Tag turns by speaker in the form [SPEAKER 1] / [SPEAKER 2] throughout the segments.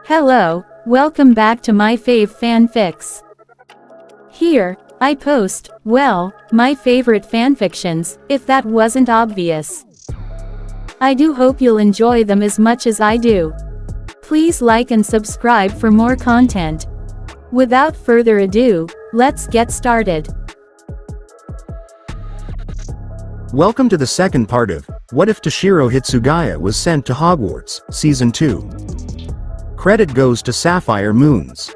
[SPEAKER 1] Hello, welcome back to my fave fanfics. Here, I post, well, my favorite fanfictions, if that wasn't obvious. I do hope you'll enjoy them as much as I do. Please like and subscribe for more content. Without further ado, let's get started.
[SPEAKER 2] Welcome to the second part of What If Toshiro Hitsugaya Was Sent to Hogwarts, Season 2. Credit goes to SapphireMoons.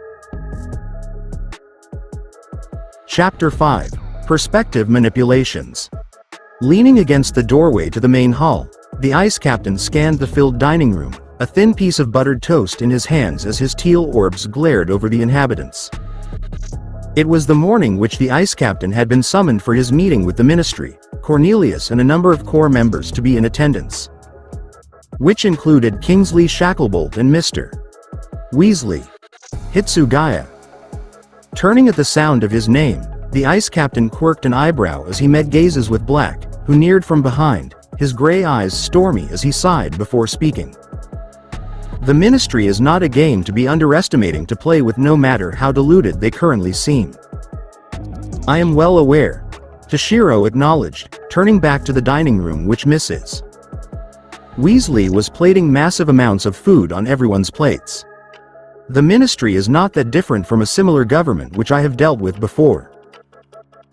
[SPEAKER 2] Chapter 5. Perspective Manipulations. Leaning against the doorway to the main hall, the ice captain scanned the filled dining room, a thin piece of buttered toast in his hands as his teal orbs glared over the inhabitants. It was the morning which the ice captain had been summoned for his meeting with the ministry, Cornelius and a number of core members to be in attendance, which included Kingsley Shacklebolt and Mr. Weasley. Hitsugaya. Turning at the sound of his name, the ice captain quirked an eyebrow as he met gazes with Black, who neared from behind, his gray eyes stormy as he sighed before speaking. The ministry is not a game to be underestimating to play with, no matter how deluded they currently seem. I am well aware, Toshiro acknowledged, turning back to the dining room which Mrs. Weasley was plating massive amounts of food on everyone's plates. The ministry is not that different from a similar government which I have dealt with before.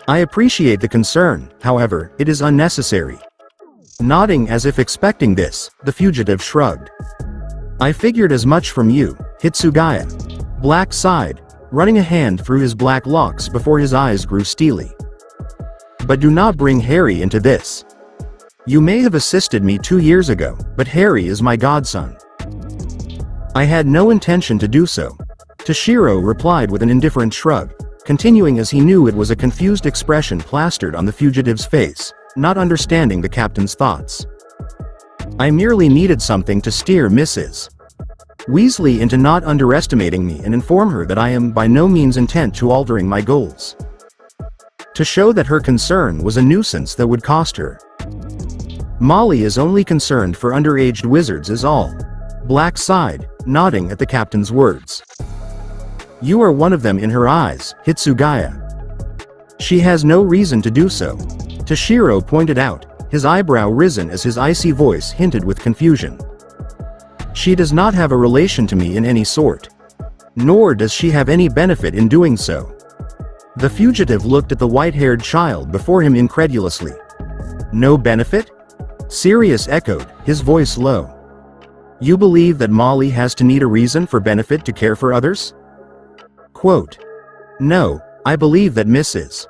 [SPEAKER 2] I appreciate the concern, however, it is unnecessary. Nodding as if expecting this, the fugitive shrugged. I figured as much from you, Hitsugaya. Black sighed, running a hand through his black locks before his eyes grew steely. But do not bring Harry into this. You may have assisted me 2 years ago, but Harry is my godson. I had no intention to do so, Toshiro replied with an indifferent shrug, continuing as he knew it was a confused expression plastered on the fugitive's face, not understanding the captain's thoughts. I merely needed something to steer Mrs. Weasley into not underestimating me and inform her that I am by no means intent to altering my goals. To show that her concern was a nuisance that would cost her. Molly is only concerned for underaged wizards is all. Black sighed, nodding at the captain's words. You are one of them in her eyes, Hitsugaya. She has no reason to do so, Toshiro pointed out, his eyebrow risen as his icy voice hinted with confusion. She does not have a relation to me in any sort. Nor does she have any benefit in doing so. The fugitive looked at the white-haired child before him incredulously. No benefit? Sirius echoed, his voice low. You believe that Molly has to need a reason for benefit to care for others? Quote. No, I believe that Mrs.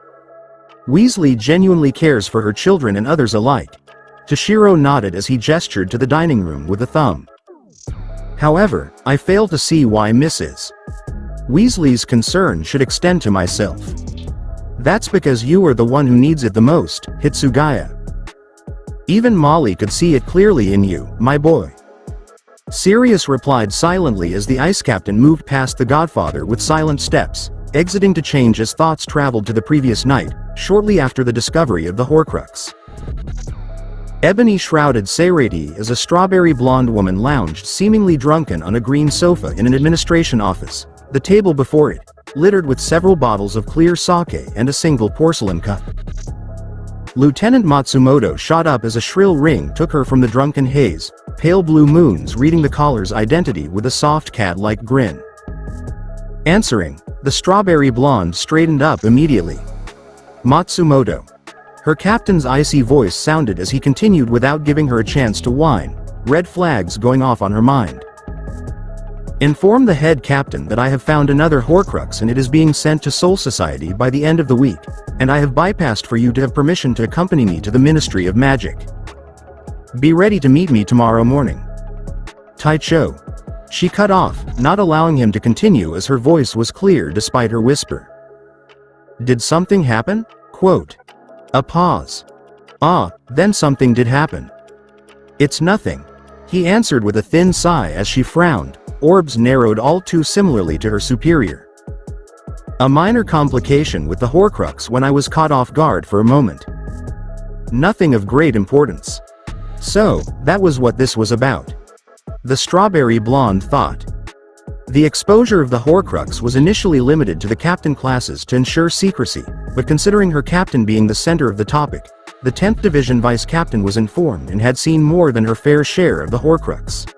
[SPEAKER 2] Weasley genuinely cares for her children and others alike. Toshiro nodded as he gestured to the dining room with a thumb. However, I fail to see why Mrs. Weasley's concern should extend to myself. That's because you are the one who needs it the most, Hitsugaya. Even Molly could see it clearly in you, my boy. Sirius replied silently as the ice captain moved past the godfather with silent steps, exiting to change as thoughts traveled to the previous night, shortly after the discovery of the Horcrux. Ebony-shrouded Sereti as a strawberry blonde woman lounged seemingly drunken on a green sofa in an administration office, the table before it, littered with several bottles of clear sake and a single porcelain cup. Lieutenant Matsumoto shot up as a shrill ring took her from the drunken haze, pale blue moons reading the caller's identity with a soft cat-like grin. Answering, the strawberry blonde straightened up immediately. Matsumoto. Her captain's icy voice sounded as he continued without giving her a chance to whine, red flags going off on her mind. Inform the head captain that I have found another Horcrux and it is being sent to Soul Society by the end of the week, and I have bypassed for you to have permission to accompany me to the Ministry of Magic. Be ready to meet me tomorrow morning. Taicho. She cut off, not allowing him to continue as her voice was clear despite her whisper. Did something happen? Quote. A pause. Ah, then something did happen. It's nothing. He answered with a thin sigh as she frowned, orbs narrowed all too similarly to her superior. A minor complication with the Horcrux when I was caught off guard for a moment. Nothing of great importance. So, that was what this was about. The strawberry blonde thought. The exposure of the Horcrux was initially limited to the captain classes to ensure secrecy, but considering her captain being the center of the topic, the 10th Division Vice Captain was informed and had seen more than her fair share of the Horcrux.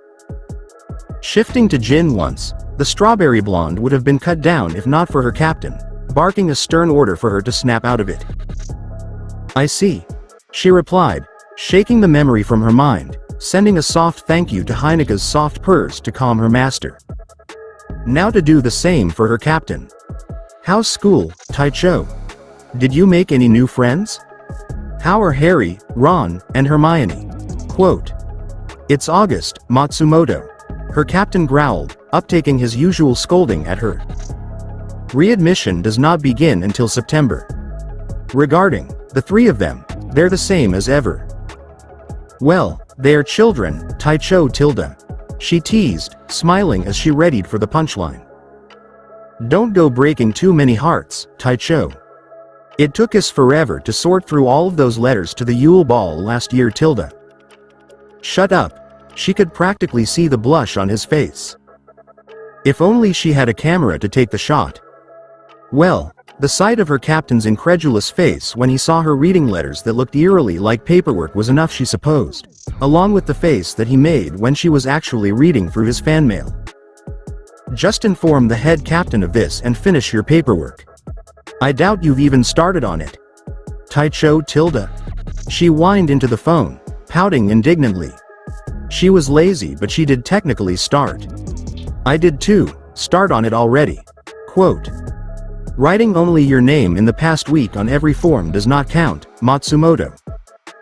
[SPEAKER 2] Shifting to Jin once, the strawberry blonde would have been cut down if not for her captain, barking a stern order for her to snap out of it. "I see," she replied, shaking the memory from her mind, sending a soft thank you to Heineke's soft purrs to calm her master. Now to do the same for her captain. "How's school, Taicho? Did you make any new friends? How are Harry, Ron, and Hermione?" Quote. "It's August, Matsumoto," her captain growled, uptaking his usual scolding at her. "Readmission does not begin until September. Regarding the three of them, they're the same as ever." "Well, they are children, Taicho tilde," she teased, smiling as she readied for the punchline. "Don't go breaking too many hearts, Taicho. It took us forever to sort through all of those letters to the Yule Ball last year tilde." "Shut up." She could practically see the blush on his face. If only she had a camera to take the shot. Well, the sight of her captain's incredulous face when he saw her reading letters that looked eerily like paperwork was enough, she supposed, along with the face that he made when she was actually reading through his fan mail. "Just inform the head captain of this and finish your paperwork. I doubt you've even started on it. Taicho tilde." She whined into the phone, pouting indignantly. She was lazy, but she did technically start. "I did too, start on it already." Quote. "Writing only your name in the past week on every form does not count, Matsumoto."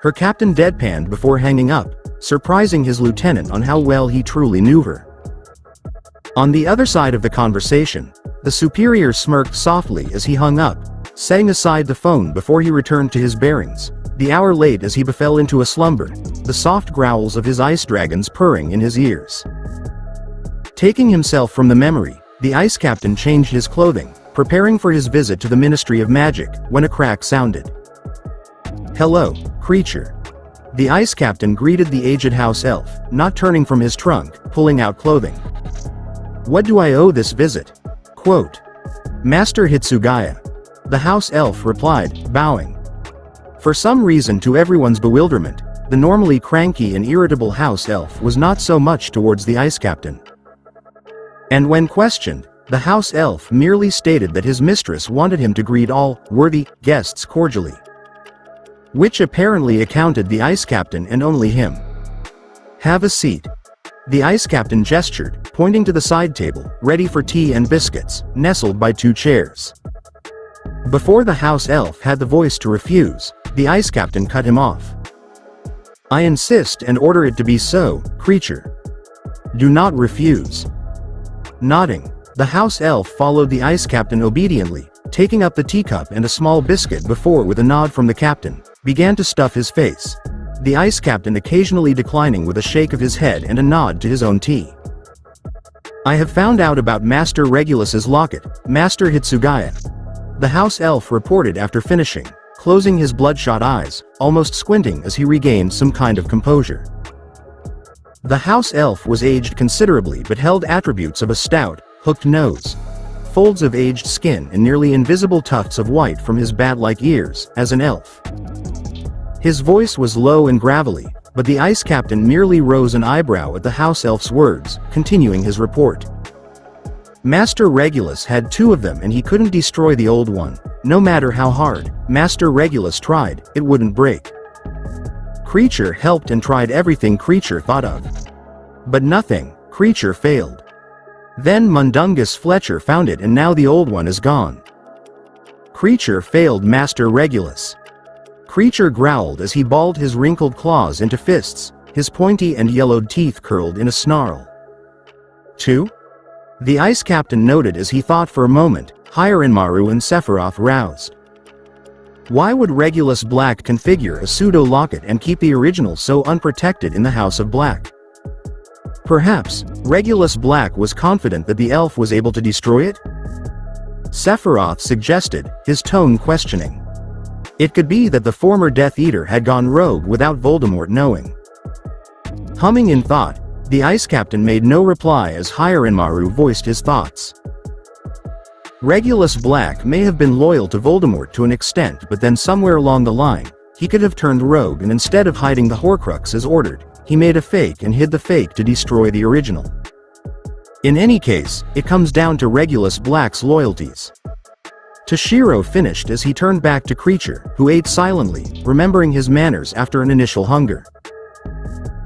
[SPEAKER 2] Her captain deadpanned before hanging up, surprising his lieutenant on how well he truly knew her. On the other side of the conversation, the superior smirked softly as he hung up, setting aside the phone before he returned to his bearings, the hour late as he befell into a slumber, the soft growls of his ice dragons purring in his ears. Taking himself from the memory, the ice captain changed his clothing, preparing for his visit to the Ministry of Magic, when a crack sounded. "Hello, creature." The ice captain greeted the aged house elf, not turning from his trunk, pulling out clothing. "What do I owe this visit?" Quote. "Master Hitsugaya." The house elf replied, bowing. For some reason, to everyone's bewilderment, the normally cranky and irritable house elf was not so much towards the ice captain. And when questioned, the house elf merely stated that his mistress wanted him to greet all worthy guests cordially. Which apparently accounted the ice captain and only him. "Have a seat." The ice captain gestured, pointing to the side table, ready for tea and biscuits, nestled by two chairs. Before the house elf had the voice to refuse, the ice captain cut him off. "I insist and order it to be so, creature. Do not refuse." Nodding, the house elf followed the ice captain obediently, taking up the teacup and a small biscuit before, with a nod from the captain, began to stuff his face, the ice captain occasionally declining with a shake of his head and a nod to his own tea. "I have found out about Master Regulus's locket, Master Hitsugaya," the house elf reported after finishing, closing his bloodshot eyes, almost squinting as he regained some kind of composure. The house elf was aged considerably but held attributes of a stout, hooked nose, folds of aged skin and nearly invisible tufts of white from his bat-like ears, as an elf. His voice was low and gravelly, but the ice captain merely rose an eyebrow at the house elf's words, continuing his report. "Master Regulus had two of them and he couldn't destroy the old one. No matter how hard Master Regulus tried, it wouldn't break. Creature helped and tried everything Creature thought of. But nothing, Creature failed. Then Mundungus Fletcher found it and now the old one is gone. Creature failed Master Regulus." Creature growled as he balled his wrinkled claws into fists, his pointy and yellowed teeth curled in a snarl. "Two?" The ice captain noted as he thought for a moment, Hirenmaru and Sephiroth roused. Why would Regulus Black configure a pseudo-locket and keep the original so unprotected in the House of Black? Perhaps, Regulus Black was confident that the elf was able to destroy it? Sephiroth suggested, his tone questioning. It could be that the former Death Eater had gone rogue without Voldemort knowing. Humming in thought, The ice captain made no reply as Hiranmaru voiced his thoughts. Regulus Black may have been loyal to Voldemort to an extent, but then somewhere along the line, he could have turned rogue, and instead of hiding the Horcrux as ordered, he made a fake and hid the fake to destroy the original. In any case, it comes down to Regulus Black's loyalties. Toshiro finished as he turned back to Creature, who ate silently, remembering his manners after an initial hunger.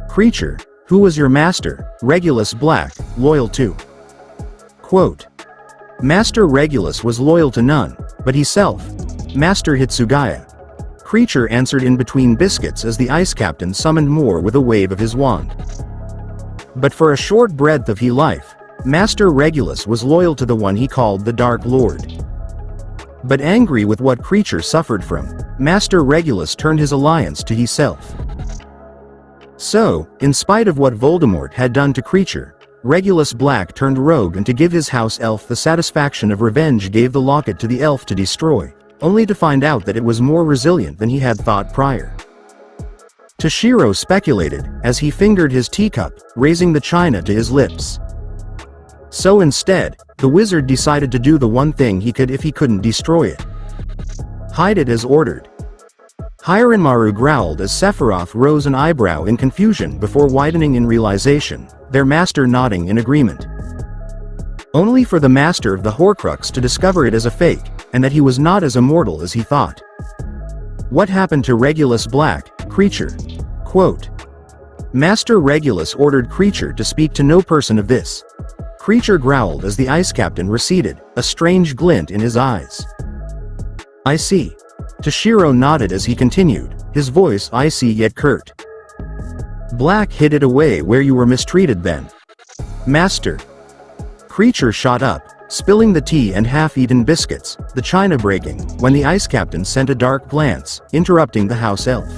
[SPEAKER 2] Creature, who was your master? Regulus Black, loyal to. Quote. Master Regulus was loyal to none, but himself. Master Hitsugaya. Creature answered in between biscuits as the ice captain summoned more with a wave of his wand. But for a short breath of his life, Master Regulus was loyal to the one he called the Dark Lord. But angry with what Creature suffered from, Master Regulus turned his alliance to himself. So, in spite of what Voldemort had done to Creature, Regulus Black turned rogue, and to give his house elf the satisfaction of revenge gave the locket to the elf to destroy, only to find out that it was more resilient than he had thought prior. Toshiro speculated, as he fingered his teacup, raising the china to his lips. So instead, the wizard decided to do the one thing he could if he couldn't destroy it. Hide it as ordered. Hiranmaru growled as Sephiroth rose an eyebrow in confusion before widening in realization, their master nodding in agreement. Only for the master of the Horcrux to discover it as a fake, and that he was not as immortal as he thought. What happened to Regulus Black, Creature? Quote. Master Regulus ordered Creature to speak to no person of this. Creature growled as the ice captain receded, a strange glint in his eyes. I see. Toshiro nodded as he continued, his voice icy yet curt. Black hid it away where you were mistreated then. Master. Creature shot up, spilling the tea and half-eaten biscuits, the china breaking, when the ice captain sent a dark glance, interrupting the house elf.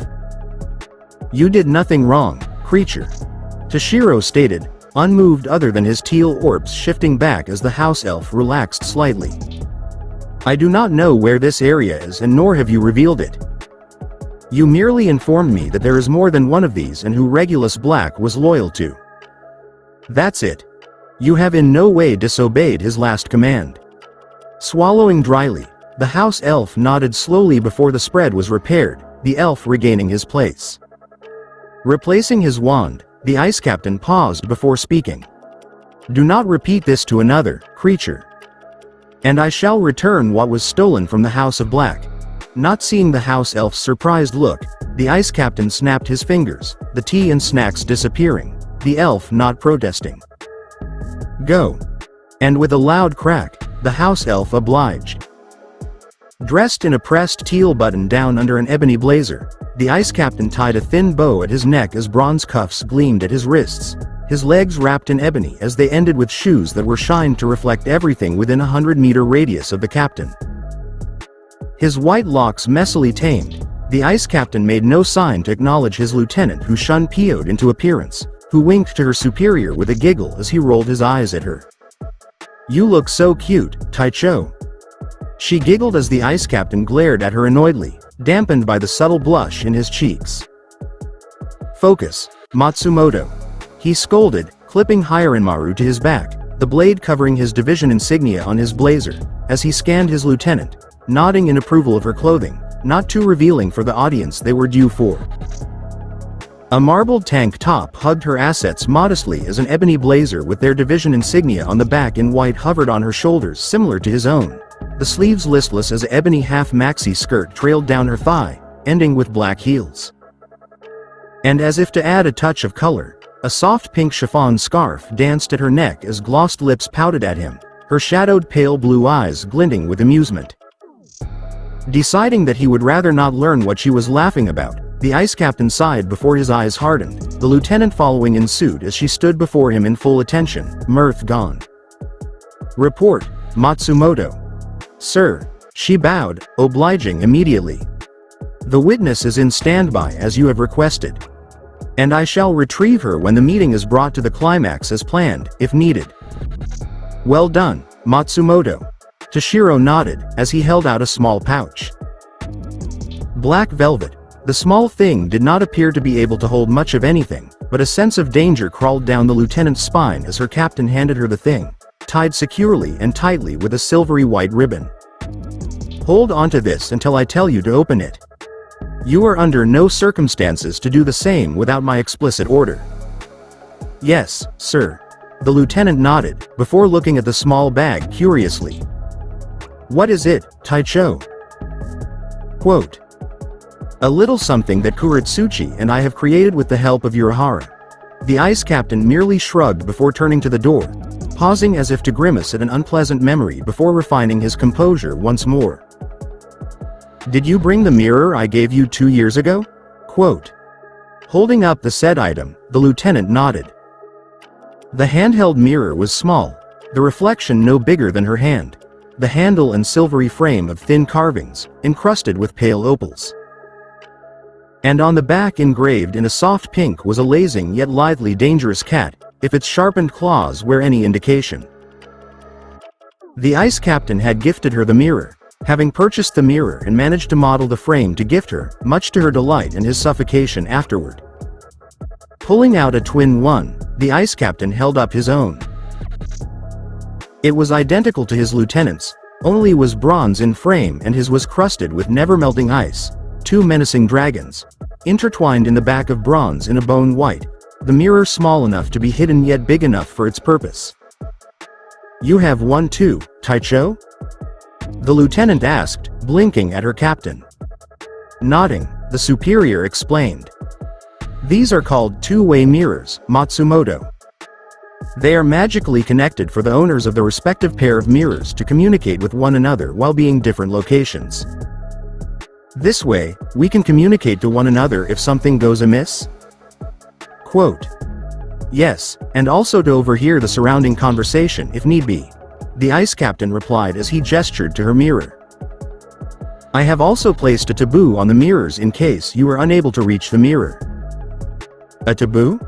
[SPEAKER 2] You did nothing wrong, Creature. Toshiro stated, unmoved other than his teal orbs shifting back as the house elf relaxed slightly. I do not know where this area is, and nor have you revealed it. You merely informed me that there is more than one of these and who Regulus Black was loyal to. That's it. You have in no way disobeyed his last command. Swallowing dryly, the house elf nodded slowly before the spread was repaired, the elf regaining his place. Replacing his wand, the ice captain paused before speaking. Do not repeat this to another, Creature. And I shall return what was stolen from the House of Black. Not seeing the house elf's surprised look, the ice captain snapped his fingers, the tea and snacks disappearing, the elf not protesting. Go. And with a loud crack, the house elf obliged. Dressed in a pressed teal button down under an ebony blazer, the ice captain tied a thin bow at his neck as bronze cuffs gleamed at his wrists, his legs wrapped in ebony as they ended with shoes that were shined to reflect everything within a 100-meter radius of the captain. His white locks messily tamed, the ice captain made no sign to acknowledge his lieutenant, who shunned Pioed into appearance, who winked to her superior with a giggle as he rolled his eyes at her. You look so cute, Taicho. She giggled as the ice captain glared at her annoyedly, dampened by the subtle blush in his cheeks. Focus, Matsumoto. He scolded, clipping Hiranmaru to his back, the blade covering his division insignia on his blazer, as he scanned his lieutenant, nodding in approval of her clothing, not too revealing for the audience they were due for. A marbled tank top hugged her assets modestly as an ebony blazer with their division insignia on the back in white hovered on her shoulders, similar to his own, the sleeves listless as an ebony half-maxi skirt trailed down her thigh, ending with black heels. And as if to add a touch of color, a soft pink chiffon scarf danced at her neck as glossed lips pouted at him, her shadowed pale blue eyes glinting with amusement. Deciding that he would rather not learn what she was laughing about, the ice captain sighed before his eyes hardened, the lieutenant following in suit as she stood before him in full attention, mirth gone. Report, Matsumoto. Sir. She bowed, obliging immediately. The witness is in standby as you have requested. And I shall retrieve her when the meeting is brought to the climax as planned, if needed. Well done, Matsumoto. Toshiro nodded, as he held out a small pouch. Black velvet. The small thing did not appear to be able to hold much of anything, but a sense of danger crawled down the lieutenant's spine as her captain handed her the thing, tied securely and tightly with a silvery white ribbon. "Hold onto this until I tell you to open it. You are under no circumstances to do the same without my explicit order." "Yes, sir." The lieutenant nodded, before looking at the small bag curiously. "What is it, Taicho?" Quote, "A little something that Kuretsuchi and I have created with the help of Urahara." The ice captain merely shrugged before turning to the door, pausing as if to grimace at an unpleasant memory before refining his composure once more. "Did you bring the mirror I gave you 2 years ago?" Quote. Holding up the said item, the lieutenant nodded. The handheld mirror was small, the reflection no bigger than her hand, the handle and silvery frame of thin carvings, encrusted with pale opals. And on the back engraved in a soft pink was a lazing yet lithely dangerous cat, if its sharpened claws were any indication. The ice captain had gifted her the mirror, having purchased the mirror and managed to model the frame to gift her, much to her delight and his suffocation afterward. Pulling out a twin one, the ice captain held up his own. It was identical to his lieutenant's, only was bronze in frame and his was crusted with never-melting ice, 2 menacing dragons, intertwined in the back of bronze in a bone white, the mirror small enough to be hidden yet big enough for its purpose. "You have one too, Taicho?" the lieutenant asked, blinking at her captain. Nodding, the superior explained. "These are called two-way mirrors, Matsumoto. They are magically connected for the owners of the respective pair of mirrors to communicate with one another while being different locations. This way, we can communicate to one another if something goes amiss?" Quote. "Yes, and also to overhear the surrounding conversation if need be," the ice captain replied as he gestured to her mirror. "I have also placed a taboo on the mirrors in case you are unable to reach the mirror." "A taboo?"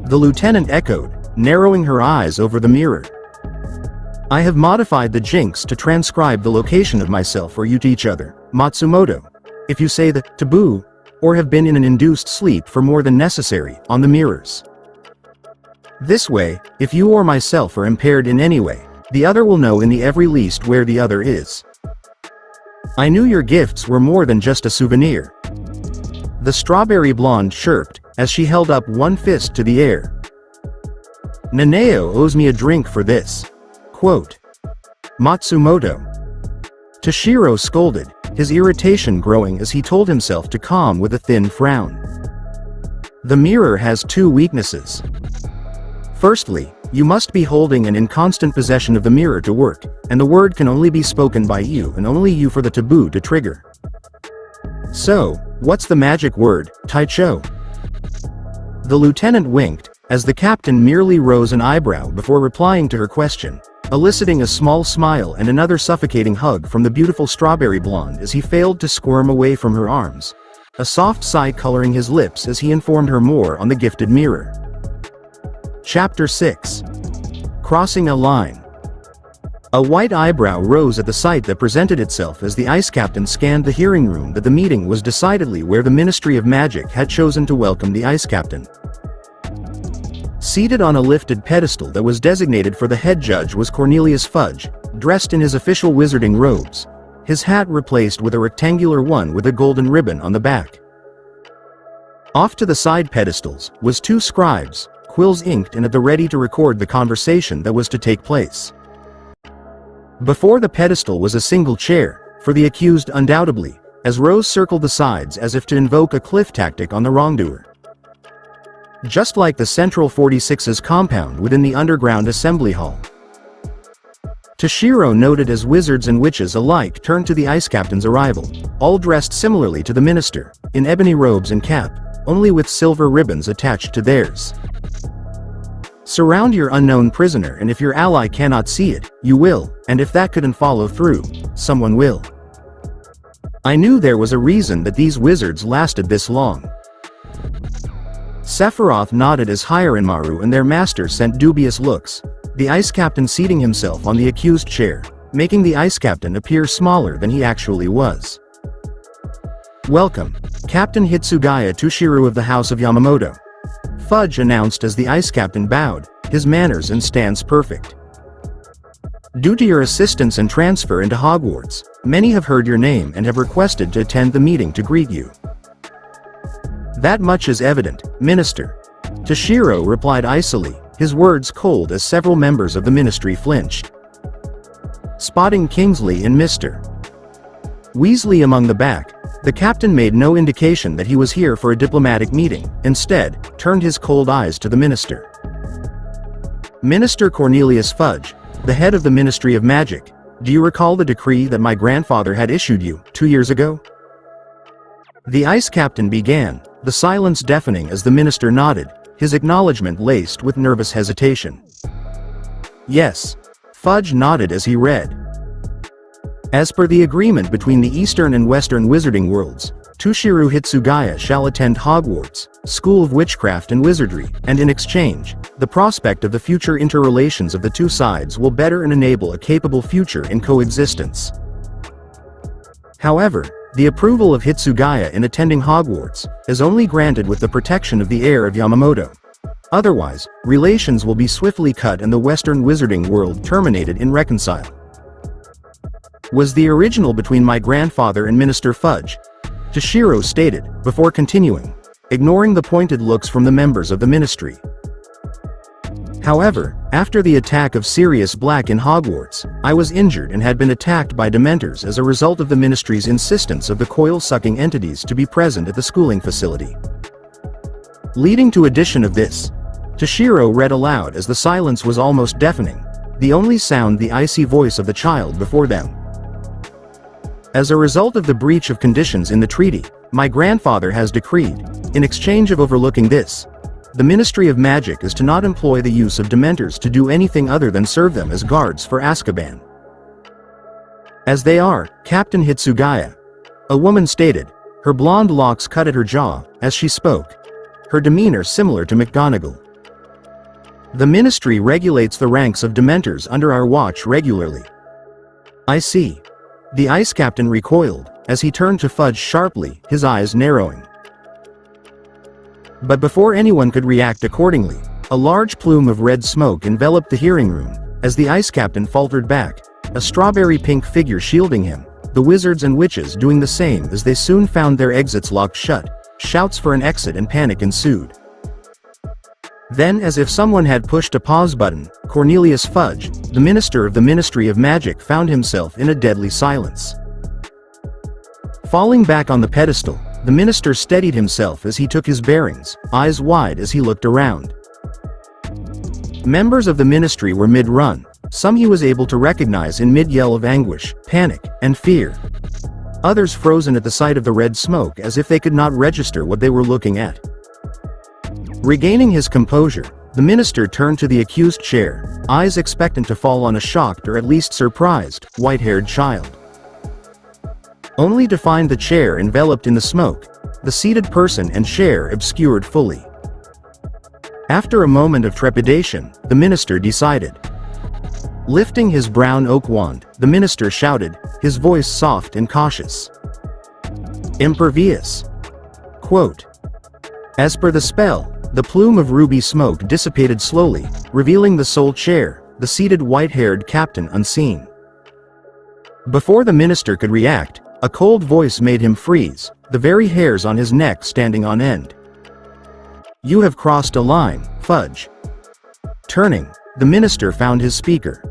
[SPEAKER 2] the lieutenant echoed, narrowing her eyes over the mirror. "I have modified the jinx to transcribe the location of myself or you to each other, Matsumoto, if you say the taboo, or have been in an induced sleep for more than necessary, on the mirrors. This way, if you or myself are impaired in any way, the other will know in the every least where the other is. I knew your gifts were more than just a souvenir." The strawberry blonde chirped, as she held up one fist to the air. "Naneo owes me a drink for this." Quote. "Matsumoto." Toshiro scolded, his irritation growing as he told himself to calm with a thin frown. "The mirror has 2 weaknesses. Firstly, you must be holding and in constant possession of the mirror to work, and the word can only be spoken by you and only you for the taboo to trigger. So, what's the magic word, Taicho?" The lieutenant winked, as the captain merely rose an eyebrow before replying to her question, eliciting a small smile and another suffocating hug from the beautiful strawberry blonde as he failed to squirm away from her arms, a soft sigh coloring his lips as he informed her more on the gifted mirror. Chapter 6. Crossing a Line. A white eyebrow rose at the sight that presented itself as the ice captain scanned the hearing room that the meeting was decidedly where the Ministry of Magic had chosen to welcome the ice captain. Seated on a lifted pedestal that was designated for the head judge was Cornelius Fudge, dressed in his official wizarding robes, his hat replaced with a rectangular one with a golden ribbon on the back. Off to the side pedestals was 2 scribes, quills inked and at the ready to record the conversation that was to take place. Before the pedestal was a single chair, for the accused undoubtedly, as rows circled the sides as if to invoke a cliff tactic on the wrongdoer. Just like the Central 46's compound within the underground assembly hall. Toshiro noted as wizards and witches alike turned to the ice captain's arrival, all dressed similarly to the minister, in ebony robes and cap, only with silver ribbons attached to theirs. Surround your unknown prisoner, and if your ally cannot see it, you will, and if that couldn't follow through, someone will. I knew there was a reason that these wizards lasted this long. Sephiroth nodded as Hiranmaru and their master sent dubious looks, the ice captain seating himself on the accused chair, making the ice captain appear smaller than he actually was. "Welcome, Captain Hitsugaya Toshiro of the House of Yamamoto. Fudge announced as the ice captain bowed, his manners and stance perfect. Due to your assistance and transfer into Hogwarts, many have heard your name and have requested to attend the meeting to greet you. That much is evident, Minister. Toshiro replied icily, his words cold as several members of the ministry flinched. Spotting Kingsley and Mr. Weasley among the back, the captain made no indication that he was here for a diplomatic meeting, instead, turned his cold eyes to the minister. Minister Cornelius Fudge, the head of the Ministry of Magic, do you recall the decree that my grandfather had issued you 2 years ago? The ice captain began, the silence deafening as the minister nodded, his acknowledgement laced with nervous hesitation. Yes. Fudge nodded as he read. As per the agreement between the Eastern and Western Wizarding Worlds, Toshiro Hitsugaya shall attend Hogwarts, School of Witchcraft and Wizardry, and in exchange, the prospect of the future interrelations of the two sides will better and enable a capable future in coexistence. However, the approval of Hitsugaya in attending Hogwarts is only granted with the protection of the heir of Yamamoto. Otherwise, relations will be swiftly cut and the Western Wizarding World terminated in reconcile. Was the original between my grandfather and Minister Fudge, Toshiro stated, before continuing, ignoring the pointed looks from the members of the ministry. However, after the attack of Sirius Black in Hogwarts, I was injured and had been attacked by Dementors as a result of the ministry's insistence of the coil-sucking entities to be present at the schooling facility. Leading to addition of this, Toshiro read aloud as the silence was almost deafening, the only sound the icy voice of the child before them. As a result of the breach of conditions in the treaty, my grandfather has decreed, in exchange of overlooking this, the Ministry of Magic is to not employ the use of Dementors to do anything other than serve them as guards for Azkaban. As they are, Captain Hitsugaya, a woman stated, her blonde locks cut at her jaw, as she spoke, her demeanor similar to McGonagall. The ministry regulates the ranks of Dementors under our watch regularly. I see. The ice captain recoiled, as he turned to Fudge sharply, his eyes narrowing. But before anyone could react accordingly, a large plume of red smoke enveloped the hearing room, as the ice captain faltered back, a strawberry-pink figure shielding him, the wizards and witches doing the same as they soon found their exits locked shut, shouts for an exit and panic ensued. Then as if someone had pushed a pause button, Cornelius Fudge, the minister of the Ministry of Magic, found himself in a deadly silence. Falling back on the pedestal, the minister steadied himself as he took his bearings, eyes wide as he looked around. Members of the ministry were mid-run, some he was able to recognize in mid-yell of anguish, panic, and fear. Others frozen at the sight of the red smoke as if they could not register what they were looking at. Regaining his composure, the minister turned to the accused chair, eyes expectant to fall on a shocked or at least surprised, white-haired child. Only to find the chair enveloped in the smoke, the seated person and chair obscured fully. After a moment of trepidation, the minister decided. Lifting his brown oak wand, the minister shouted, his voice soft and cautious. Impervious. Quote. As per the spell, the plume of ruby smoke dissipated slowly, revealing the sole chair, the seated white-haired captain unseen. Before the minister could react, a cold voice made him freeze, the very hairs on his neck standing on end. You have crossed a line, Fudge. Turning, the minister found his speaker.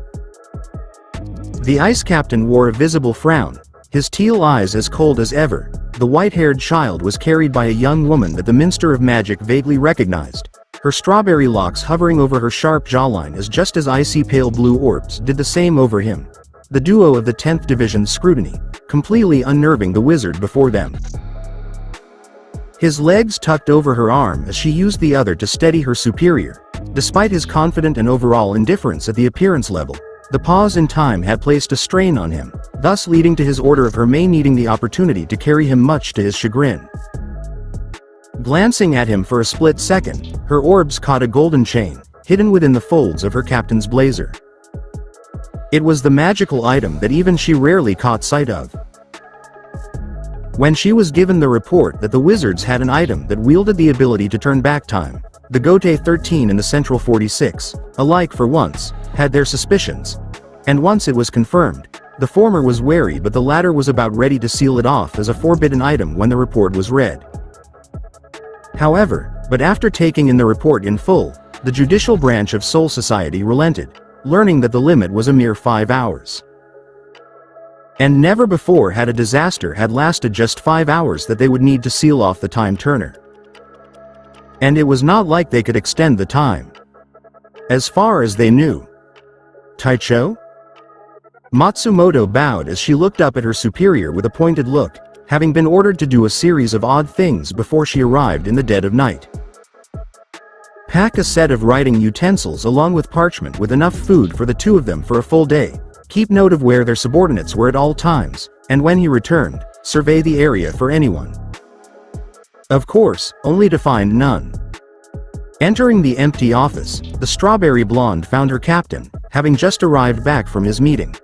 [SPEAKER 2] The ice captain wore a visible frown, his teal eyes as cold as ever. The white-haired child was carried by a young woman that the Minister of Magic vaguely recognized, her strawberry locks hovering over her sharp jawline as just as icy pale blue orbs did the same over him. The duo of the 10th Division's scrutiny, completely unnerving the wizard before them. His legs tucked over her arm as she used the other to steady her superior. Despite his confident and overall indifference at the appearance level, the pause in time had placed a strain on him, thus leading to his order of her may needing the opportunity to carry him much to his chagrin. Glancing at him for a split second, her orbs caught a golden chain, hidden within the folds of her captain's blazer. It was the magical item that even she rarely caught sight of. When she was given the report that the wizards had an item that wielded the ability to turn back time, the Gote 13 and the Central 46, alike for once, had their suspicions. And once it was confirmed, the former was wary but the latter was about ready to seal it off as a forbidden item when the report was read. However, but after taking in the report in full, the judicial branch of Soul Society relented, learning that the limit was a mere 5 hours. And never before had a disaster had lasted just 5 hours that they would need to seal off the time turner. And it was not like they could extend the time. As far as they knew. Taicho? Matsumoto bowed as she looked up at her superior with a pointed look, having been ordered to do a series of odd things before she arrived in the dead of night. Pack a set of writing utensils along with parchment with enough food for the two of them for a full day, keep note of where their subordinates were at all times, and when he returned, survey the area for anyone. Of course, only to find none. Entering the empty office, the strawberry blonde found her captain, having just arrived back from his meeting.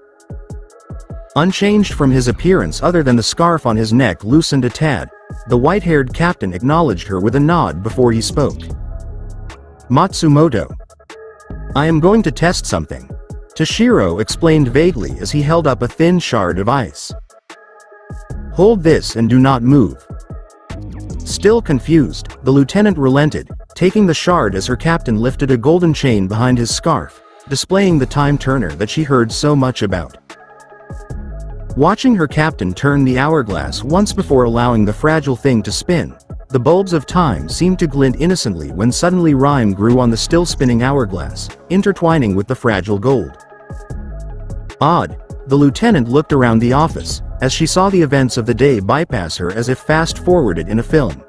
[SPEAKER 2] Unchanged from his appearance other than the scarf on his neck loosened a tad, the white-haired captain acknowledged her with a nod before he spoke. Matsumoto. I am going to test something. Toshiro explained vaguely as he held up a thin shard of ice. Hold this and do not move. Still confused, the lieutenant relented, taking the shard as her captain lifted a golden chain behind his scarf, displaying the time turner that she heard so much about. Watching her captain turn the hourglass once before allowing the fragile thing to spin, the bulbs of time seemed to glint innocently when suddenly rhyme grew on the still spinning hourglass, intertwining with the fragile gold. Odd, the lieutenant looked around the office, as she saw the events of the day bypass her as if fast-forwarded in a film.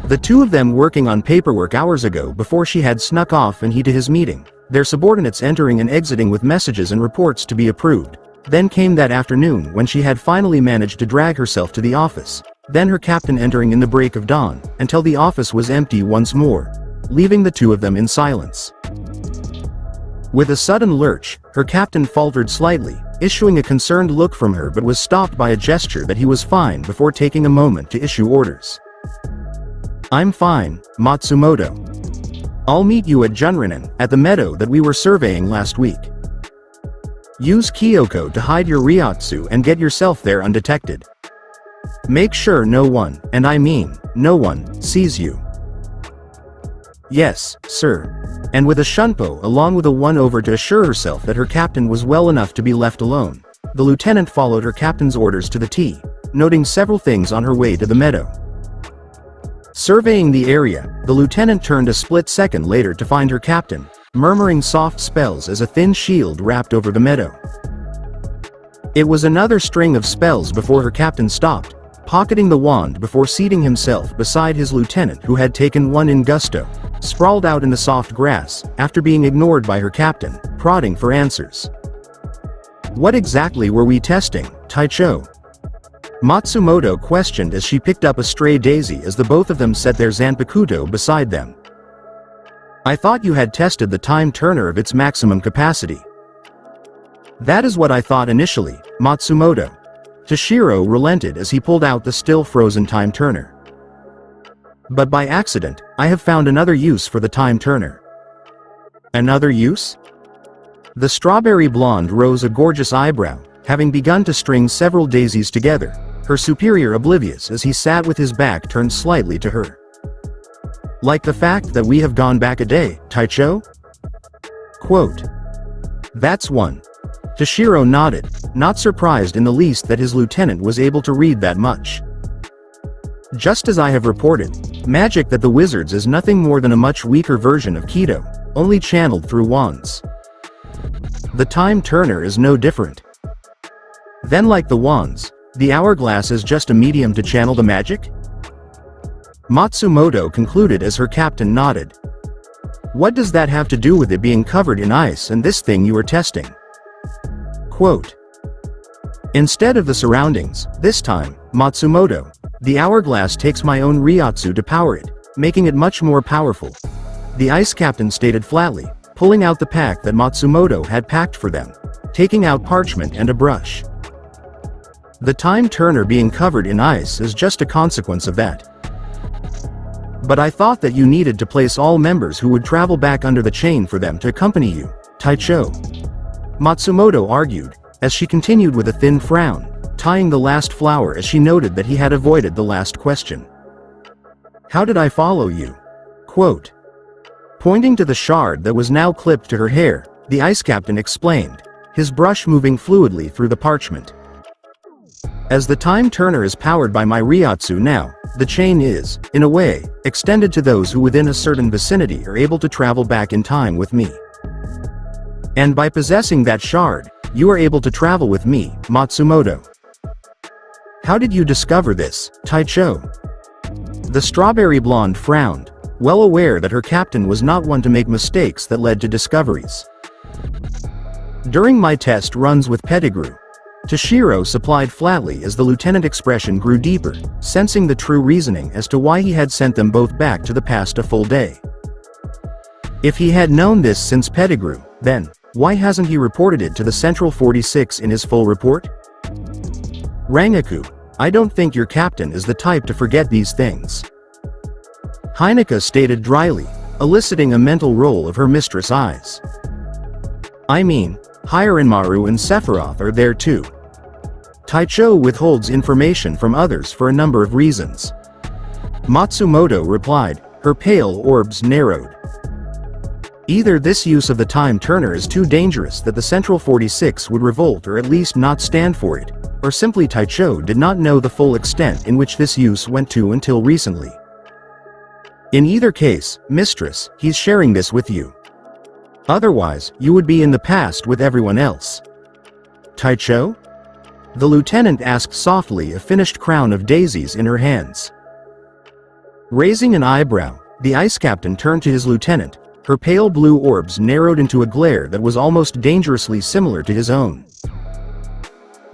[SPEAKER 2] The two of them working on paperwork hours ago before she had snuck off and he to his meeting, their subordinates entering and exiting with messages and reports to be approved. Then came that afternoon when she had finally managed to drag herself to the office, then her captain entering in the break of dawn, until the office was empty once more, leaving the two of them in silence. With a sudden lurch, her captain faltered slightly, issuing a concerned look from her but was stopped by a gesture that he was fine before taking a moment to issue orders. I'm fine, Matsumoto. I'll meet you at Junranen, at the meadow that we were surveying last week. Use Kyoko to hide your Ryotsu and get yourself there undetected. Make sure no one, and I mean, no one, sees you. Yes, sir. And with a shunpo along with a one-over to assure herself that her captain was well enough to be left alone, the lieutenant followed her captain's orders to the T, noting several things on her way to the meadow. Surveying the area, the lieutenant turned a split second later to find her captain, murmuring soft spells as a thin shield wrapped over the meadow. It was another string of spells before her captain stopped, pocketing the wand before seating himself beside his lieutenant who had taken one in gusto, sprawled out in the soft grass, after being ignored by her captain, prodding for answers. What exactly were we testing, Taicho? Matsumoto questioned as she picked up a stray daisy as the both of them set their Zanpakuto beside them. I thought you had tested the time turner of its maximum capacity. That is what I thought initially, Matsumoto. Toshiro relented as he pulled out the still frozen time turner. But by accident, I have found another use for the time turner. Another use? The strawberry blonde rose a gorgeous eyebrow, having begun to string several daisies together, her superior oblivious as he sat with his back turned slightly to her. Like the fact that we have gone back a day, Taicho? Quote. That's one. Toshiro nodded, not surprised in the least that his lieutenant was able to read that much. Just as I have reported, magic that the wizards is nothing more than a much weaker version of Kido, only channeled through wands. The time turner is no different. Then like the wands, the hourglass is just a medium to channel the magic? Matsumoto concluded as her captain nodded. What does that have to do with it being covered in ice and this thing you are testing? Quote. Instead of the surroundings, this time, Matsumoto, the hourglass takes my own Ryotsu to power it, making it much more powerful. The ice captain stated flatly, pulling out the pack that Matsumoto had packed for them, taking out parchment and a brush. The time turner being covered in ice is just a consequence of that. But I thought that you needed to place all members who would travel back under the chain for them to accompany you, Taicho. Matsumoto argued, as she continued with a thin frown, tying the last flower as she noted that he had avoided the last question. How did I follow you? Quote. Pointing to the shard that was now clipped to her hair, the ice captain explained, his brush moving fluidly through the parchment. As the time turner is powered by my Ryotsu now, the chain is, in a way, extended to those who within a certain vicinity are able to travel back in time with me. And by possessing that shard, you are able to travel with me, Matsumoto. How did you discover this, Taicho? The strawberry blonde frowned, well aware that her captain was not one to make mistakes that led to discoveries. During my test runs with Pettigrew, Toshiro supplied flatly as the lieutenant expression grew deeper, sensing the true reasoning as to why he had sent them both back to the past a full day. If he had known this since Pettigrew, then, why hasn't he reported it to the Central 46 in his full report? Rangaku, I don't think your captain is the type to forget these things. Hineka stated dryly, eliciting a mental roll of her mistress' eyes. I mean, Hiranmaru and Sephiroth are there too. Taicho withholds information from others for a number of reasons. Matsumoto replied, her pale orbs narrowed. Either this use of the time turner is too dangerous that the Central 46 would revolt or at least not stand for it, or simply Taicho did not know the full extent in which this use went to until recently. In either case, mistress, he's sharing this with you. Otherwise, you would be in the past with everyone else. Taicho? The lieutenant asked softly, a finished crown of daisies in her hands. Raising an eyebrow, the ice captain turned to his lieutenant, her pale blue orbs narrowed into a glare that was almost dangerously similar to his own.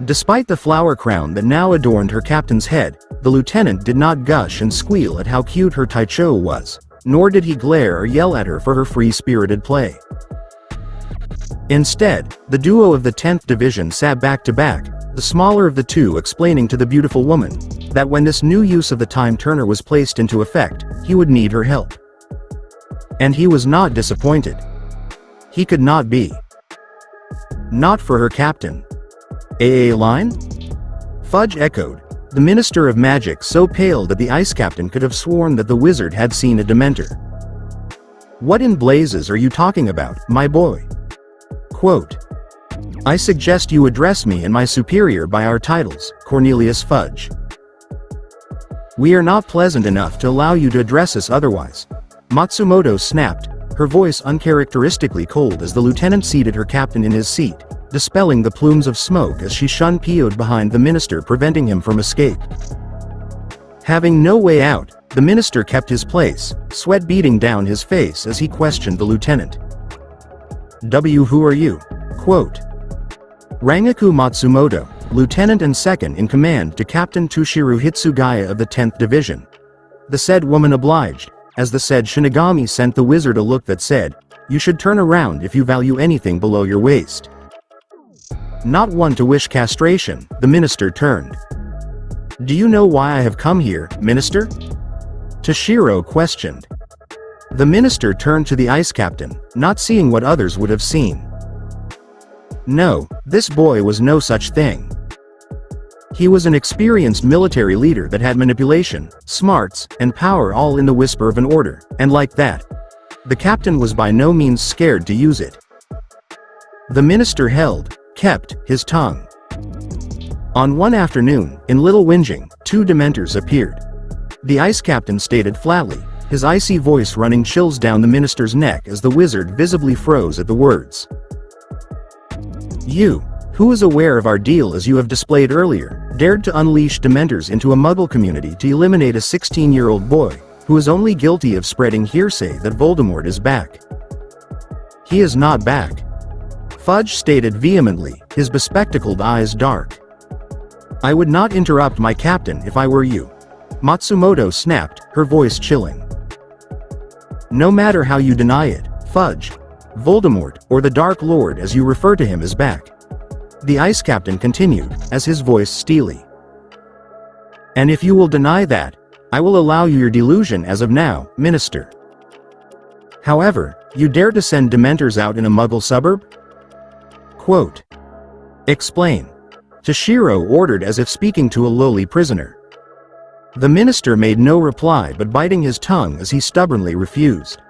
[SPEAKER 2] Despite the flower crown that now adorned her captain's head, the lieutenant did not gush and squeal at how cute her Taicho was, nor did he glare or yell at her for her free-spirited play. Instead, the duo of the 10th Division sat back to back, the smaller of the two explaining to the beautiful woman that when this new use of the time turner was placed into effect, he would need her help. And he was not disappointed. He could not be. Not for her captain. AA line? Fudge echoed, the Minister of Magic so pale that the ice captain could have sworn that the wizard had seen a Dementor. What in blazes are you talking about, my boy? Quote. I suggest you address me and my superior by our titles, Cornelius Fudge. We are not pleasant enough to allow you to address us otherwise. Matsumoto snapped, her voice uncharacteristically cold as the lieutenant seated her captain in his seat, dispelling the plumes of smoke as she shunned-PO'd behind the minister, preventing him from escape. Having no way out, the minister kept his place, sweat beading down his face as he questioned the lieutenant. Who are you? Quote. Rangaku Matsumoto, lieutenant and second in command to Captain Toshiro Hitsugaya of the 10th Division. The said woman obliged, as the said Shinigami sent the wizard a look that said, you should turn around if you value anything below your waist. Not one to wish castration, the minister turned. Do you know why I have come here, minister? Toshiro questioned. The minister turned to the ice captain, not seeing what others would have seen. No, this boy was no such thing. He was an experienced military leader that had manipulation, smarts, and power all in the whisper of an order, and like that, the captain was by no means scared to use it. The minister kept his tongue. On one afternoon, in Little Whinging, two Dementors appeared. The ice captain stated flatly, his icy voice running chills down the minister's neck as the wizard visibly froze at the words. You, who is aware of our deal as you have displayed earlier, dared to unleash Dementors into a Muggle community to eliminate a 16-year-old boy, who is only guilty of spreading hearsay that Voldemort is back. He is not back. Fudge stated vehemently, his bespectacled eyes dark. I would not interrupt my captain if I were you. Matsumoto snapped, her voice chilling. No matter how you deny it, Fudge, Voldemort, or the Dark Lord as you refer to him is back. The ice captain continued, as his voice steely. And if you will deny that, I will allow you your delusion as of now, Minister. However, you dare to send Dementors out in a Muggle suburb? Quote. Explain. Toshiro ordered as if speaking to a lowly prisoner. The minister made no reply but biting his tongue as he stubbornly refused.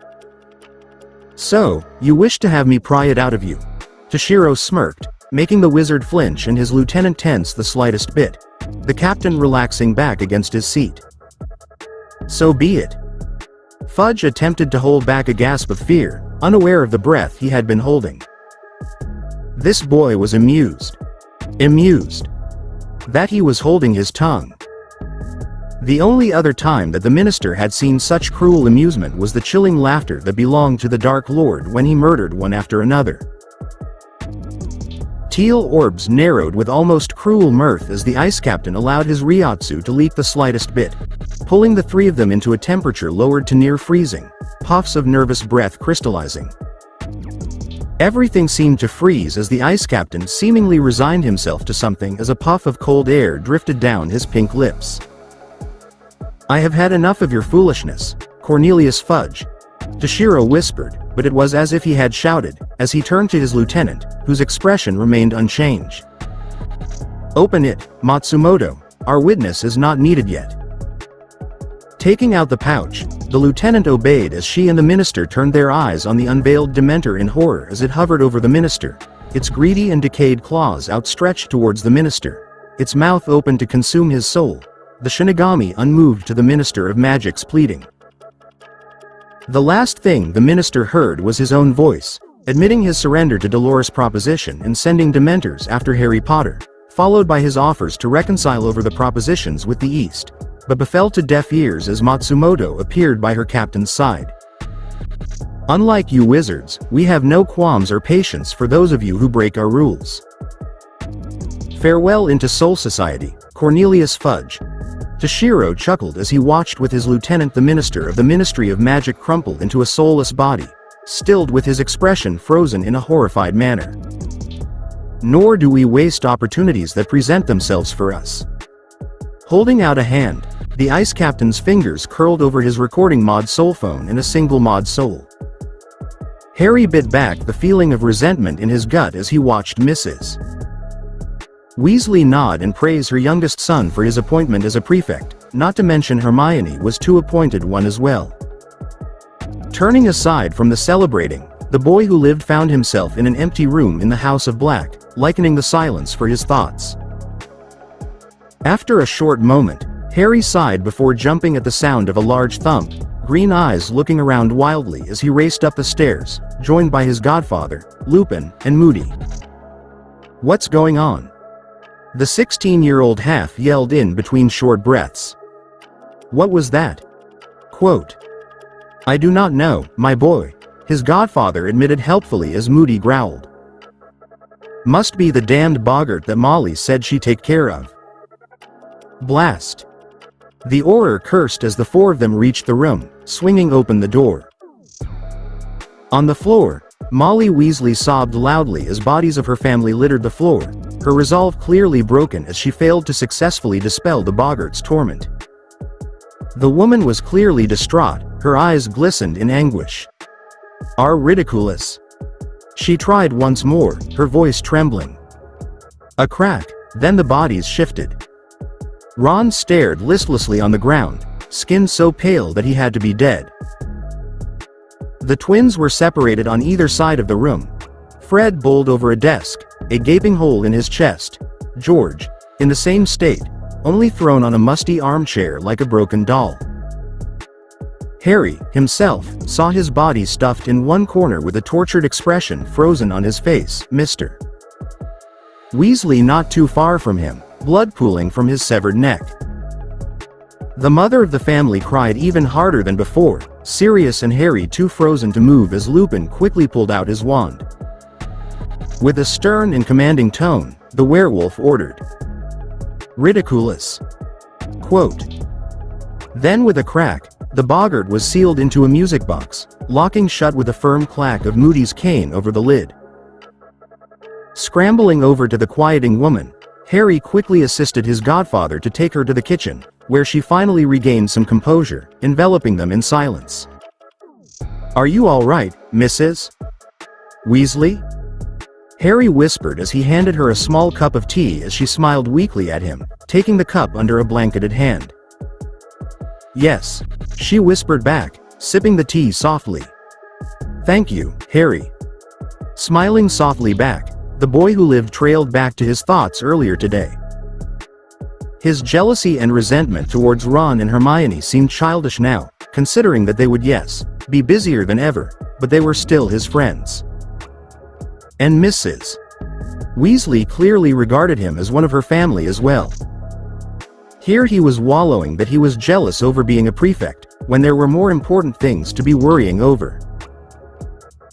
[SPEAKER 2] So, you wish to have me pry it out of you? Toshiro smirked, making the wizard flinch and his lieutenant tense the slightest bit, the captain relaxing back against his seat. So be it. Fudge attempted to hold back a gasp of fear, unaware of the breath he had been holding. This boy was amused. Amused. That he was holding his tongue. The only other time that the minister had seen such cruel amusement was the chilling laughter that belonged to the Dark Lord when he murdered one after another. Teal orbs narrowed with almost cruel mirth as the ice captain allowed his Ryotsu to leak the slightest bit, pulling the three of them into a temperature lowered to near freezing, puffs of nervous breath crystallizing. Everything seemed to freeze as the ice captain seemingly resigned himself to something as a puff of cold air drifted down his pink lips. I have had enough of your foolishness, Cornelius Fudge, Toshiro whispered, but it was as if he had shouted, as he turned to his lieutenant, whose expression remained unchanged. Open it, Matsumoto, our witness is not needed yet. Taking out the pouch, the lieutenant obeyed as she and the minister turned their eyes on the unveiled Dementor in horror as it hovered over the minister, its greedy and decayed claws outstretched towards the minister, its mouth open to consume his soul, the Shinigami unmoved to the Minister of Magic's pleading. The last thing the minister heard was his own voice, admitting his surrender to Dolores' proposition and sending Dementors after Harry Potter, followed by his offers to reconcile over the propositions with the East, but befell to deaf ears as Matsumoto appeared by her captain's side. Unlike you wizards, we have no qualms or patience for those of you who break our rules. Farewell into Soul Society, Cornelius Fudge. Toshiro chuckled as he watched with his lieutenant the minister of the Ministry of Magic crumple into a soulless body, stilled with his expression frozen in a horrified manner. Nor do we waste opportunities that present themselves for us. Holding out a hand, the ice captain's fingers curled over his recording mod soul phone in a single mod soul. Harry bit back the feeling of resentment in his gut as he watched Mrs. Weasley nod and praise her youngest son for his appointment as a prefect, not to mention Hermione was too appointed one as well. Turning aside from the celebrating, the boy who lived found himself in an empty room in the House of Black, likening the silence for his thoughts. After a short moment, Harry sighed before jumping at the sound of a large thump, green eyes looking around wildly as he raced up the stairs, joined by his godfather, Lupin, and Moody. What's going on? The 16-year-old half yelled in between short breaths. What was that? Quote. I do not know, my boy, his godfather admitted helpfully as Moody growled. Must be the damned boggart that Molly said she'd take care of. Blast. The Auror cursed as the four of them reached the room, swinging open the door. On the floor, Molly Weasley sobbed loudly as bodies of her family littered the floor, her resolve clearly broken as she failed to successfully dispel the boggart's torment. The woman was clearly distraught, her eyes glistened in anguish. Are ridiculous. She tried once more, her voice trembling. A crack, then the bodies shifted. Ron stared listlessly on the ground, skin so pale that he had to be dead. The twins were separated on either side of the room. Fred bowled over a desk, a gaping hole in his chest. George, in the same state, only thrown on a musty armchair like a broken doll. Harry, himself, saw his body stuffed in one corner with a tortured expression frozen on his face, Mr. Weasley not too far from him, blood pooling from his severed neck. The mother of the family cried even harder than before, Sirius and Harry too frozen to move as Lupin quickly pulled out his wand. With a stern and commanding tone, the werewolf ordered. Ridiculous. Quote. Then with a crack, the boggart was sealed into a music box, locking shut with a firm clack of Moody's cane over the lid. Scrambling over to the quieting woman, Harry quickly assisted his godfather to take her to the kitchen, where she finally regained some composure, enveloping them in silence. "Are you all right, Mrs. Weasley?" Harry whispered as he handed her a small cup of tea as she smiled weakly at him, taking the cup under a blanketed hand. "Yes," she whispered back, sipping the tea softly. "Thank you, Harry." Smiling softly back, the boy who lived trailed back to his thoughts earlier today. His jealousy and resentment towards Ron and Hermione seemed childish now, considering that they would, yes, be busier than ever, but they were still his friends. And Mrs. Weasley clearly regarded him as one of her family as well. Here he was wallowing that he was jealous over being a prefect, when there were more important things to be worrying over.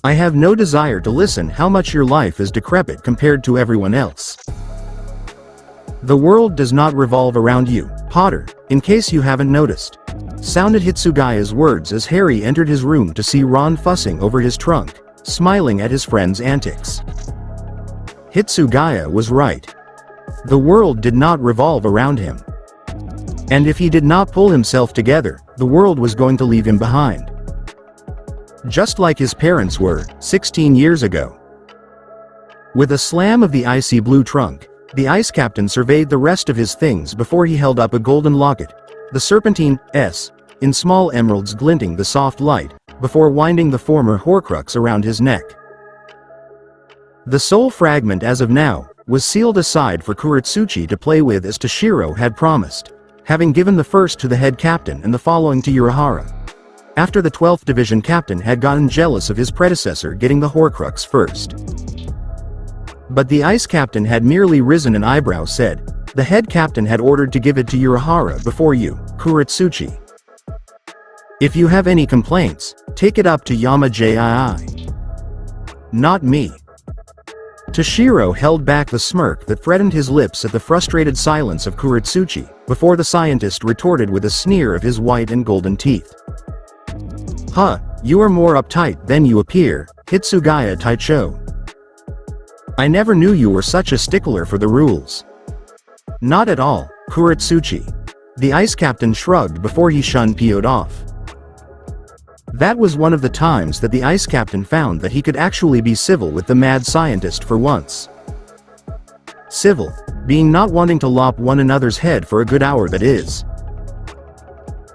[SPEAKER 2] "I have no desire to listen how much your life is decrepit compared to everyone else. The world does not revolve around you, Potter, in case you haven't noticed," sounded Hitsugaya's words as Harry entered his room to see Ron fussing over his trunk, smiling at his friend's antics. Hitsugaya was right. The world did not revolve around him. And if he did not pull himself together, the world was going to leave him behind. Just like his parents were, 16 years ago. With a slam of the icy blue trunk, the ice captain surveyed the rest of his things before he held up a golden locket, the serpentine S, in small emeralds glinting the soft light, before winding the former Horcrux around his neck. The sole fragment as of now, was sealed aside for Kuretsuchi to play with as Toshiro had promised, having given the first to the head captain and the following to Urahara, after the 12th Division captain had gotten jealous of his predecessor getting the Horcrux first. But the ice captain had merely risen an eyebrow said, "The head captain had ordered to give it to Urahara before you, Kuretsuchi. If you have any complaints, take it up to Yama-jii. Not me." Toshiro held back the smirk that threatened his lips at the frustrated silence of Kuretsuchi, before the scientist retorted with a sneer of his white and golden teeth. "Huh, you are more uptight than you appear, Hitsugaya Taicho. I never knew you were such a stickler for the rules." "Not at all, Kuretsuchi." The ice captain shrugged before he PO'd off. That was one of the times that the ice captain found that he could actually be civil with the mad scientist for once. Civil, being not wanting to lop one another's head for a good hour that is.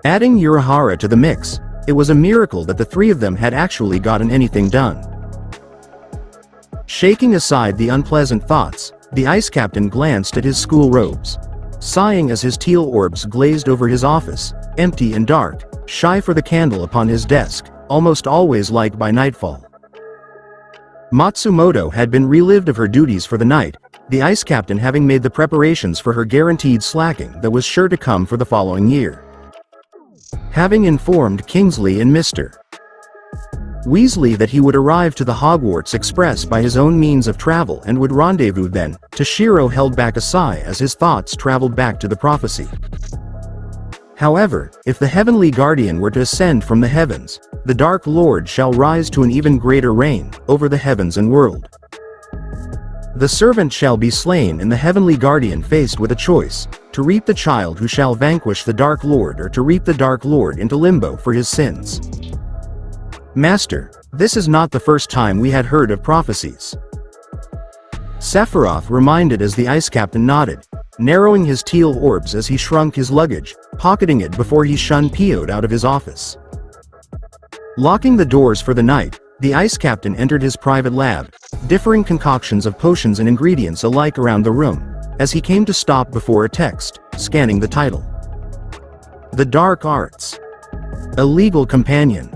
[SPEAKER 2] Adding Urahara to the mix, it was a miracle that the three of them had actually gotten anything done. Shaking aside the unpleasant thoughts, the ice captain glanced at his school robes, sighing as his teal orbs glazed over his office, empty and dark, shy for the candle upon his desk, almost always light by nightfall. Matsumoto had been relieved of her duties for the night, the ice captain having made the preparations for her guaranteed slacking that was sure to come for the following year. Having informed Kingsley and Mr. Weasley that he would arrive to the Hogwarts Express by his own means of travel and would rendezvous then, Toshiro held back a sigh as his thoughts traveled back to the prophecy. However, if the Heavenly Guardian were to ascend from the heavens, the Dark Lord shall rise to an even greater reign, over the heavens and world. The servant shall be slain and the Heavenly Guardian faced with a choice, to reap the child who shall vanquish the Dark Lord or to reap the Dark Lord into limbo for his sins. Master, this is not the first time we had heard of prophecies. Sephiroth reminded as the ice captain nodded, narrowing his teal orbs as he shrunk his luggage, pocketing it before he PO'd out of his office. Locking the doors for the night, the ice captain entered his private lab, differing concoctions of potions and ingredients alike around the room, as he came to stop before a text, scanning the title. The Dark Arts. A Legal Companion.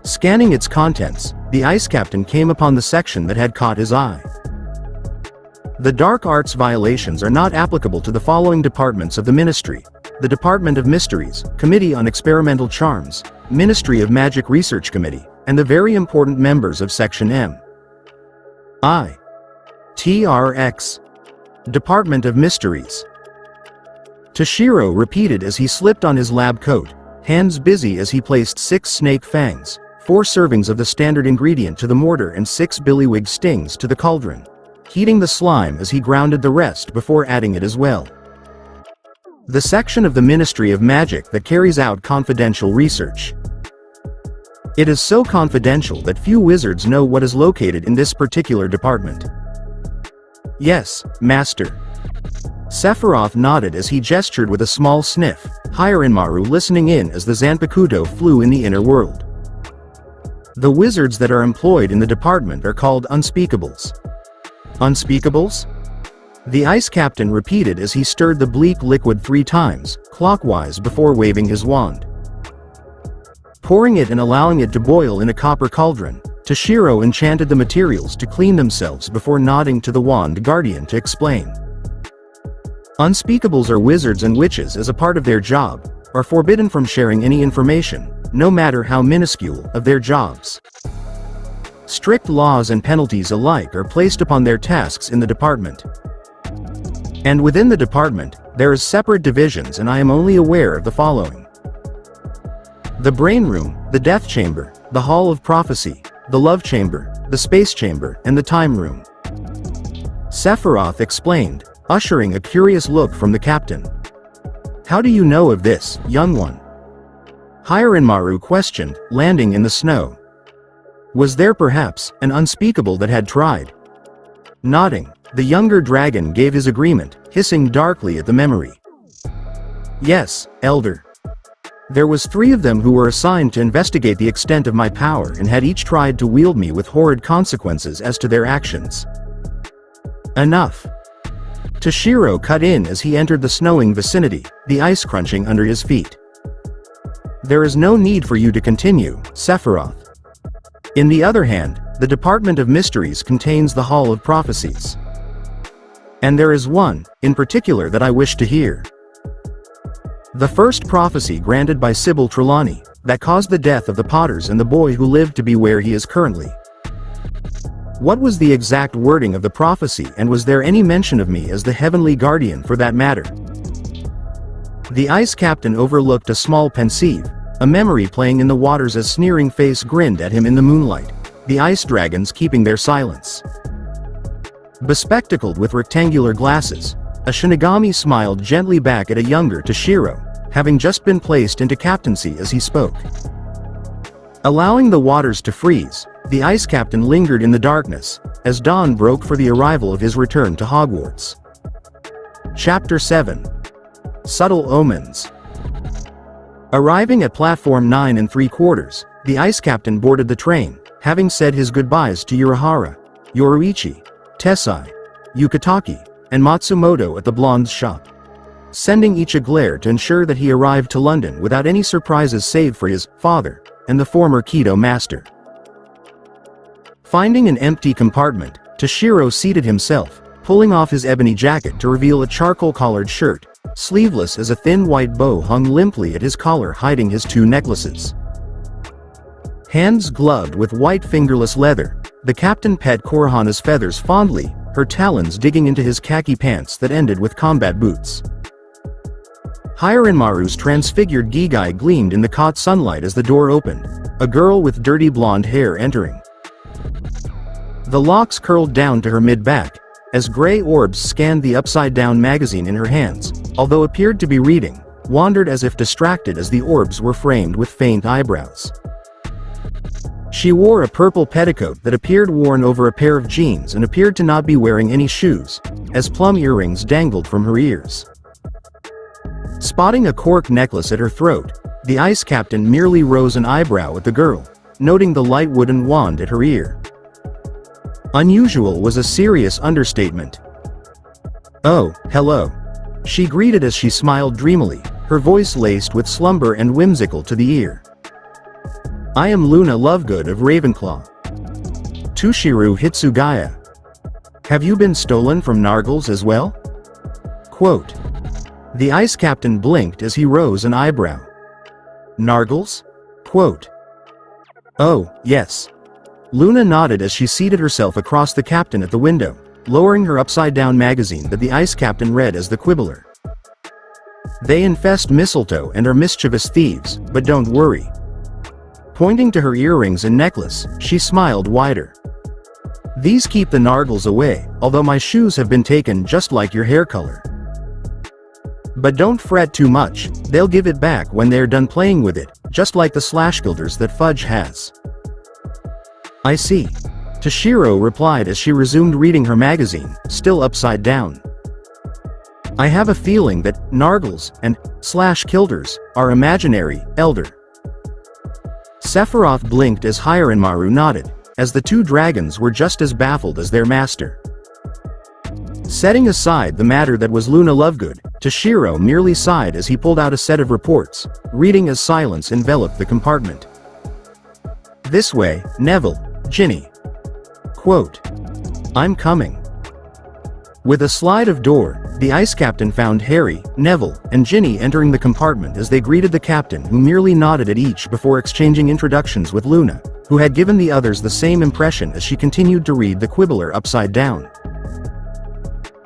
[SPEAKER 2] Scanning its contents, the ice captain came upon the section that had caught his eye. The Dark Arts violations are not applicable to the following departments of the Ministry: the Department of Mysteries, Committee on Experimental Charms, Ministry of Magic Research Committee, and the very important members of Section M. I. TRX. Department of Mysteries. Toshiro repeated as he slipped on his lab coat, hands busy as he placed 6 snake fangs, 4 servings of the standard ingredient to the mortar and 6 billywig stings to the cauldron, heating the slime as he grounded the rest before adding it as well. The section of the Ministry of Magic that carries out confidential research. It is so confidential that few wizards know what is located in this particular department. Yes, Master. Sephiroth nodded as he gestured with a small sniff, Hiranmaru listening in as the Zanpakuto flew in the inner world. The wizards that are employed in the department are called unspeakables. Unspeakables? The ice captain repeated as he stirred the bleak liquid 3 times, clockwise before waving his wand. Pouring it and allowing it to boil in a copper cauldron, Toshiro enchanted the materials to clean themselves before nodding to the wand guardian to explain. Unspeakables are wizards and witches as a part of their job, are forbidden from sharing any information, no matter how minuscule, of their jobs. Strict laws and penalties alike are placed upon their tasks in the department. And within the department, there is separate divisions, and I am only aware of the following. The Brain Room, the Death Chamber, the Hall of Prophecy, the Love Chamber, the Space Chamber, and the Time Room. Sephiroth explained, ushering a curious look from the captain. How do you know of this, young one? Hiranmaru questioned, landing in the snow. Was there perhaps an unspeakable that had tried? Nodding, the younger dragon gave his agreement, hissing darkly at the memory. Yes, Elder. There was 3 of them who were assigned to investigate the extent of my power and had each tried to wield me with horrid consequences as to their actions. Enough. Toshiro cut in as he entered the snowing vicinity, the ice crunching under his feet. There is no need for you to continue, Sephiroth. In the other hand, the Department of Mysteries contains the Hall of Prophecies. And there is one, in particular, that I wish to hear. The first prophecy granted by Sybil Trelawney, that caused the death of the Potters and the boy who lived to be where he is currently. What was the exact wording of the prophecy, and was there any mention of me as the Heavenly Guardian for that matter? The ice captain overlooked a small pensieve, a memory playing in the waters as sneering face grinned at him in the moonlight, the ice dragons keeping their silence. Bespectacled with rectangular glasses, a Shinigami smiled gently back at a younger Toshiro, having just been placed into captaincy as he spoke. Allowing the waters to freeze, the ice captain lingered in the darkness, as dawn broke for the arrival of his return to Hogwarts. Chapter 7. Subtle Omens. Arriving at platform 9 3/4, the ice captain boarded the train, having said his goodbyes to Urahara, Yoruichi, Tessai, Yukitaki, and Matsumoto at the blonde's shop, sending each a glare to ensure that he arrived to London without any surprises save for his father and the former Kido master. Finding an empty compartment, Toshiro seated himself, pulling off his ebony jacket to reveal a charcoal-collared shirt, sleeveless as a thin white bow hung limply at his collar hiding his 2 necklaces. Hands gloved with white fingerless leather, the captain pet Korhana's feathers fondly, her talons digging into his khaki pants that ended with combat boots. Hiranmaru's transfigured Gigai gleamed in the caught sunlight as the door opened, a girl with dirty blonde hair entering. The locks curled down to her mid-back, as gray orbs scanned the upside-down magazine in her hands, although appeared to be reading, wandered as if distracted as the orbs were framed with faint eyebrows. She wore a purple petticoat that appeared worn over a pair of jeans and appeared to not be wearing any shoes, as plum earrings dangled from her ears. Spotting a cork necklace at her throat, the ice captain merely rose an eyebrow at the girl, noting the light wooden wand at her ear. Unusual was a serious understatement. "Oh, hello," she greeted as she smiled dreamily, her voice laced with slumber and whimsical to the ear. "I am Luna Lovegood of Ravenclaw. Toshiro Hitsugaya. Have you been stolen from Nargles as well?" Quote. The ice captain blinked as he rose an eyebrow. "Nargles?" Quote. "Oh, yes." Luna nodded as she seated herself across the captain at the window, lowering her upside-down magazine that the ice captain read as the Quibbler. "They infest mistletoe and are mischievous thieves, but don't worry." Pointing to her earrings and necklace, she smiled wider. "These keep the Nargles away, although my shoes have been taken just like your hair color." But don't fret too much, they'll give it back when they're done playing with it, just like the Slashguilders that Fudge has. I see. Toshiro replied as she resumed reading her magazine, still upside down. I have a feeling that Nargles and Slashguilders are imaginary, Elder. Sephiroth blinked as Hiranmaru nodded, as the two dragons were just as baffled as their master. Setting aside the matter that was Luna Lovegood, Toshiro merely sighed as he pulled out a set of reports, reading as silence enveloped the compartment. This way, Neville, Ginny. Quote. I'm coming. With a slide of door, the ice captain found Harry, Neville, and Ginny entering the compartment as they greeted the captain, who merely nodded at each before exchanging introductions with Luna, who had given the others the same impression as she continued to read the Quibbler upside down.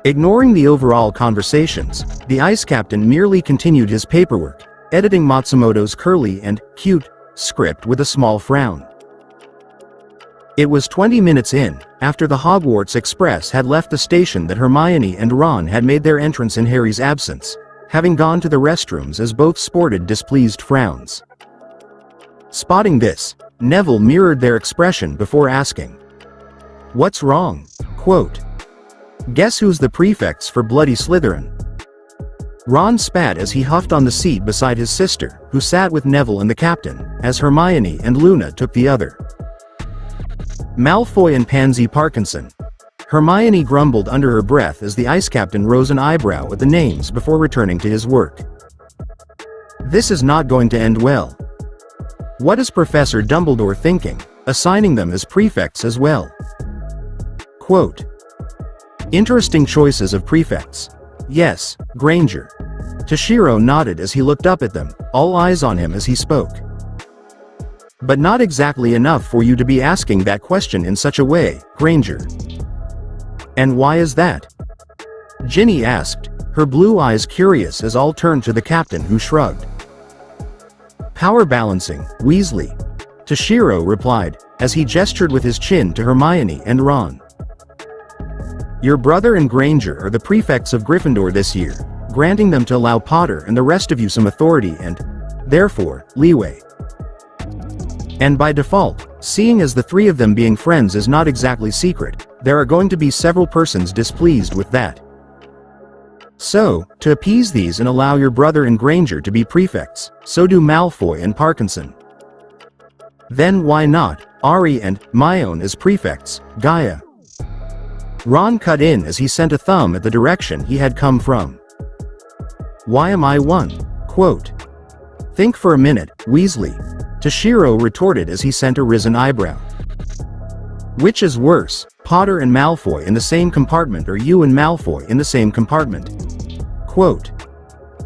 [SPEAKER 2] Ignoring the overall conversations, the ice captain merely continued his paperwork, editing Matsumoto's curly and cute script with a small frown. It was 20 minutes in, after the Hogwarts Express had left the station, that Hermione and Ron had made their entrance in Harry's absence, having gone to the restrooms as both sported displeased frowns. Spotting this, Neville mirrored their expression before asking, "What's wrong?" Quote. Guess who's the prefects for Bloody Slytherin? Ron spat as he huffed on the seat beside his sister, who sat with Neville and the captain, as Hermione and Luna took the other. Malfoy and Pansy Parkinson. Hermione grumbled under her breath as the ice captain rose an eyebrow at the names before returning to his work. This is not going to end well. What is Professor Dumbledore thinking, assigning them as prefects as well? Quote. Interesting choices of prefects. Yes, Granger. Toshiro nodded as he looked up at them, all eyes on him as he spoke. But not exactly enough for you to be asking that question in such a way, Granger. And why is that? Ginny asked, her blue eyes curious as all turned to the captain, who shrugged. Power balancing, Weasley. Toshiro replied, as he gestured with his chin to Hermione and Ron. Your brother and Granger are the prefects of Gryffindor this year, granting them to allow Potter and the rest of you some authority and, therefore, leeway. And by default, seeing as the three of them being friends is not exactly secret, there are going to be several persons displeased with that. So, to appease these and allow your brother and Granger to be prefects, so do Malfoy and Parkinson. Then why not, Ari and Myone as prefects, Gaia? Ron cut in as he sent a thumb at the direction he had come from. Why am I one? Quote. Think for a minute, Weasley. Toshiro retorted as he sent a risen eyebrow. Which is worse, Potter and Malfoy in the same compartment, or you and Malfoy in the same compartment? Quote.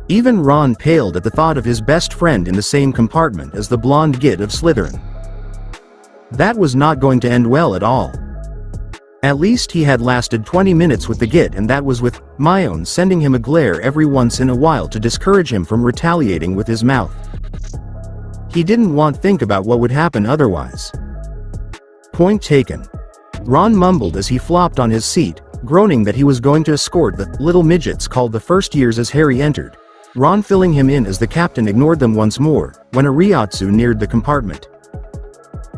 [SPEAKER 2] Even Ron paled at the thought of his best friend in the same compartment as the blonde git of Slytherin. That was not going to end well at all. At least he had lasted 20 minutes with the git, and that was with Myone sending him a glare every once in a while to discourage him from retaliating with his mouth. He didn't want to think about what would happen otherwise. Point taken. Ron mumbled as he flopped on his seat, groaning that he was going to escort the little midgets called the first years as Harry entered, Ron filling him in as the captain ignored them once more, when a Ryotsu neared the compartment.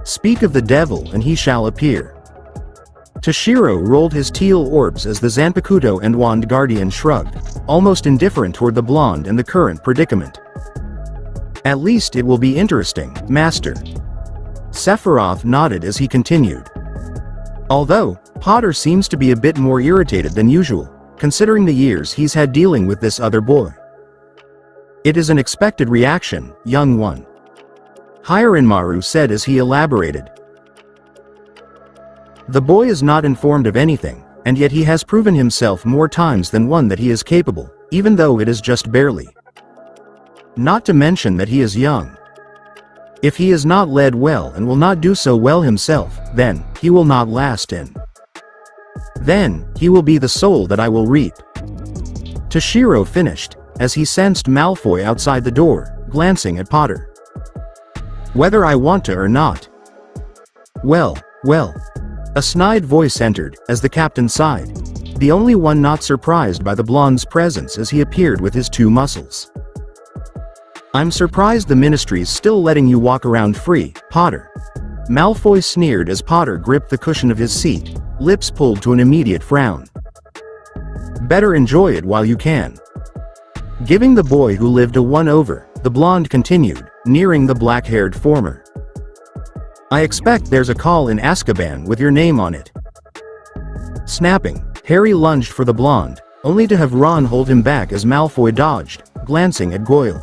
[SPEAKER 2] Speak of the devil and he shall appear. Toshiro rolled his teal orbs as the Zanpakuto and Wand Guardian shrugged, almost indifferent toward the blonde and the current predicament. At least it will be interesting, Master. Sephiroth nodded as he continued. Although, Potter seems to be a bit more irritated than usual, considering the years he's had dealing with this other boy. It is an expected reaction, young one. Hiranmaru said as he elaborated. The boy is not informed of anything, and yet he has proven himself more times than one that he is capable, even though it is just barely. Not to mention that he is young. If he is not led well and will not do so well himself, then he will not last in. Then he will be the soul that I will reap. Toshiro finished, as he sensed Malfoy outside the door, glancing at Potter. Whether I want to or not. Well. A snide voice entered, as the captain sighed. the only one not surprised by the blonde's presence as he appeared with his two muscles. "I'm surprised the Ministry's still letting you walk around free, Potter." Malfoy sneered as Potter gripped the cushion of his seat, lips pulled to an immediate frown. "Better enjoy it while you can." Giving the boy who lived a one-over, the blonde continued, nearing the black-haired former. "I expect there's a call in Azkaban with your name on it." Snapping, Harry lunged for the blonde, only to have Ron hold him back as Malfoy dodged, glancing at Goyle.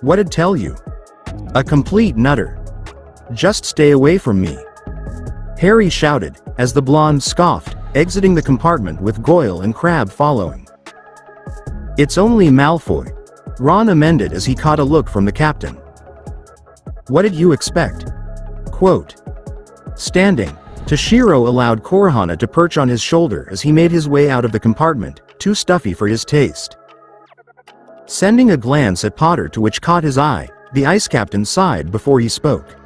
[SPEAKER 2] "What'd tell you? A complete nutter. Just stay away from me," Harry shouted, as the blonde scoffed, exiting the compartment with Goyle and Crabbe following. "It's only Malfoy," Ron amended as he caught a look from the captain. "What did you expect?" Quote. Standing, Toshiro allowed Korhana to perch on his shoulder as he made his way out of the compartment, too stuffy for his taste. Sending a glance at Potter to which caught his eye, the ice captain sighed before he spoke.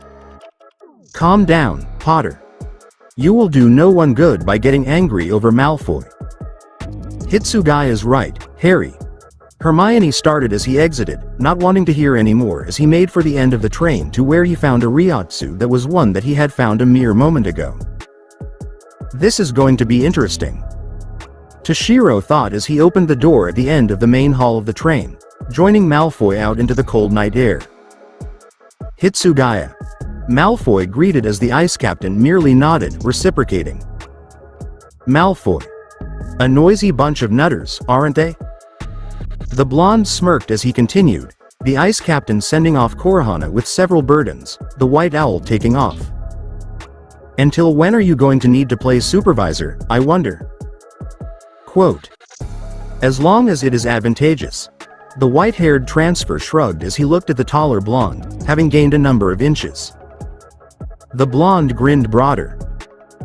[SPEAKER 2] "Calm down, Potter. You will do no one good by getting angry over Malfoy." "Hitsugaya's right, Harry." Hermione started as he exited, not wanting to hear any more as he made for the end of the train to where he found a Ryotsu that was one that he had found a mere moment ago. "This is going to be interesting," Toshiro thought as he opened the door at the end of the main hall of the train, joining Malfoy out into the cold night air. "Hitsugaya," Malfoy greeted as the ice captain merely nodded, reciprocating. "Malfoy. A noisy bunch of nutters, aren't they?" The blonde smirked as he continued, the ice captain sending off Korhana with several burdens, the white owl taking off. "Until when are you going to need to play supervisor, I wonder?" Quote. "As long as it is advantageous." The white-haired transfer shrugged as he looked at the taller blonde, having gained a number of inches. The blonde grinned broader.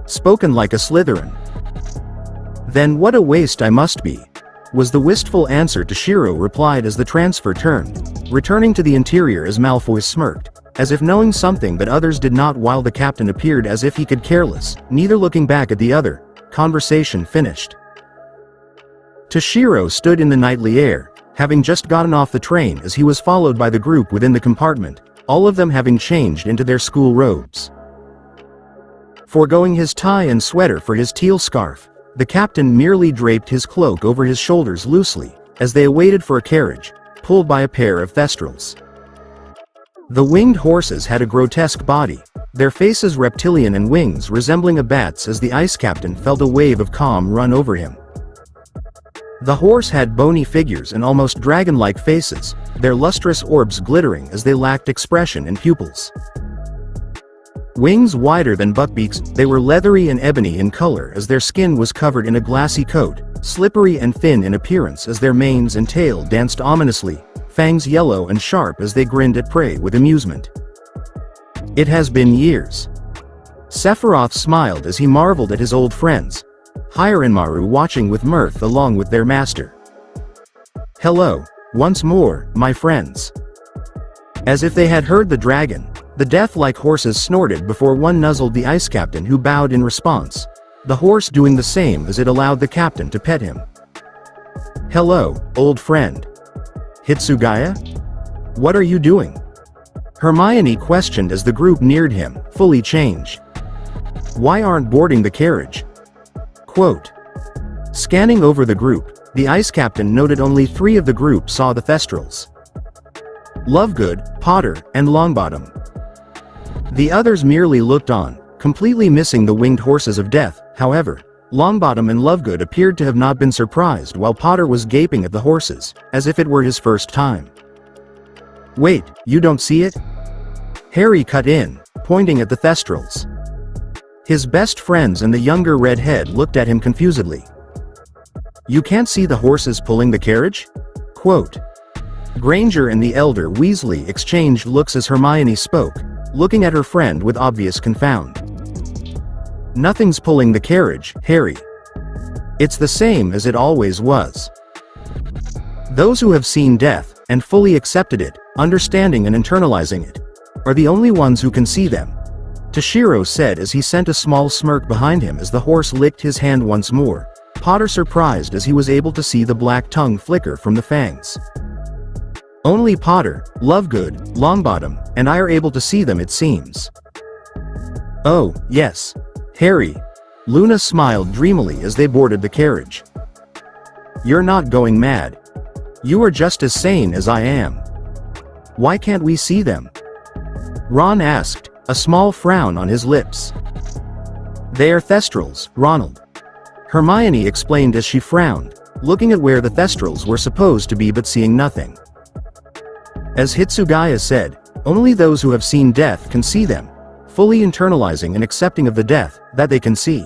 [SPEAKER 2] "Spoken like a Slytherin." "Then what a waste I must be," was the wistful answer Toshiro replied as the transfer turned, returning to the interior as Malfoy smirked, as if knowing something that others did not while the captain appeared as if he could careless, neither looking back at the other. Conversation finished. Toshiro stood in the nightly air, having just gotten off the train as he was followed by the group within the compartment, all of them having changed into their school robes. Foregoing his tie and sweater for his teal scarf, the captain merely draped his cloak over his shoulders loosely, as they awaited for a carriage, pulled by a pair of thestrals. The winged horses had a grotesque body, their faces reptilian and wings resembling a bat's as the ice captain felt a wave of calm run over him. The horse had bony figures and almost dragon-like faces, their lustrous orbs glittering as they lacked expression and pupils. Wings wider than buckbeaks, they were leathery and ebony in color as their skin was covered in a glassy coat, slippery and thin in appearance as their manes and tail danced ominously, fangs yellow and sharp as they grinned at prey with amusement. "It has been years." Sephiroth smiled as he marveled at his old friends, Hiranmaru watching with mirth along with their master. "Hello, once more, my friends." As if they had heard the dragon, the death-like horses snorted before one nuzzled the ice captain who bowed in response, the horse doing the same as it allowed the captain to pet him. "Hello, old friend. Hitsugaya? What are you doing?" Hermione questioned as the group neared him, fully changed. "Why aren't boarding the carriage?" Quote. Scanning over the group, the ice captain noted only 3 of the group saw the thestrals. Lovegood, Potter, and Longbottom. The others merely looked on, completely missing the winged horses of death. However, Longbottom and Lovegood appeared to have not been surprised while Potter was gaping at the horses, as if it were his first time. "Wait, you don't see it?" Harry cut in, pointing at the thestrals. His best friends and the younger redhead looked at him confusedly. "You can't see the horses pulling the carriage?" Quote. Granger and the elder Weasley exchanged looks as Hermione spoke, looking at her friend with obvious confound. "Nothing's pulling the carriage, Harry. It's the same as it always was. Those who have seen death, and fully accepted it, understanding and internalizing it, are the only ones who can see them," Toshiro said as he sent a small smirk behind him as the horse licked his hand once more, Potter surprised as he was able to see the black tongue flicker from the fangs. Only Potter, Lovegood, Longbottom, and I are able to see them, it seems. Oh, yes. Harry. Luna smiled dreamily as they boarded the carriage. You're not going mad. You are just as sane as I am. Why can't we see them? Ron asked, a small frown on his lips. They are Thestrals, Ronald. Hermione explained as she frowned, looking at where the Thestrals were supposed to be but seeing nothing. As Hitsugaya said, only those who have seen death can see them, fully internalizing and accepting of the death that they can see.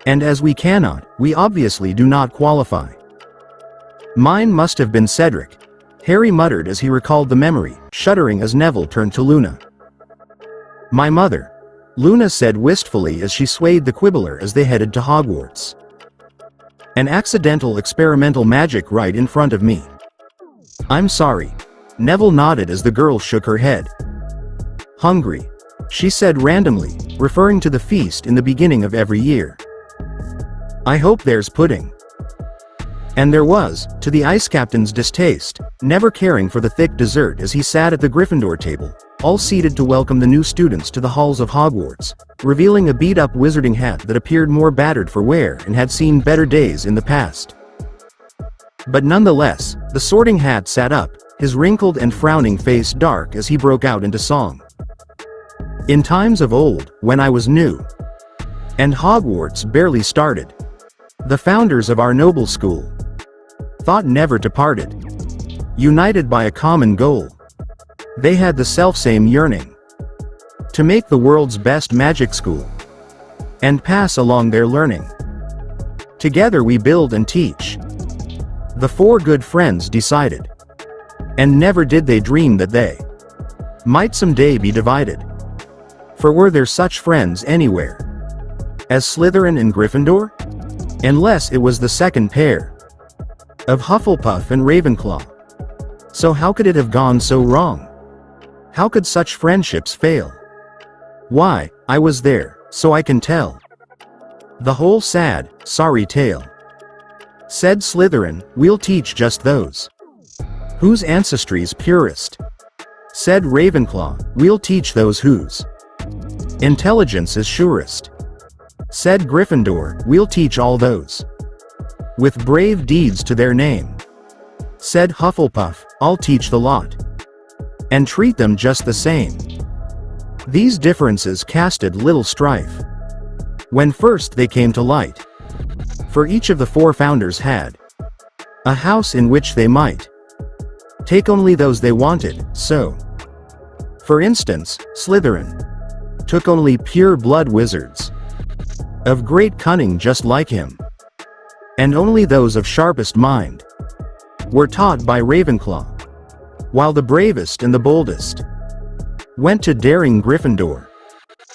[SPEAKER 2] And as we cannot, we obviously do not qualify. Mine must have been Cedric, Harry muttered as he recalled the memory, shuddering as Neville turned to Luna. My mother, Luna said wistfully as she swayed the Quibbler as they headed to Hogwarts. An accidental experimental magic right in front of me. I'm sorry. Neville nodded as the girl shook her head. Hungry, she said randomly, referring to the feast in the beginning of every year. I hope there's pudding. And there was, to the Ice Captain's distaste, never caring for the thick dessert as he sat at the Gryffindor table, all seated to welcome the new students to the halls of Hogwarts, revealing a beat-up wizarding hat that appeared more battered for wear and had seen better days in the past. But nonetheless, the Sorting Hat sat up, his wrinkled and frowning face dark as he broke out into song. In times of old, when I was new, and Hogwarts barely started, the founders of our noble school thought never departed, united by a common goal. They had the selfsame yearning to make the world's best magic school and pass along their learning. Together we build and teach, the four good friends decided. And never did they dream that they might someday be divided. For were there such friends anywhere as Slytherin and Gryffindor? Unless it was the second pair of Hufflepuff and Ravenclaw. So how could it have gone so wrong? How could such friendships fail? Why, I was there, so I can tell the whole sad, sorry tale. Said Slytherin, we'll teach just those whose ancestry's purest. Said Ravenclaw, we'll teach those whose intelligence is surest. Said Gryffindor, we'll teach all those with brave deeds to their name. Said Hufflepuff, I'll teach the lot and treat them just the same. These differences casted little strife when first they came to light, for each of the four founders had a house in which they might take only those they wanted, so, for instance, Slytherin took only pure-blood wizards of great cunning just like him, and only those of sharpest mind were taught by Ravenclaw, while the bravest and the boldest went to daring Gryffindor.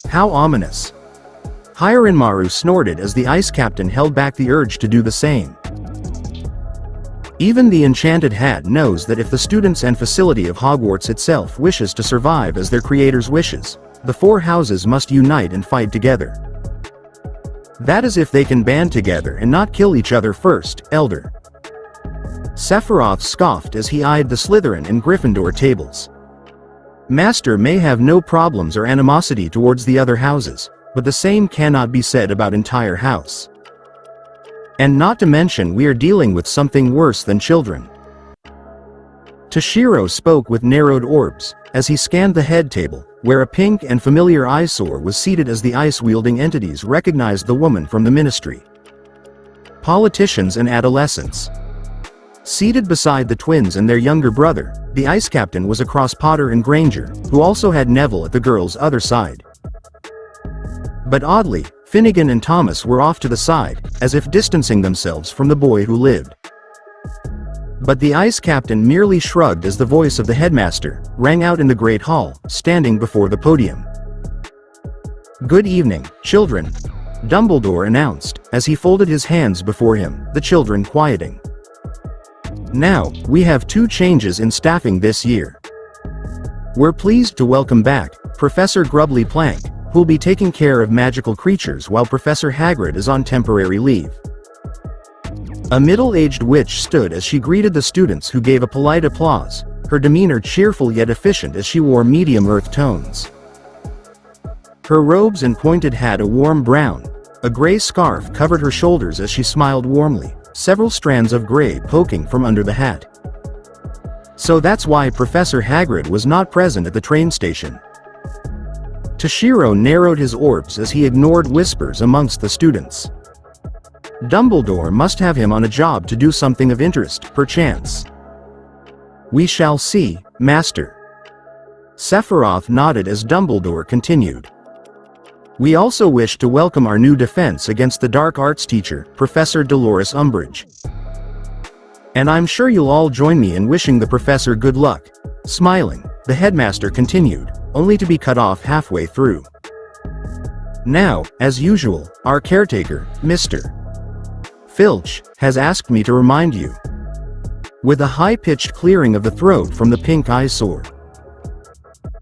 [SPEAKER 2] How ominous. Hiranmaru snorted as the Ice Captain held back the urge to do the same. Even the Enchanted Hat knows that if the students and facility of Hogwarts itself wishes to survive as their creator's wishes, the four houses must unite and fight together. That is if they can band together and not kill each other first, Elder. Sephiroth scoffed as he eyed the Slytherin and Gryffindor tables. Master may have no problems or animosity towards the other houses, but the same cannot be said about entire house. And not to mention we are dealing with something worse than children. Toshiro spoke with narrowed orbs, as he scanned the head table, where a pink and familiar eyesore was seated as the ice-wielding entities recognized the woman from the ministry. Politicians and adolescents. Seated beside the twins and their younger brother, the Ice Captain was across Potter and Granger, who also had Neville at the girl's other side. But oddly, Finnegan and Thomas were off to the side, as if distancing themselves from the boy who lived. But the Ice Captain merely shrugged as the voice of the headmaster rang out in the Great Hall, standing before the podium. Good evening, children, Dumbledore announced, as he folded his hands before him, the children quieting. Now, we have 2 changes in staffing this year. We're pleased to welcome back Professor Grubbly Plank, who'll be taking care of magical creatures while Professor Hagrid is on temporary leave. A middle-aged witch stood as she greeted the students who gave a polite applause, her demeanor cheerful yet efficient as she wore medium earth tones. Her robes and pointed hat a warm brown. A gray scarf covered her shoulders as she smiled warmly, several strands of gray poking from under the hat. So that's why Professor Hagrid was not present at the train station. Toshiro narrowed his orbs as he ignored whispers amongst the students. Dumbledore must have him on a job to do something of interest, perchance. We shall see, Master. Sephiroth nodded as Dumbledore continued. We also wish to welcome our new defense against the dark arts teacher, Professor Dolores Umbridge. And I'm sure you'll all join me in wishing the professor good luck. Smiling, the headmaster continued, only to be cut off halfway through. Now, as usual, our caretaker, Mr. Filch, has asked me to remind you. With a high-pitched clearing of the throat from the pink eyesore.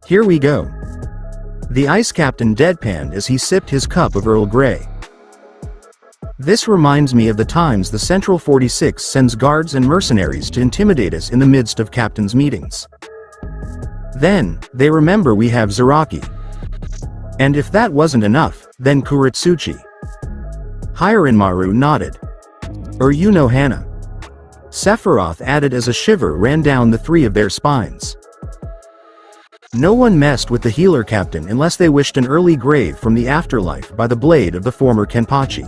[SPEAKER 2] Here we go. The ice captain deadpanned as he sipped his cup of Earl Grey. This reminds me of the times the Central 46 sends guards and mercenaries to intimidate us in the midst of captains' meetings. Then, they remember we have Zaraki. And if that wasn't enough, then Kuritsuchi. Hiranmaru nodded. Or you know Hana. Sephiroth added as a shiver ran down the three of their spines. No one messed with the healer captain unless they wished an early grave from the afterlife by the blade of the former Kenpachi.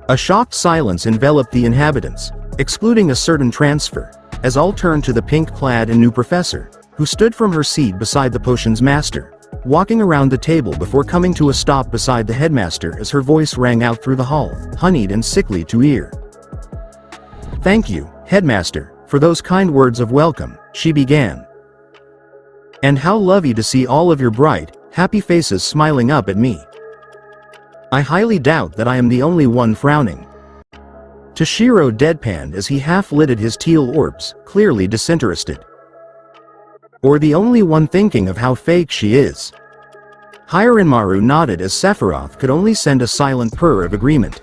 [SPEAKER 2] A shocked silence enveloped the inhabitants, excluding a certain transfer, as all turned to the pink-clad and new professor, who stood from her seat beside the potions master, walking around the table before coming to a stop beside the headmaster as her voice rang out through the hall, honeyed and sickly to ear. Thank you, headmaster, for those kind words of welcome, she began. And how lovely to see all of your bright, happy faces smiling up at me. I highly doubt that I am the only one frowning. Toshiro deadpanned as he half-lidded his teal orbs, clearly disinterested. Or the only one thinking of how fake she is. Hiranmaru nodded as Sephiroth could only send a silent purr of agreement.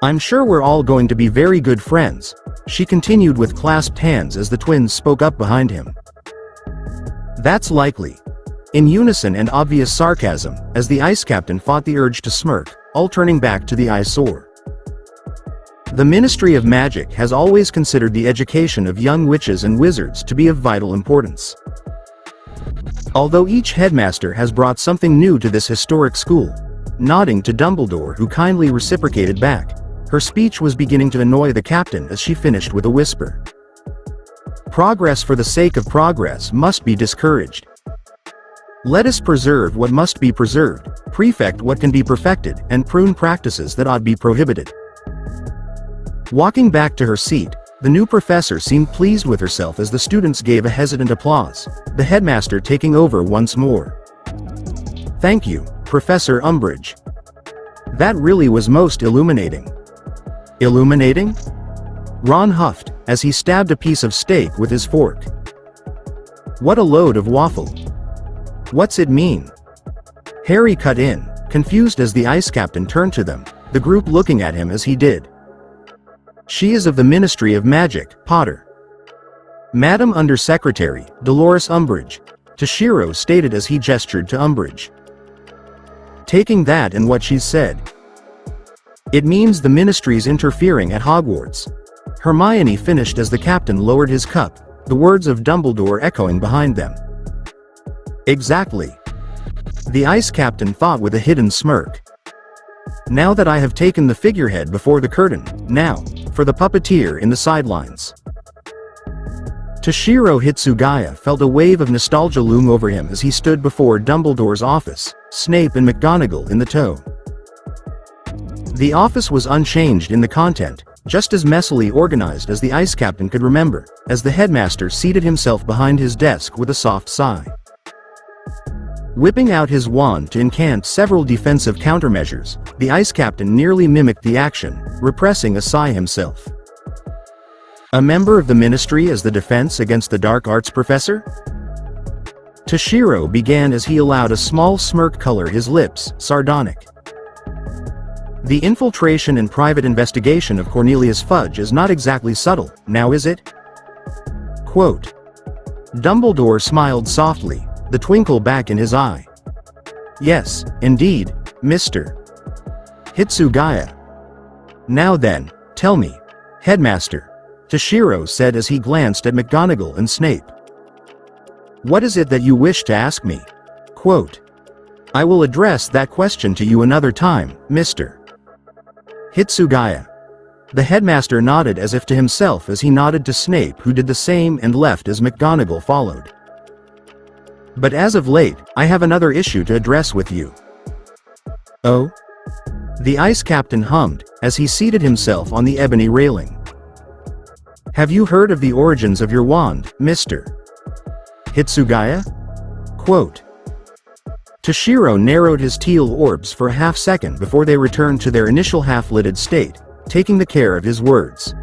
[SPEAKER 2] I'm sure we're all going to be very good friends, she continued with clasped hands as the twins spoke up behind him. That's likely. In unison and obvious sarcasm, as the ice captain fought the urge to smirk, all turning back to the eyesore. The Ministry of Magic has always considered the education of young witches and wizards to be of vital importance. Although each headmaster has brought something new to this historic school, nodding to Dumbledore who kindly reciprocated back, her speech was beginning to annoy the captain as she finished with a whisper. Progress for the sake of progress must be discouraged. Let us preserve what must be preserved, perfect what can be perfected, and prune practices that ought be prohibited. Walking back to her seat, the new professor seemed pleased with herself as the students gave a hesitant applause, the headmaster taking over once more. Thank you, Professor Umbridge. That really was most illuminating. Illuminating? Ron huffed, as he stabbed a piece of steak with his fork. What a load of waffle. What's it mean? Harry cut in, confused as the ice captain turned to them, the group looking at him as he did. She is of the Ministry of Magic, Potter. Madam Undersecretary, Dolores Umbridge, Toshiro stated as he gestured to Umbridge. Taking that and what she's said. It means the Ministry's interfering at Hogwarts. Hermione finished as the captain lowered his cup, the words of Dumbledore echoing behind them. Exactly. The ice captain thought with a hidden smirk. Now that I have taken the figurehead before the curtain, now, for the puppeteer in the sidelines. Toshiro Hitsugaya felt a wave of nostalgia loom over him as he stood before Dumbledore's office, Snape and McGonagall in the tow. The office was unchanged in the content, just as messily organized as the ice captain could remember, as the headmaster seated himself behind his desk with a soft sigh. Whipping out his wand to incant several defensive countermeasures, the ice captain nearly mimicked the action, repressing a sigh himself. A member of the ministry as the defense against the dark arts professor? Toshiro began as he allowed a small smirk color his lips, sardonic. The infiltration and private investigation of Cornelius Fudge is not exactly subtle, now is it? Quote. Dumbledore smiled softly, the twinkle back in his eye. Yes, indeed, Mr. Hitsugaya. Now then, tell me, Headmaster, Toshiro said as he glanced at McGonagall and Snape. What is it that you wish to ask me? Quote. I will address that question to you another time, Mr. Hitsugaya. The headmaster nodded as if to himself as he nodded to Snape, who did the same and left as McGonagall followed. But as of late, I have another issue to address with you. Oh? The ice captain hummed, as he seated himself on the ebony railing. Have you heard of the origins of your wand, Mr. Hitsugaya? Quote. Toshiro narrowed his teal orbs for a half-second before they returned to their initial half-lidded state, taking the care of his words.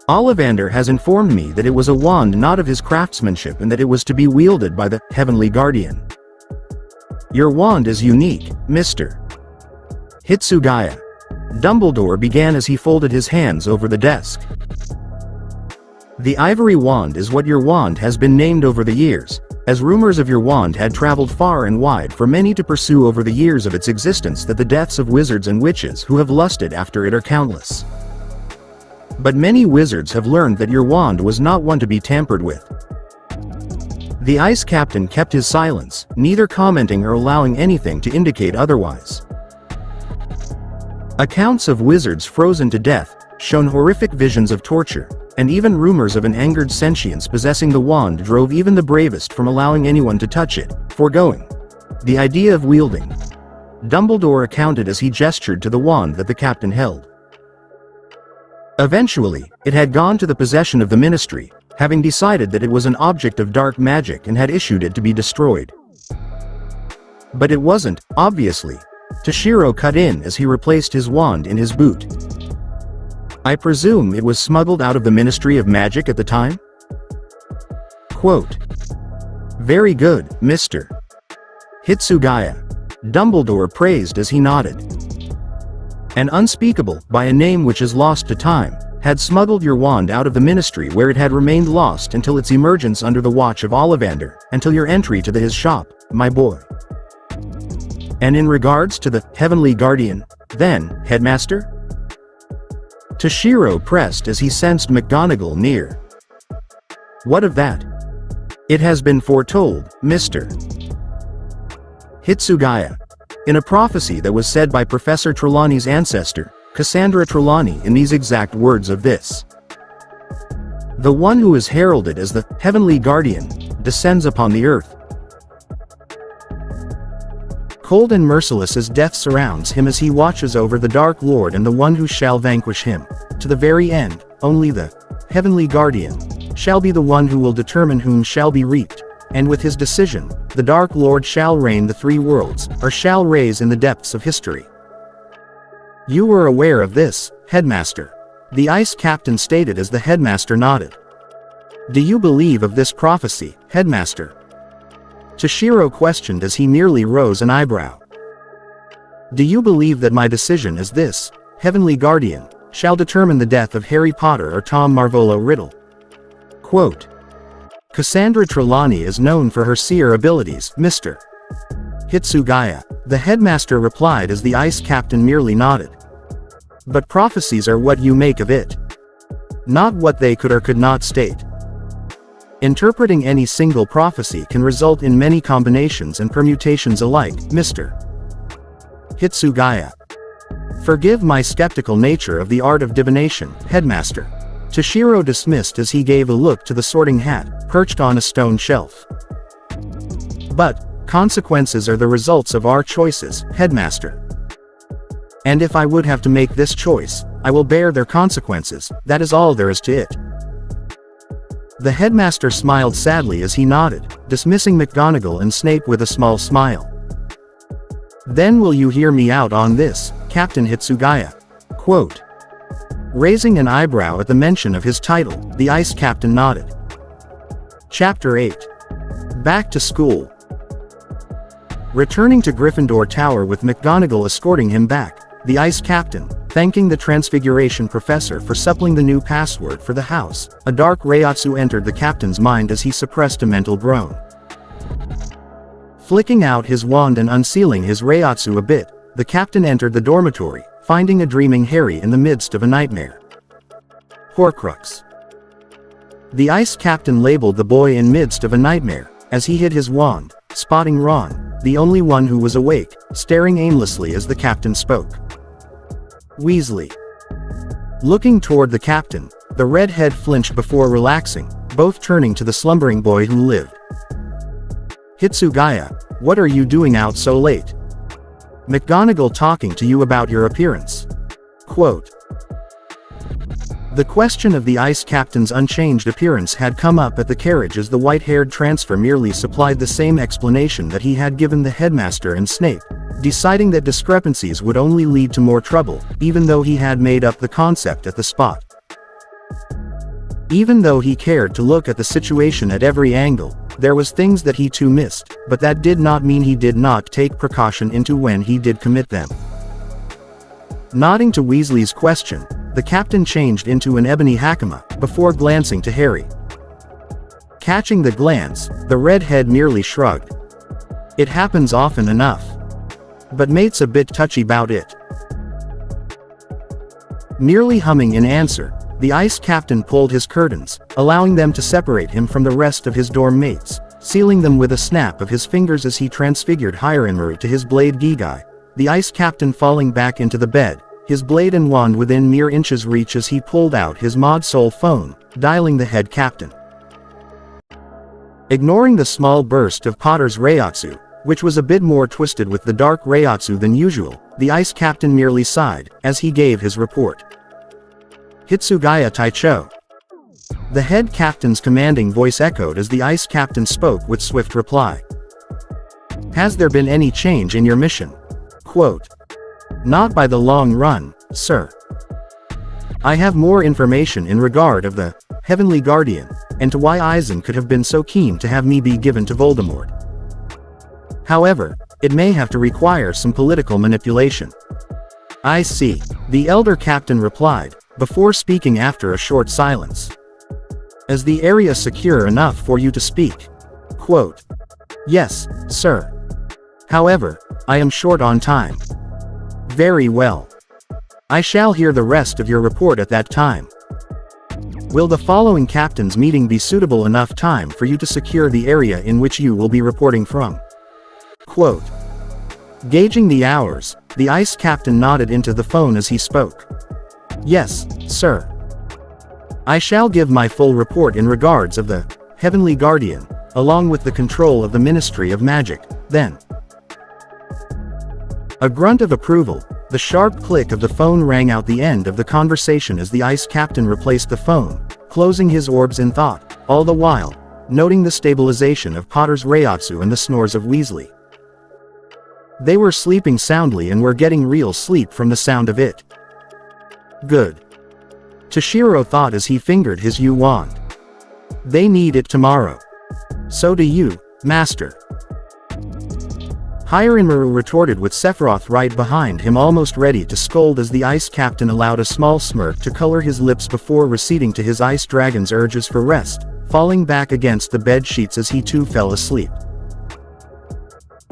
[SPEAKER 2] Ollivander has informed me that it was a wand not of his craftsmanship and that it was to be wielded by the Heavenly Guardian. Your wand is unique, Mr. Hitsugaya. Dumbledore began as he folded his hands over the desk. The ivory wand is what your wand has been named over the years, as rumors of your wand had traveled far and wide for many to pursue over the years of its existence, that the deaths of wizards and witches who have lusted after it are countless. But many wizards have learned that your wand was not one to be tampered with. The ice captain kept his silence, neither commenting or allowing anything to indicate otherwise. Accounts of wizards frozen to death, shown horrific visions of torture, and even rumors of an angered sentience possessing the wand drove even the bravest from allowing anyone to touch it, foregoing the idea of wielding. Dumbledore accounted as he gestured to the wand that the captain held. Eventually, it had gone to the possession of the Ministry, having decided that it was an object of dark magic and had issued it to be destroyed. But it wasn't, obviously. Toshiro cut in as he replaced his wand in his boot. I presume it was smuggled out of the Ministry of Magic at the time? Quote. Very good, Mr. Hitsugaya. Dumbledore praised as he nodded. An unspeakable, by a name which is lost to time, had smuggled your wand out of the Ministry, where it had remained lost until its emergence under the watch of Ollivander, until your entry to his shop, my boy. And in regards to the Heavenly Guardian, then, Headmaster? Toshiro pressed as he sensed McGonagall near. What of that? It has been foretold, Mr. Hitsugaya. In a prophecy that was said by Professor Trelawney's ancestor, Cassandra Trelawney, in these exact words of this. The one who is heralded as the Heavenly Guardian descends upon the earth. Cold and merciless as death surrounds him as he watches over the Dark Lord and the one who shall vanquish him. To the very end, only the Heavenly Guardian shall be the one who will determine whom shall be reaped, and with his decision, the Dark Lord shall reign the three worlds, or shall raise in the depths of history. You were aware of this, Headmaster. The ice captain stated as the headmaster nodded. Do you believe of this prophecy, Headmaster? Toshiro questioned as he merely rose an eyebrow. Do you believe that my decision as this Heavenly Guardian shall determine the death of Harry Potter or Tom Marvolo Riddle? Quote. Cassandra Trelawney is known for her seer abilities, Mr. Hitsugaya. The headmaster replied as the ice captain merely nodded. But prophecies are what you make of it, not what they could or could not state. Interpreting any single prophecy can result in many combinations and permutations alike, Mr. Hitsugaya. Forgive my skeptical nature of the art of divination, Headmaster. Toshiro dismissed as he gave a look to the sorting hat, perched on a stone shelf. But consequences are the results of our choices, Headmaster. And if I would have to make this choice, I will bear their consequences, that is all there is to it. The headmaster smiled sadly as he nodded, dismissing McGonagall and Snape with a small smile. Then will you hear me out on this, Captain Hitsugaya? Quote. Raising an eyebrow at the mention of his title, the ice captain nodded. Chapter 8. Back to school. Returning to Gryffindor Tower with McGonagall escorting him back, the Ice Captain, thanking the Transfiguration Professor for supplying the new password for the house. A dark Reiatsu entered the captain's mind as he suppressed a mental groan. Flicking out his wand and unsealing his Reiatsu a bit, the captain entered the dormitory, finding a dreaming Harry in the midst of a nightmare. Horcrux. The Ice Captain labeled the boy in midst of a nightmare, as he hid his wand, spotting Ron, the only one who was awake, staring aimlessly as the captain spoke. Weasley. Looking toward the captain, the redhead flinched before relaxing, both turning to the slumbering boy who lived. Hitsugaya, what are you doing out so late? McGonagall talking to you about your appearance. Quote. The question of the Ice Captain's unchanged appearance had come up at the carriage as the white-haired transfer merely supplied the same explanation that he had given the headmaster and Snape, deciding that discrepancies would only lead to more trouble, even though he had made up the concept at the spot. Even though he cared to look at the situation at every angle, there was things that he too missed, but that did not mean he did not take precaution into when he did commit them. Nodding to Weasley's question, the captain changed into an ebony hakama, before glancing to Harry. Catching the glance, the redhead merely shrugged. It happens often enough. But mate's a bit touchy bout it. Merely humming in answer, the Ice Captain pulled his curtains, allowing them to separate him from the rest of his dorm mates, sealing them with a snap of his fingers as he transfigured Hieronmaru to his blade Gigai, the Ice Captain falling back into the bed, his blade and wand within mere inches reach as he pulled out his Mod Soul phone, dialing the head captain. Ignoring the small burst of Potter's Reiatsu, which was a bit more twisted with the dark Reiatsu than usual, the Ice Captain merely sighed, as he gave his report. Hitsugaya Taicho. The head captain's commanding voice echoed as the Ice Captain spoke with swift reply. Has there been any change in your mission? Quote. Not by the long run, sir. I have more information in regard of the Heavenly Guardian, and to why Eisen could have been so keen to have me be given to Voldemort. However, it may have to require some political manipulation. I see, the elder captain replied, before speaking after a short silence. Is the area secure enough for you to speak? Quote. Yes, sir. However, I am short on time. Very well. I shall hear the rest of your report at that time. Will the following captain's meeting be suitable enough time for you to secure the area in which you will be reporting from? Quote. Gauging the hours, the Ice Captain nodded into the phone as he spoke. Yes, sir. I shall give my full report in regards of the Heavenly Guardian, along with the control of the Ministry of Magic, then. A grunt of approval, the sharp click of the phone rang out the end of the conversation as the Ice Captain replaced the phone, closing his orbs in thought, all the while, noting the stabilization of Potter's Reiatsu and the snores of Weasley. They were sleeping soundly and were getting real sleep from the sound of it. Good. Toshiro thought as he fingered his U-wand. They need it tomorrow. So do you, Master. Hieronmaru retorted with Sephiroth right behind him almost ready to scold as the Ice Captain allowed a small smirk to color his lips before receding to his Ice Dragon's urges for rest, falling back against the bed sheets as he too fell asleep.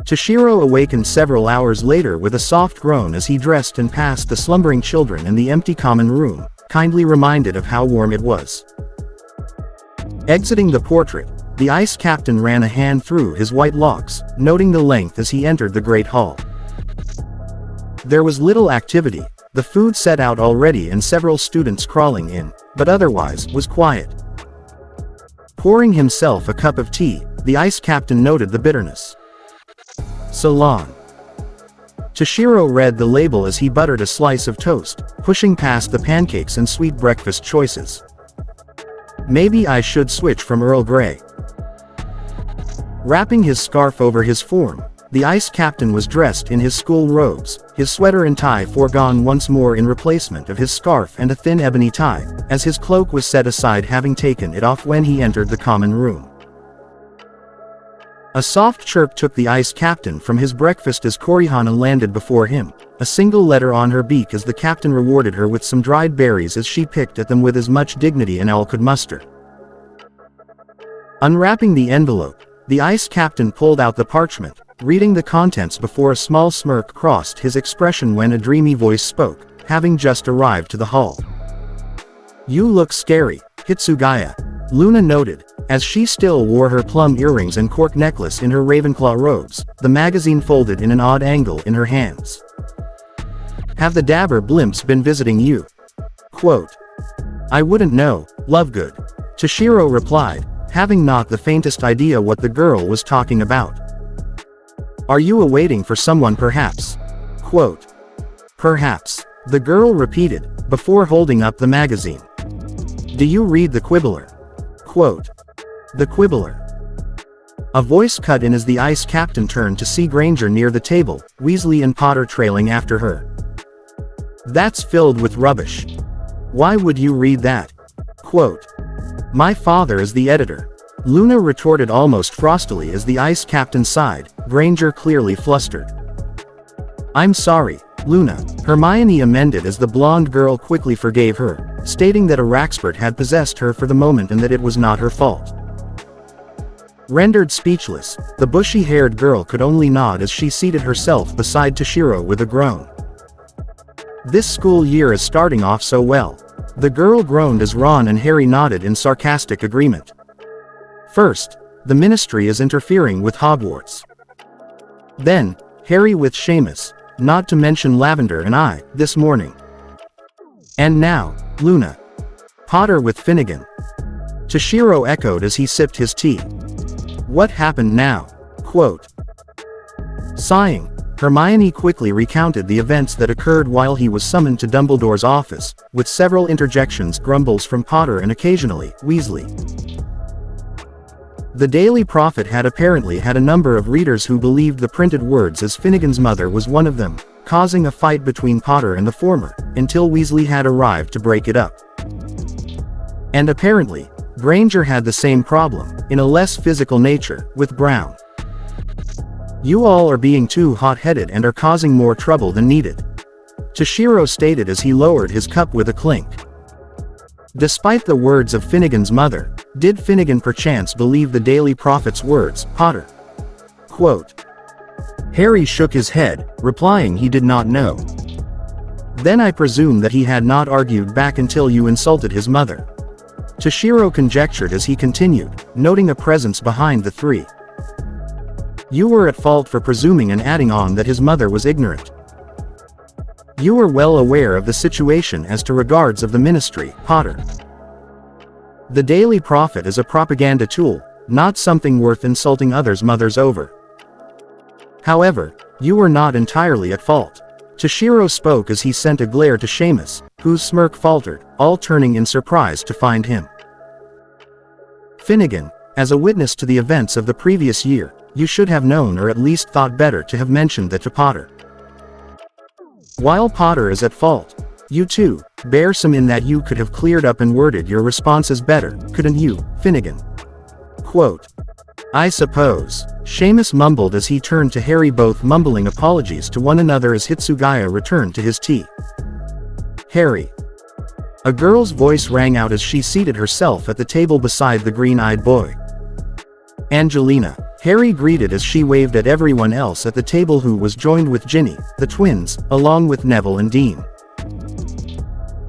[SPEAKER 2] Toshiro awakened several hours later with a soft groan as he dressed and passed the slumbering children in the empty common room, kindly reminded of how warm it was. Exiting the portrait, the Ice Captain ran a hand through his white locks, noting the length as he entered the Great Hall. There was little activity, the food set out already and several students crawling in, but otherwise was quiet. Pouring himself a cup of tea, the Ice Captain noted the bitterness. Ceylon. Toshiro read the label as he buttered a slice of toast, pushing past the pancakes and sweet breakfast choices. Maybe I should switch from Earl Grey. Wrapping his scarf over his form, the Ice Captain was dressed in his school robes, his sweater and tie foregone once more in replacement of his scarf and a thin ebony tie, as his cloak was set aside having taken it off when he entered the common room. A soft chirp took the Ice Captain from his breakfast as Korihana landed before him, a single letter on her beak as the captain rewarded her with some dried berries as she picked at them with as much dignity as Elle could muster. Unwrapping the envelope, the ice captain pulled out the parchment, reading the contents before a small smirk crossed his expression when a dreamy voice spoke, having just arrived to the hull. "You look scary, Hitsugaya," Luna noted, as she still wore her plum earrings and cork necklace in her Ravenclaw robes, the magazine folded in an odd angle in her hands. "Have the dabber blimps been visiting you?" Quote. "I wouldn't know, Lovegood," Toshiro replied, having not the faintest idea what the girl was talking about. "Are you awaiting for someone perhaps?" Quote. "Perhaps," the girl repeated, before holding up the magazine. "Do you read the Quibbler?" Quote. "The Quibbler?" A voice cut in as the ice captain turned to see Granger near the table, Weasley and Potter trailing after her. "That's filled with rubbish. Why would you read that?" Quote. "My father is the editor," Luna retorted almost frostily as the ice captain sighed, Granger clearly flustered. "I'm sorry, Luna," Hermione amended as the blonde girl quickly forgave her, stating that a Raxpert had possessed her for the moment and that it was not her fault. Rendered speechless, the bushy-haired girl could only nod as she seated herself beside Toshiro with a groan. "This school year is starting off so well," the girl groaned as Ron and Harry nodded in sarcastic agreement. "First, the Ministry is interfering with Hogwarts. Then, Harry with Seamus, not to mention Lavender and I, this morning. And now, Luna. Potter with Finnegan." Toshiro echoed as he sipped his tea. "What happened now?" Quote. Sighing, Hermione quickly recounted the events that occurred while he was summoned to Dumbledore's office, with several interjections, grumbles from Potter and occasionally, Weasley. The Daily Prophet had apparently had a number of readers who believed the printed words as Finnegan's mother was one of them, causing a fight between Potter and the former, until Weasley had arrived to break it up. And apparently, Granger had the same problem, in a less physical nature, with Brown. "You all are being too hot-headed and are causing more trouble than needed," Toshiro stated as he lowered his cup with a clink. Despite the words of Finnegan's mother, did Finnegan perchance believe the Daily Prophet's words, Potter? Quote. Harry shook his head, replying he did not know. "Then I presume that he had not argued back until you insulted his mother," Toshiro conjectured as he continued, noting a presence behind the three. "You were at fault for presuming and adding on that his mother was ignorant. You were well aware of the situation as to regards of the Ministry, Potter. The Daily Prophet is a propaganda tool, not something worth insulting others' mothers over. However, you were not entirely at fault." Toshiro spoke as he sent a glare to Seamus, whose smirk faltered, all turning in surprise to find him. "Finnegan, as a witness to the events of the previous year, you should have known or at least thought better to have mentioned that to Potter. While Potter is at fault, you too, bear some in that you could have cleared up and worded your responses better, couldn't you, Finnegan?" Quote. "I suppose," Seamus mumbled as he turned to Harry, both mumbling apologies to one another as Hitsugaya returned to his tea. "Harry." A girl's voice rang out as she seated herself at the table beside the green-eyed boy. "Angelina," Harry greeted as she waved at everyone else at the table, who was joined with Ginny, the twins, along with Neville and Dean.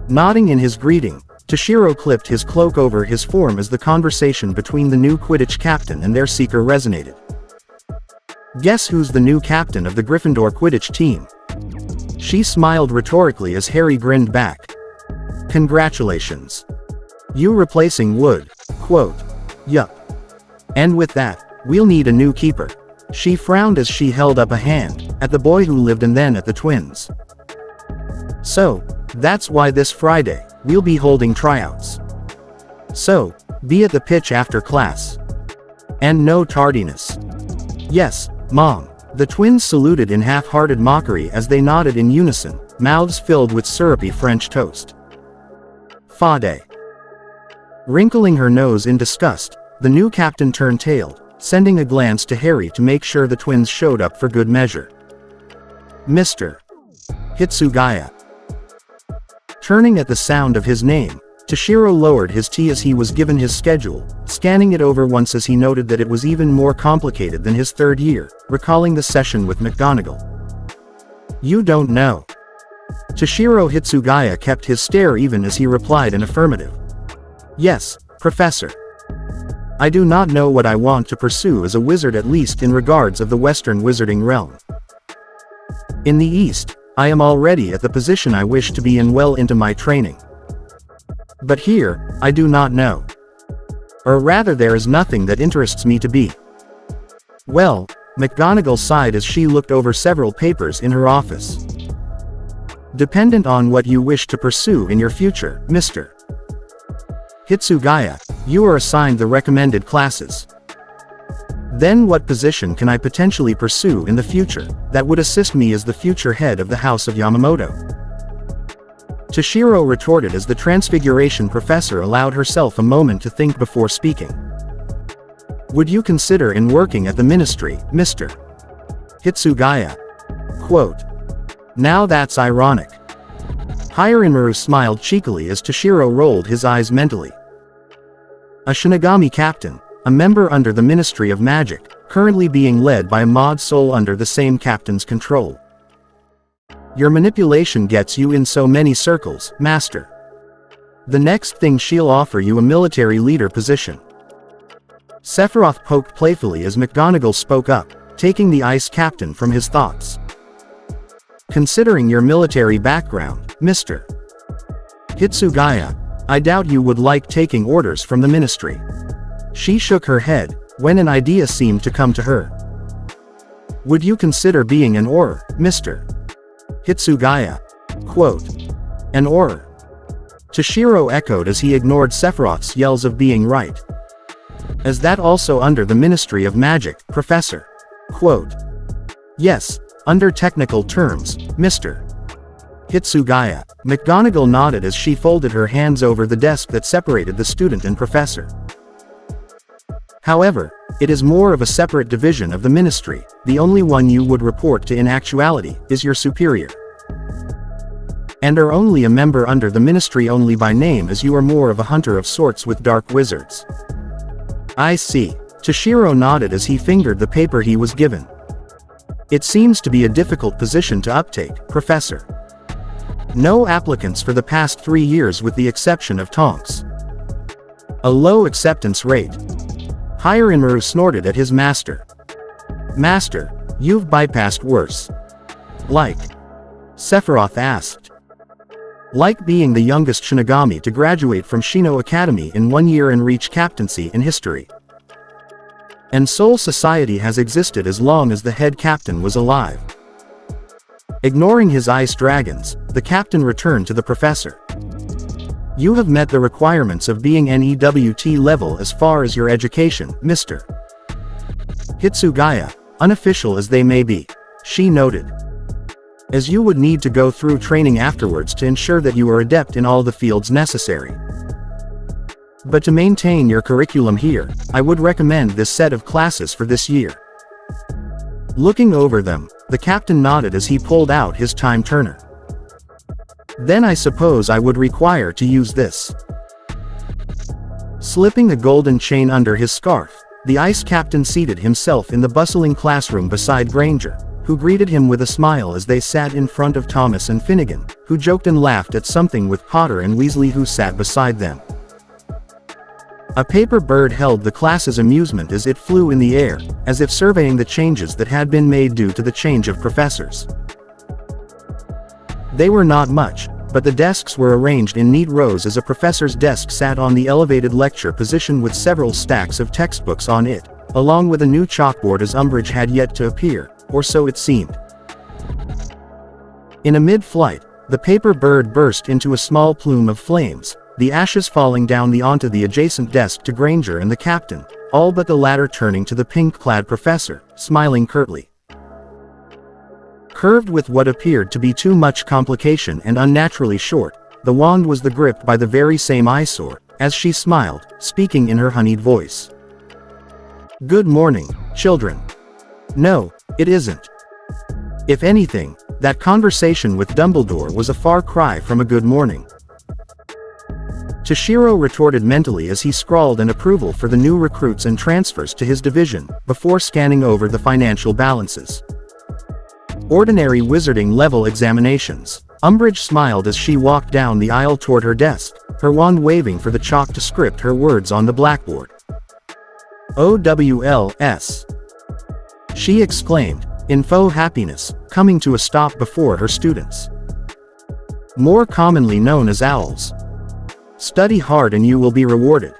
[SPEAKER 2] Nodding in his greeting, Toshiro clipped his cloak over his form as the conversation between the new Quidditch captain and their seeker resonated. "Guess who's the new captain of the Gryffindor Quidditch team?" She smiled rhetorically as Harry grinned back. "Congratulations. You replacing Wood?" Quote. "Yup. And with that, we'll need a new keeper." She frowned as she held up a hand, at the boy who lived and then at the twins. "So, that's why this Friday, we'll be holding tryouts. So, be at the pitch after class. And no tardiness." "Yes, Mom." The twins saluted in half-hearted mockery as they nodded in unison, mouths filled with syrupy French toast. "Fade." Wrinkling her nose in disgust, the new captain turned tail, sending a glance to Harry to make sure the twins showed up for good measure. "Mr. Hitsugaya. Turning at the sound of his name, Toshiro lowered his tea as he was given his schedule, scanning it over once as he noted that it was even more complicated than his third year, recalling the session with McGonagall. You don't know. Toshiro Hitsugaya kept his stare even as he replied in affirmative. Yes, Professor. I do not know what I want to pursue as a wizard, at least in regards of the Western wizarding realm. In the East, I am already at the position I wish to be in well into my training. But here, I do not know. Or rather, there is nothing that interests me to be. Well, McGonagall sighed as she looked over several papers in her office. Dependent on what you wish to pursue in your future, Mr. Hitsugaya, you are assigned the recommended classes. Then what position can I potentially pursue in the future that would assist me as the future head of the House of Yamamoto? Toshiro retorted as the Transfiguration professor allowed herself a moment to think before speaking. Would you consider in working at the ministry, Mr. Hitsugaya? Quote. Now that's ironic. Hitsugaya smiled cheekily as Toshiro rolled his eyes mentally. A Shinigami captain, a member under the Ministry of Magic, currently being led by a mod soul under the same captain's control. Your manipulation gets you in so many circles, Master. The next thing she'll offer you a military leader position. Sephiroth poked playfully as McGonagall spoke up, taking the ice captain from his thoughts. Considering your military background, Mr. Hitsugaya, I doubt you would like taking orders from the ministry. She shook her head, when an idea seemed to come to her. Would you consider being an Auror, Mr. Hitsugaya? Quote. An Auror. Toshiro echoed as he ignored Sephiroth's yells of being right. Is that also under the Ministry of Magic, Professor? Quote. Yes, under technical terms, Mr. Hitsugaya. McGonagall nodded as she folded her hands over the desk that separated the student and professor. However, it is more of a separate division of the ministry. The only one you would report to in actuality is your superior. And are only a member under the ministry only by name, as you are more of a hunter of sorts with dark wizards. I see. Toshiro nodded as he fingered the paper he was given. It seems to be a difficult position to uptake, Professor. No applicants for the past 3 years with the exception of Tonks. A low acceptance rate. Hitsugaya snorted at his master. Master, you've bypassed worse. Like? Sephiroth asked. Like being the youngest Shinigami to graduate from Shino Academy in 1 year and reach captaincy in history. And Soul Society has existed as long as the head captain was alive. Ignoring his ice dragons, the captain returned to the professor. You have met the requirements of being NEWT level as far as your education, Mr. Hitsugaya, unofficial as they may be, she noted. As you would need to go through training afterwards to ensure that you are adept in all the fields necessary. But to maintain your curriculum here, I would recommend this set of classes for this year. Looking over them, the captain nodded as he pulled out his time turner. Then I suppose I would require to use this. Slipping a golden chain under his scarf, the ice captain seated himself in the bustling classroom beside Granger, who greeted him with a smile as they sat in front of Thomas and Finnegan, who joked and laughed at something with Potter and Weasley who sat beside them. A paper bird held the class's amusement as it flew in the air, as if surveying the changes that had been made due to the change of professors. They were not much, but the desks were arranged in neat rows as a professor's desk sat on the elevated lecture position with several stacks of textbooks on it, along with a new chalkboard as Umbridge had yet to appear, or so it seemed. In a mid-flight, the paper bird burst into a small plume of flames, the ashes falling down onto the adjacent desk to Granger and the captain, all but the latter turning to the pink-clad professor, smiling curtly. Curved with what appeared to be too much complication and unnaturally short, the wand was the grip by the very same eyesore, as she smiled, speaking in her honeyed voice. Good morning, children. No, it isn't. If anything, That conversation with Dumbledore was a far cry from a good morning. Toshiro retorted mentally as he scrawled an approval for the new recruits and transfers to his division, before scanning over the financial balances. Ordinary wizarding level examinations. Umbridge smiled as she walked down the aisle toward her desk, her wand waving for the chalk to script her words on the blackboard. OWLS. She exclaimed, in faux happiness, coming to a stop before her students. More commonly known as owls. Study hard and you will be rewarded.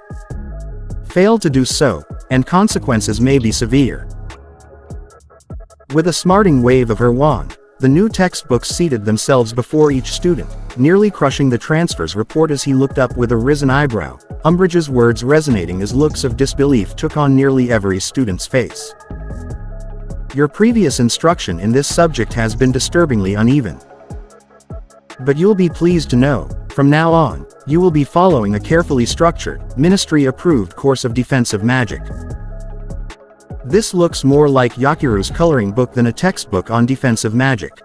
[SPEAKER 2] Fail to do so, and consequences may be severe. With a smarting wave of her wand, the new textbooks seated themselves before each student, nearly crushing the transfers report as he looked up with a risen eyebrow, Umbridge's words resonating as looks of disbelief took on nearly every student's face. Your previous instruction in this subject has been disturbingly uneven. But you'll be pleased to know, from now on, you will be following a carefully structured, ministry-approved course of defensive magic. This looks more like Yakiru's coloring book than a textbook on defensive magic.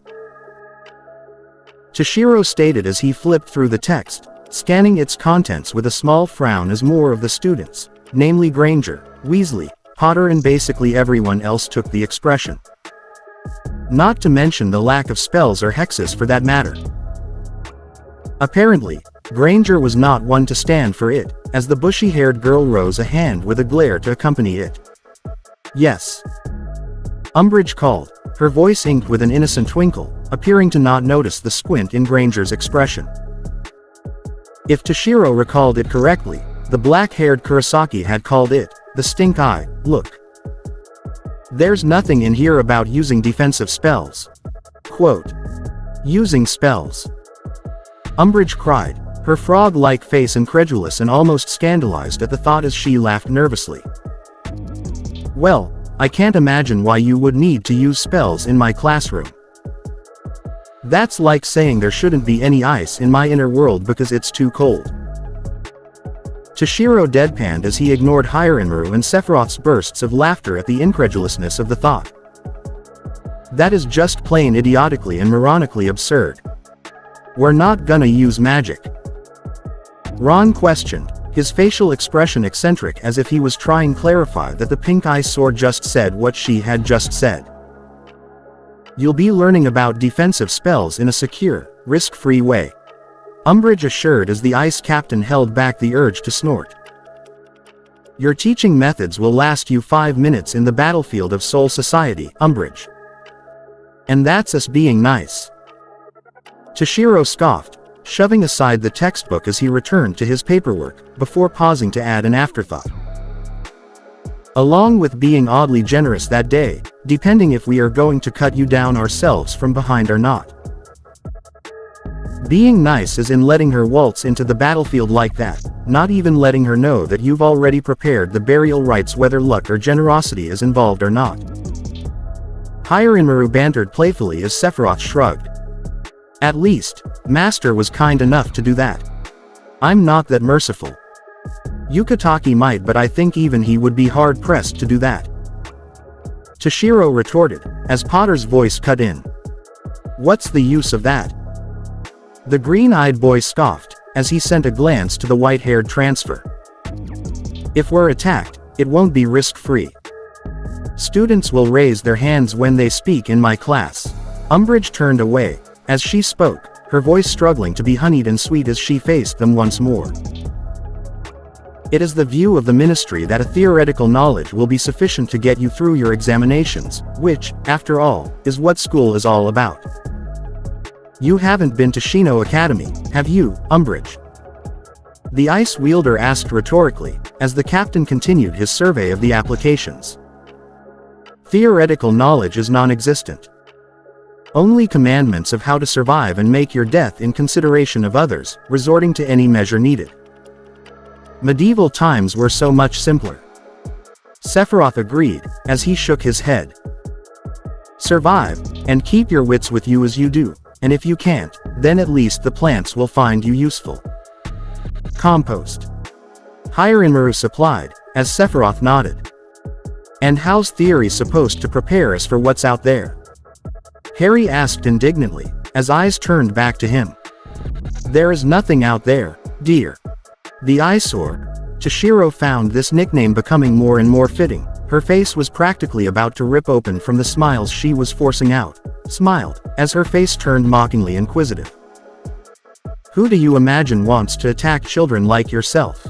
[SPEAKER 2] Toshiro stated as he flipped through the text, scanning its contents with a small frown as more of the students, namely Granger, Weasley, Potter and basically everyone else took the expression. Not to mention the lack of spells or hexes for that matter. Apparently, Granger was not one to stand for it, as the bushy-haired girl rose a hand with a glare to accompany it. Yes. Umbridge called, her voice inked with an innocent twinkle, appearing to not notice the squint in Granger's expression. If Toshiro recalled it correctly, the black-haired Kurosaki had called it, the stink eye, look. There's nothing in here about using defensive spells. Quote. Using spells. Umbridge cried, her frog-like face incredulous and almost scandalized at the thought as she laughed nervously. Well, I can't imagine why you would need to use spells in my classroom. That's like saying there shouldn't be any ice in my inner world because it's too cold. Toshiro deadpanned as he ignored Hyarinmaru and Sephiroth's bursts of laughter at the incredulousness of the thought. That is just plain idiotically and moronically absurd. We're not gonna use magic. Ron questioned, his facial expression eccentric as if he was trying to clarify that the pink eyesore just said what she had just said. You'll be learning about defensive spells in a secure, risk-free way. Umbridge assured as the ice captain held back the urge to snort. Your teaching methods will last you 5 minutes in the battlefield of Soul Society, Umbridge. And that's us being nice. Toshiro scoffed, shoving aside the textbook as he returned to his paperwork, before pausing to add an afterthought. Along with being oddly generous that day, depending if we are going to cut you down ourselves from behind or not. Being nice is in letting her waltz into the battlefield like that, not even letting her know that you've already prepared the burial rites whether luck or generosity is involved or not. Hyarinmaru bantered playfully as Sephiroth shrugged. At least, Master was kind enough to do that. I'm not that merciful. Yukatake might, but I think even he would be hard-pressed to do that. Toshiro retorted, as Potter's voice cut in. What's the use of that? The green-eyed boy scoffed, as he sent a glance to the white-haired transfer. If we're attacked, it won't be risk-free. Students will raise their hands when they speak in my class. Umbridge turned away, as she spoke, her voice struggling to be honeyed and sweet as she faced them once more. It is the view of the ministry that a theoretical knowledge will be sufficient to get you through your examinations, which, after all, is what school is all about. You haven't been to Shino Academy, have you, Umbridge? The ice wielder asked rhetorically, as the captain continued his survey of the applications. Theoretical knowledge is non-existent. Only commandments of how to survive and make your death in consideration of others, resorting to any measure needed. Medieval times were so much simpler. Sephiroth agreed, as he shook his head. Survive, and keep your wits with you as you do, and if you can't, then at least the plants will find you useful. Compost. Hyarinmaru supplied, as Sephiroth nodded. And how's theory supposed to prepare us for what's out there? Harry asked indignantly, as eyes turned back to him. There is nothing out there, dear. The eyesore. Toshiro found this nickname becoming more and more fitting. Her face was practically about to rip open from the smiles she was forcing out. Smiled, as her face turned mockingly inquisitive. Who do you imagine wants to attack children like yourself?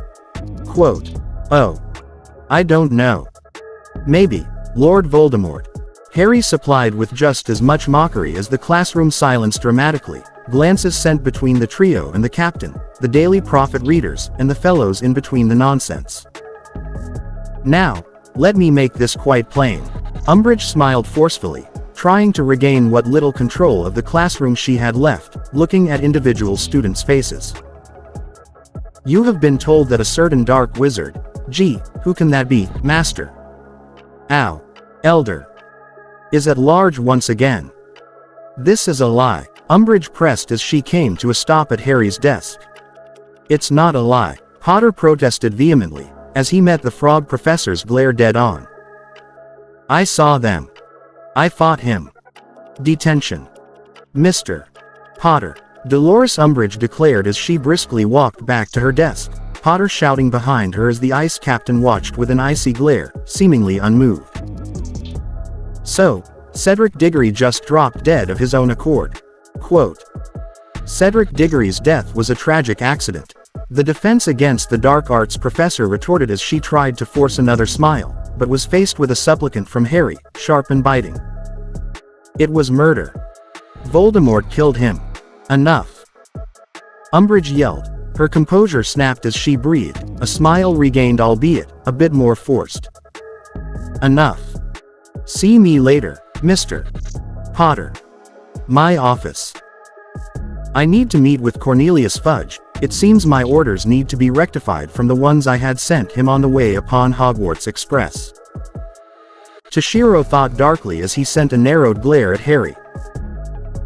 [SPEAKER 2] Quote. Oh. I don't know. Maybe, Lord Voldemort. Harry supplied with just as much mockery as the classroom silenced dramatically, glances sent between the trio and the captain, the Daily Prophet readers, and the fellows in between the nonsense. Now, let me make this quite plain. Umbridge smiled forcefully, trying to regain what little control of the classroom she had left, looking at individual students' faces. You have been told that a certain dark wizard, gee, who can that be, master? Ow. Elder. Is at large once again. This is a lie. Umbridge pressed as she came to a stop at Harry's desk. It's not a lie, Potter protested vehemently, as he met the frog professor's glare dead on. I saw them. I fought him. Detention. Mr. Potter. Dolores Umbridge declared as she briskly walked back to her desk, Potter shouting behind her as the ice captain watched with an icy glare, seemingly unmoved. So, Cedric Diggory just dropped dead of his own accord. Quote. Cedric Diggory's death was a tragic accident. The defense against the dark arts professor retorted as she tried to force another smile, but was faced with a supplicant from Harry, sharp and biting. It was murder. Voldemort killed him. Enough. Umbridge yelled. Her composure snapped as she breathed, a smile regained albeit a bit more forced. Enough. See me later, Mr. Potter. My office. I need to meet with Cornelius Fudge. It seems my orders need to be rectified from the ones I had sent him on the way upon Hogwarts Express. Toshiro thought darkly as he sent a narrowed glare at Harry.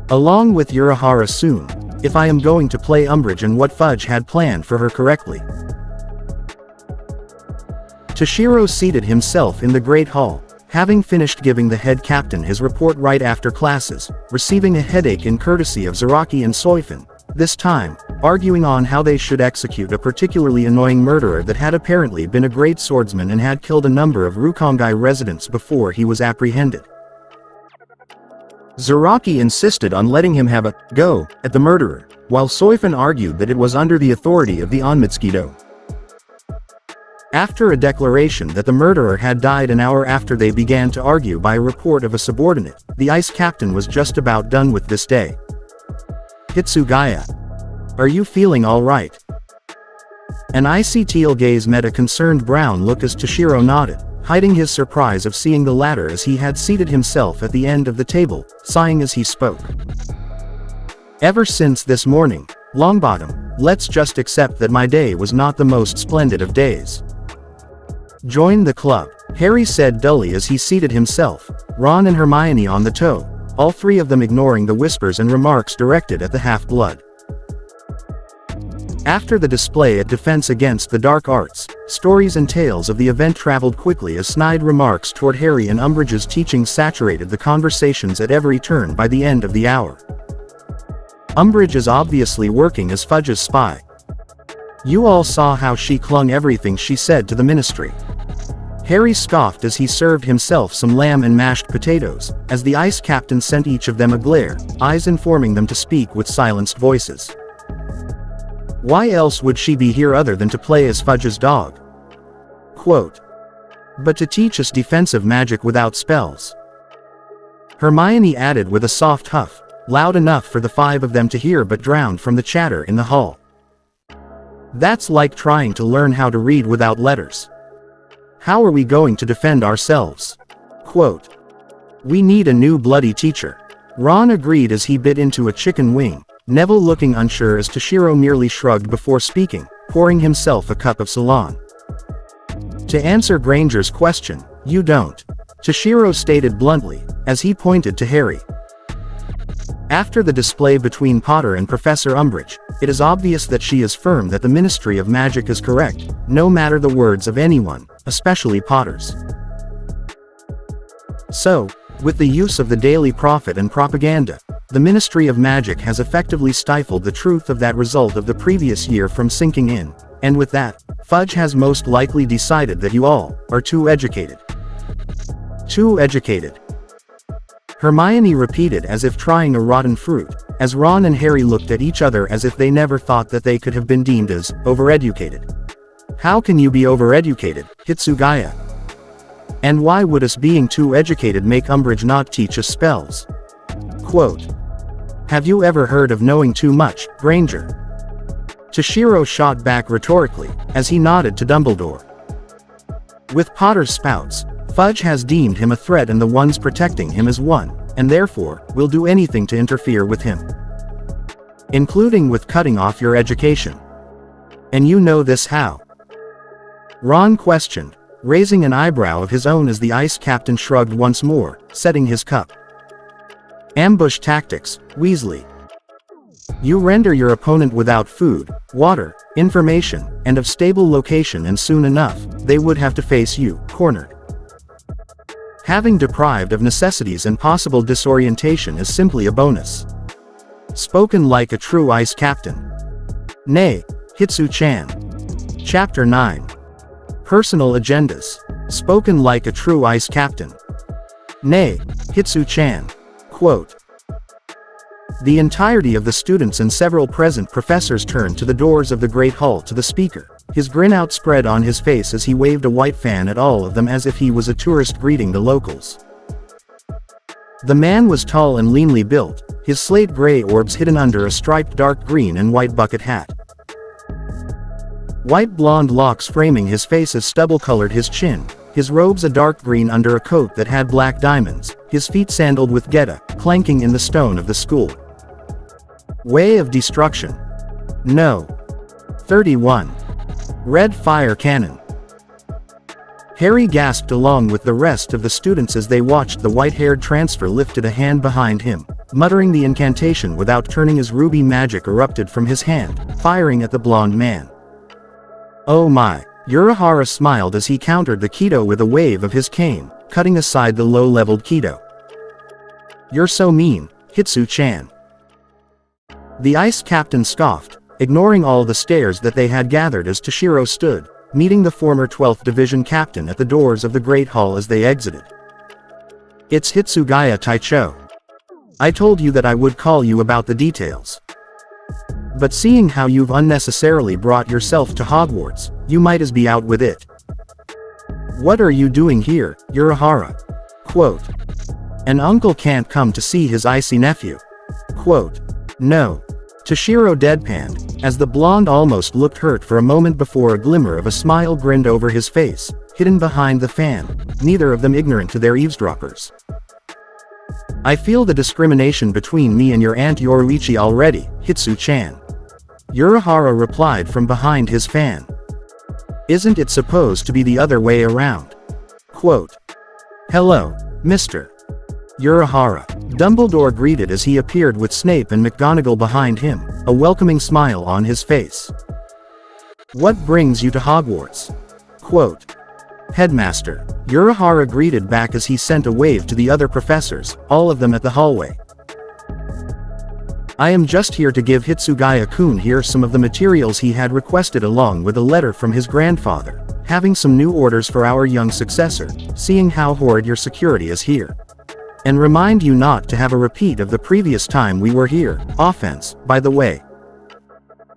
[SPEAKER 2] Along with Urahara soon, if I am going to play Umbridge and what Fudge had planned for her correctly. Toshiro seated himself in the Great Hall, having finished giving the head captain his report right after classes, receiving a headache in courtesy of Zaraki and Soifin, this time, arguing on how they should execute a particularly annoying murderer that had apparently been a great swordsman and had killed a number of Rukongai residents before he was apprehended. Zaraki insisted on letting him have a go at the murderer, while Soifin argued that it was under the authority of the Onmitskido. After a declaration that the murderer had died an hour after they began to argue by a report of a subordinate, the ice captain was just about done with this day. Hitsugaya. Are you feeling all right? An icy teal gaze met a concerned brown look as Toshiro nodded, hiding his surprise of seeing the latter as he had seated himself at the end of the table, sighing as he spoke. Ever since this morning, Longbottom, let's just accept that my day was not the most splendid of days. Join the club, Harry said dully as he seated himself, Ron and Hermione on the toe, all three of them ignoring the whispers and remarks directed at the half-blood. After the display at Defense Against the Dark Arts, stories and tales of the event traveled quickly as snide remarks toward Harry and Umbridge's teaching saturated the conversations at every turn by the end of the hour. Umbridge is obviously working as Fudge's spy. You all saw how she clung everything she said to the ministry. Harry scoffed as he served himself some lamb and mashed potatoes, as the ice captain sent each of them a glare, eyes informing them to speak with silenced voices. Why else would she be here other than to play as Fudge's dog? Quote. But to teach us defensive magic without spells. Hermione added with a soft huff, loud enough for the five of them to hear but drowned from the chatter in the hall. That's like trying to learn how to read without letters. How are we going to defend ourselves? Quote. We need a new bloody teacher. Ron agreed as he bit into a chicken wing, Neville looking unsure as Toshiro merely shrugged before speaking, pouring himself a cup of Ceylon. To answer Granger's question, you don't. Toshiro stated bluntly, as he pointed to Harry. After the display between Potter and Professor Umbridge, it is obvious that she is firm that the Ministry of Magic is correct, no matter the words of anyone, especially Potter's. So, With the use of the Daily Prophet and propaganda, the Ministry of Magic has effectively stifled the truth of that result of the previous year from sinking in, and with that, Fudge has most likely decided that you all are too educated. Too educated. Hermione repeated as if trying a rotten fruit, as Ron and Harry looked at each other as if they never thought that they could have been deemed as overeducated. How can you be overeducated, Hitsugaya? And why would us being too educated make Umbridge not teach us spells? Quote. Have you ever heard of knowing too much, Granger? Toshiro shot back rhetorically, as he nodded to Dumbledore. With Potter's spouts, Fudge has deemed him a threat and the ones protecting him as one, and therefore, will do anything to interfere with him. Including with cutting off your education. And you know this how? Ron questioned, raising an eyebrow of his own as the ice captain shrugged once more, setting his cup. Ambush tactics, Weasley. You render your opponent without food, water, information, and of stable location, and soon enough, they would have to face you, cornered. Having deprived of necessities and possible disorientation is simply a bonus. Spoken like a true ice captain. Nay, Hitsu-chan. Chapter 9. Personal agendas. Spoken like a true ice captain. Nay, Hitsu-chan. Quote. The entirety of the students and several present professors turned to the doors of the Great Hall to the speaker, his grin outspread on his face as he waved a white fan at all of them as if he was a tourist greeting the locals. The man was tall and leanly built, his slate-gray orbs hidden under a striped dark green and white bucket hat. White blonde locks framing his face as stubble colored his chin, his robes a dark green under a coat that had black diamonds, his feet sandaled with geta, clanking in the stone of the school. Way of destruction. No. 31. Red fire cannon. Harry gasped along with the rest of the students as they watched the white-haired transfer lifted a hand behind him, muttering the incantation without turning as ruby magic erupted from his hand, firing at the blonde man. Oh my, Urahara smiled as he countered the Keto with a wave of his cane, cutting aside the low-leveled Keto. You're so mean, Hitsu-chan. The ice captain scoffed, ignoring all the stares that they had gathered as Toshiro stood, meeting the former 12th Division captain at the doors of the Great Hall as they exited. It's Hitsugaya Taicho. I told you that I would call you about the details. But seeing how you've unnecessarily brought yourself to Hogwarts, you might as be out with it. What are you doing here, Urahara? Quote. An uncle can't come to see his icy nephew. Quote. No. Toshiro deadpanned, as the blonde almost looked hurt for a moment before a glimmer of a smile grinned over his face, hidden behind the fan, neither of them ignorant to their eavesdroppers. I feel the discrimination between me and your Aunt Yoruichi already, Hitsu-chan. Urahara replied from behind his fan. Isn't it supposed to be the other way around? Quote. Hello, Mr. Urahara. Dumbledore greeted as he appeared with Snape and McGonagall behind him, a welcoming smile on his face. What brings you to Hogwarts? Quote. Headmaster. Urahara greeted back as he sent a wave to the other professors, all of them at the hallway. I am just here to give Hitsugaya-kun here some of the materials he had requested along with a letter from his grandfather, having some new orders for our young successor, seeing how horrid your security is here. And remind you not to have a repeat of the previous time we were here, offense, by the way.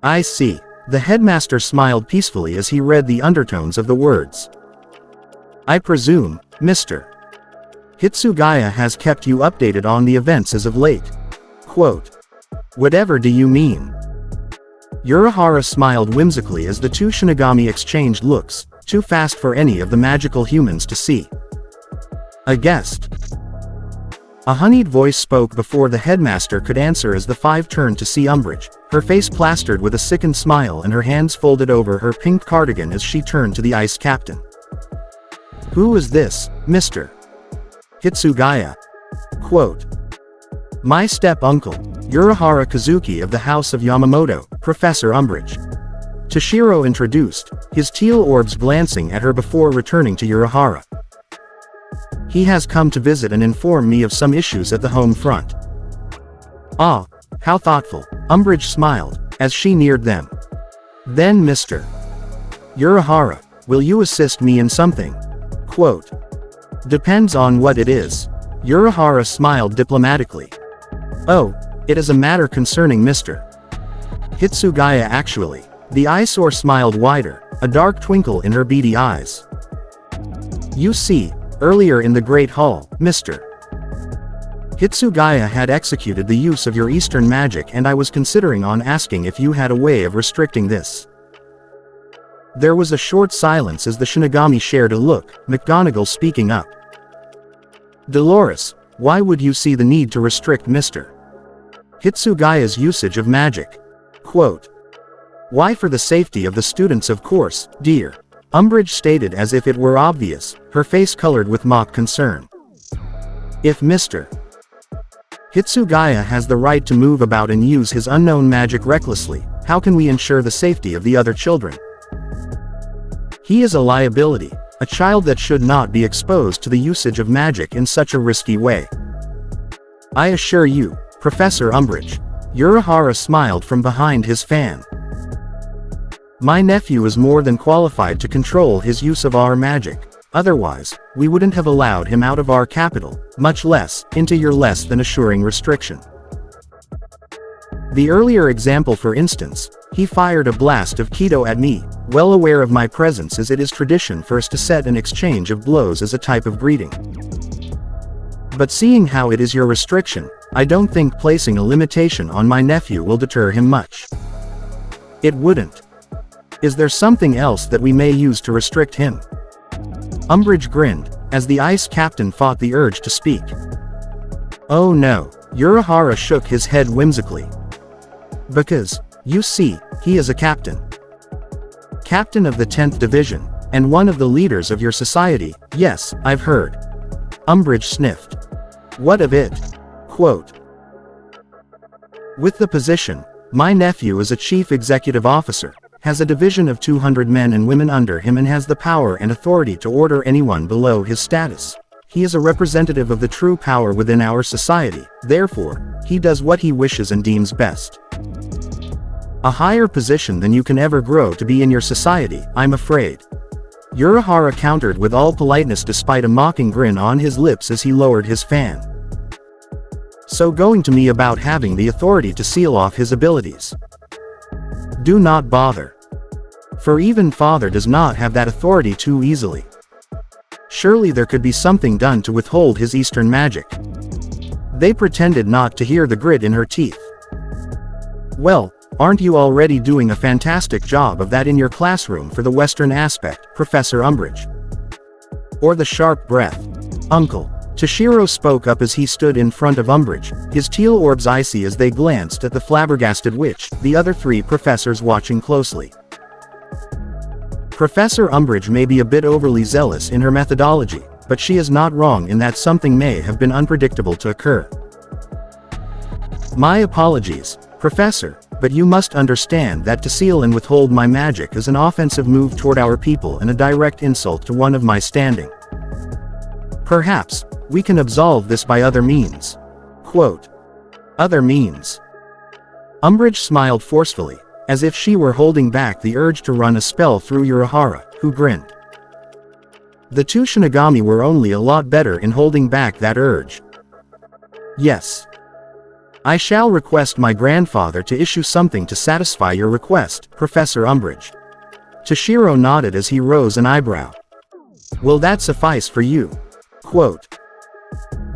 [SPEAKER 2] I see. The headmaster smiled peacefully as he read the undertones of the words. I presume, Mr. Hitsugaya has kept you updated on the events as of late. Quote. Whatever do you mean? Urahara smiled whimsically as the two Shinigami exchanged looks, too fast for any of the magical humans to see. A guest. A honeyed voice spoke before the headmaster could answer as the five turned to see Umbridge, her face plastered with a sickened smile and her hands folded over her pink cardigan as she turned to the ice captain. Who is this, Mr. Hitsugaya? Quote. My step-uncle, Urahara Kazuki of the House of Yamamoto, Professor Umbridge. Toshiro introduced, his teal orbs glancing at her before returning to Urahara. He has come to visit and inform me of some issues at the home front. Ah, how thoughtful, Umbridge smiled, as she neared them. Then Mr. Urahara, will you assist me in something? Quote. Depends on what it is. Urahara smiled diplomatically. Oh, it is a matter concerning Mr. Hitsugaya actually. The eyesore smiled wider, a dark twinkle in her beady eyes. You see, earlier in the Great Hall, Mr. Hitsugaya had executed the use of your Eastern magic, and I was considering on asking if you had a way of restricting this. There was a short silence as the Shinigami shared a look, McGonagall speaking up. Dolores, why would you see the need to restrict Mr. Hitsugaya's usage of magic? Quote. Why, for the safety of the students, of course, dear. Umbridge stated as if it were obvious, her face colored with mock concern. If Mr. Hitsugaya has the right to move about and use his unknown magic recklessly, how can we ensure the safety of the other children? He is a liability, a child that should not be exposed to the usage of magic in such a risky way. I assure you, Professor Umbridge. Urahara smiled from behind his fan. My nephew is more than qualified to control his use of our magic. Otherwise, we wouldn't have allowed him out of our capital, much less, into your less than assuring restriction. The earlier example, for instance, he fired a blast of Keto at me, well aware of my presence, as it is tradition for us to set an exchange of blows as a type of greeting. But seeing how it is your restriction, I don't think placing a limitation on my nephew will deter him much. It wouldn't. Is there something else that we may use to restrict him? Umbridge grinned, as the ice captain fought the urge to speak. Oh no, Urahara shook his head whimsically. Because, you see, he is a captain. Captain of the 10th Division, and one of the leaders of your society. Yes, I've heard. Umbridge sniffed. What of it? Quote. With the position, my nephew is a chief executive officer, has a division of 200 men and women under him, and has the power and authority to order anyone below his status. He is a representative of the true power within our society, therefore, he does what he wishes and deems best. A higher position than you can ever grow to be in your society, I'm afraid. Urahara countered with all politeness despite a mocking grin on his lips as he lowered his fan. So going to me about having the authority to seal off his abilities. Do not bother. For even Father does not have that authority too easily. Surely there could be something done to withhold his Eastern magic. They pretended not to hear the grit in her teeth. Well, aren't you already doing a fantastic job of that in your classroom for the Western aspect, Professor Umbridge? Or the sharp breath? Uncle. Toshiro spoke up as he stood in front of Umbridge, his teal orbs icy as they glanced at the flabbergasted witch, the other three professors watching closely. Professor Umbridge may be a bit overly zealous in her methodology, but she is not wrong in that something may have been unpredictable to occur. My apologies, Professor, but you must understand that to seal and withhold my magic is an offensive move toward our people and a direct insult to one of my standing. Perhaps, we can absolve this by other means. Quote. Other means. Umbridge smiled forcefully, as if she were holding back the urge to run a spell through Urahara, who grinned. The two Shinigami were only a lot better in holding back that urge. Yes. I shall request my grandfather to issue something to satisfy your request, Professor Umbridge. Toshiro nodded as he rose an eyebrow. Will that suffice for you? Quote.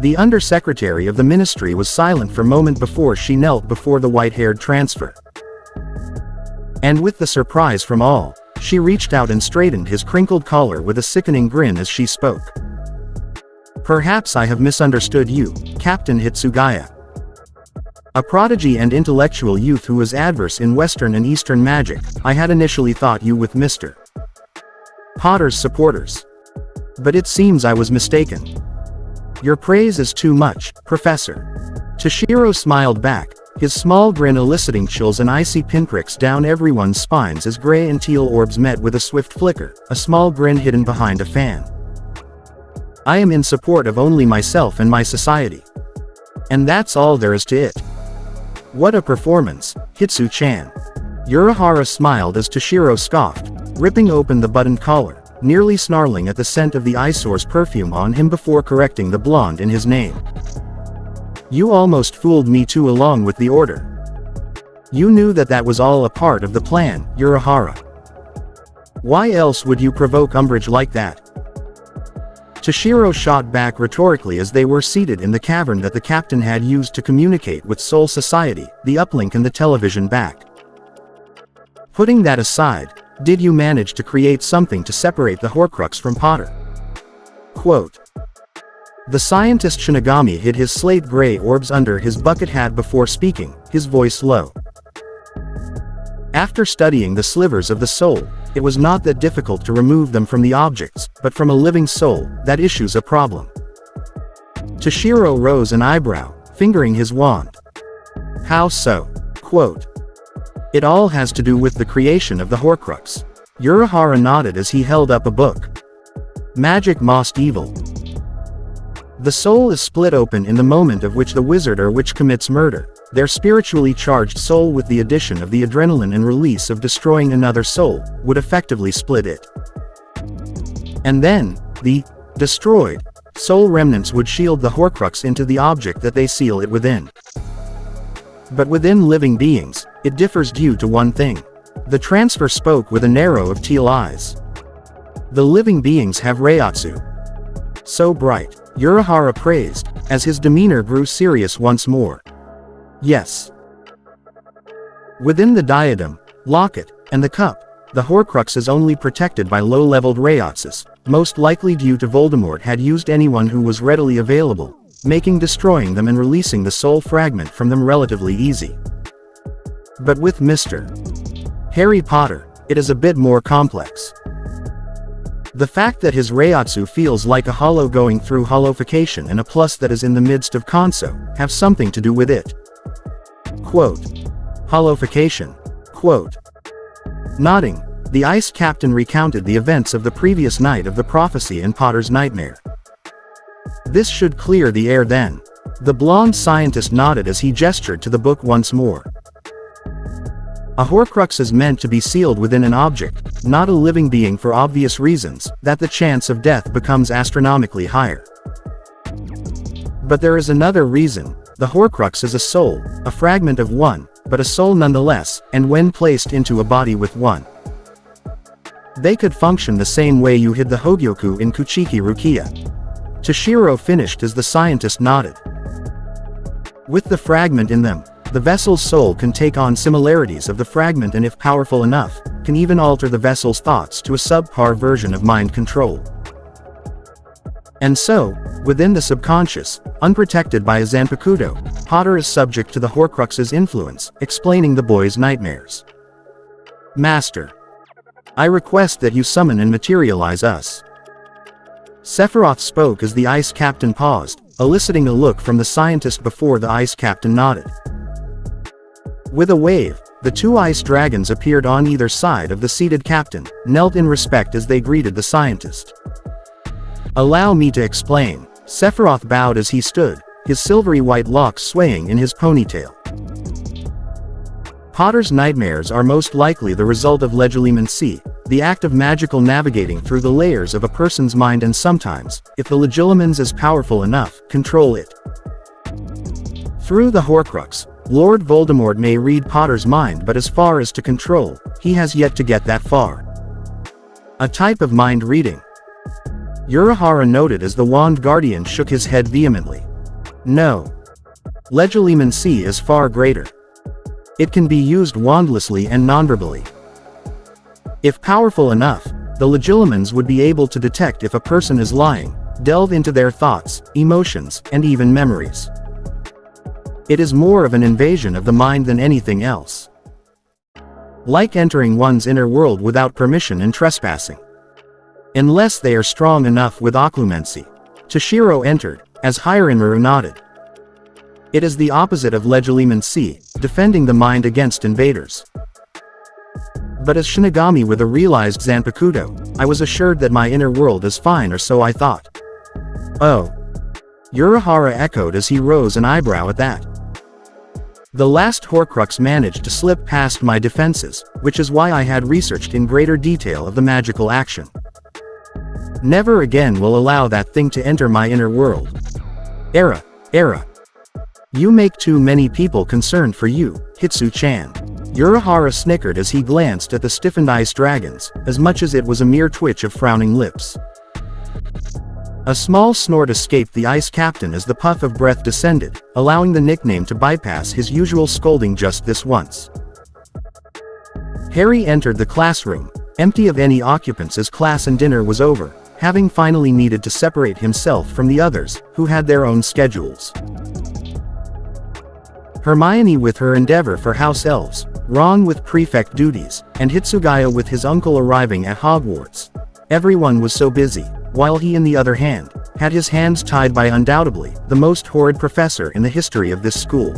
[SPEAKER 2] The undersecretary of the ministry was silent for a moment before she knelt before the white-haired transfer. And with the surprise from all, she reached out and straightened his crinkled collar with a sickening grin as she spoke. Perhaps I have misunderstood you, Captain Hitsugaya. A prodigy and intellectual youth who was adverse in Western and Eastern magic, I had initially thought you with Mr. Potter's supporters. But it seems I was mistaken. Your praise is too much, Professor. Toshiro smiled back, his small grin eliciting chills and icy pinpricks down everyone's spines as gray and teal orbs met with a swift flicker, a small grin hidden behind a fan. I am in support of only myself and my society. And that's all there is to it. What a performance, Hitsu-chan. Urahara smiled as Toshiro scoffed, ripping open the buttoned collar, nearly snarling at the scent of the eyesore's perfume on him before correcting the blonde in his name. You almost fooled me too along with the order. You knew that was all a part of the plan, Urahara. Why else would you provoke umbrage like that? Toshiro shot back rhetorically as they were seated in the cavern that the captain had used to communicate with Soul Society, the uplink and the television back. Putting that aside, did you manage to create something to separate the Horcrux from Potter? Quote. The scientist Shinigami hid his slate-gray orbs under his bucket hat before speaking, his voice low. After studying the slivers of the soul, it was not that difficult to remove them from the objects, but from a living soul, that issues a problem. Toshiro rose an eyebrow, fingering his wand. How so? Quote. It all has to do with the creation of the Horcrux. Urahara nodded as he held up a book. Magic Most Evil. The soul is split open in the moment of which the wizard or witch commits murder, their spiritually charged soul with the addition of the adrenaline and release of destroying another soul, would effectively split it. And then, the destroyed soul remnants would shield the Horcrux into the object that they seal it within. But within living beings, it differs due to one thing. The transfer spoke with a narrow of teal eyes. The living beings have Reiatsu. So bright, Urahara praised, as his demeanor grew serious once more. Yes. Within the diadem, locket, and the cup, the Horcrux is only protected by low-leveled Reiatsus, most likely due to Voldemort had used anyone who was readily available, making destroying them and releasing the soul fragment from them relatively easy. But with Mr. Harry Potter, it is a bit more complex. The fact that his Reiatsu feels like a hollow going through hollowification and a plus that is in the midst of Konso, have something to do with it. Quote. Hollowification. Quote. Nodding, the Ice Captain recounted the events of the previous night of the prophecy in Potter's nightmare. This should clear the air then. The blonde scientist nodded as he gestured to the book once more. A Horcrux is meant to be sealed within an object, not a living being for obvious reasons, that the chance of death becomes astronomically higher. But there is another reason. The Horcrux is a soul, a fragment of one, but a soul nonetheless, and when placed into a body with one, they could function the same way you hid the Hogyoku in Kuchiki Rukia. Toshiro finished as the scientist nodded. With the fragment in them, the vessel's soul can take on similarities of the fragment and if powerful enough, can even alter the vessel's thoughts to a subpar version of mind control. And so, within the subconscious, unprotected by a Zanpakuto, Potter is subject to the Horcrux's influence, explaining the boy's nightmares. Master. I request that you summon and materialize us. Sephiroth spoke as the Ice Captain paused, eliciting a look from the scientist before the Ice Captain nodded. With a wave, the two ice dragons appeared on either side of the seated captain, knelt in respect as they greeted the scientist. Allow me to explain. Sephiroth bowed as he stood, his silvery white locks swaying in his ponytail. Potter's nightmares are most likely the result of legilimency, the act of magical navigating through the layers of a person's mind and sometimes, if the legilimens is powerful enough, control it. Through the Horcrux, Lord Voldemort may read Potter's mind but as far as to control, he has yet to get that far. A type of mind reading. Urahara noted as the Wand Guardian shook his head vehemently. No. Legilimency is far greater. It can be used wandlessly and nonverbally. If powerful enough, the legilimens would be able to detect if a person is lying, delve into their thoughts, emotions, and even memories. It is more of an invasion of the mind than anything else. Like entering one's inner world without permission and trespassing. Unless they are strong enough with occlumency. Toshiro entered, as Hiranmaru nodded. It is the opposite of legilimency, defending the mind against invaders. But as Shinigami with a realized Zanpakuto, I was assured that my inner world is fine, or so I thought. Oh. Urahara echoed as he rose an eyebrow at that. The last Horcrux managed to slip past my defenses, which is why I had researched in greater detail of the magical action. Never again will allow that thing to enter my inner world. Era. You make too many people concerned for you, Hitsu-chan. Urahara snickered as he glanced at the stiffened ice dragons, as much as it was a mere twitch of frowning lips. A small snort escaped the ice captain as the puff of breath descended, allowing the nickname to bypass his usual scolding just this once. Harry entered the classroom, empty of any occupants as class and dinner was over, having finally needed to separate himself from the others, who had their own schedules. Hermione with her endeavor for house elves, Ron with prefect duties, and Hitsugaya with his uncle arriving at Hogwarts. Everyone was so busy, while he on the other hand, had his hands tied by undoubtedly the most horrid professor in the history of this school.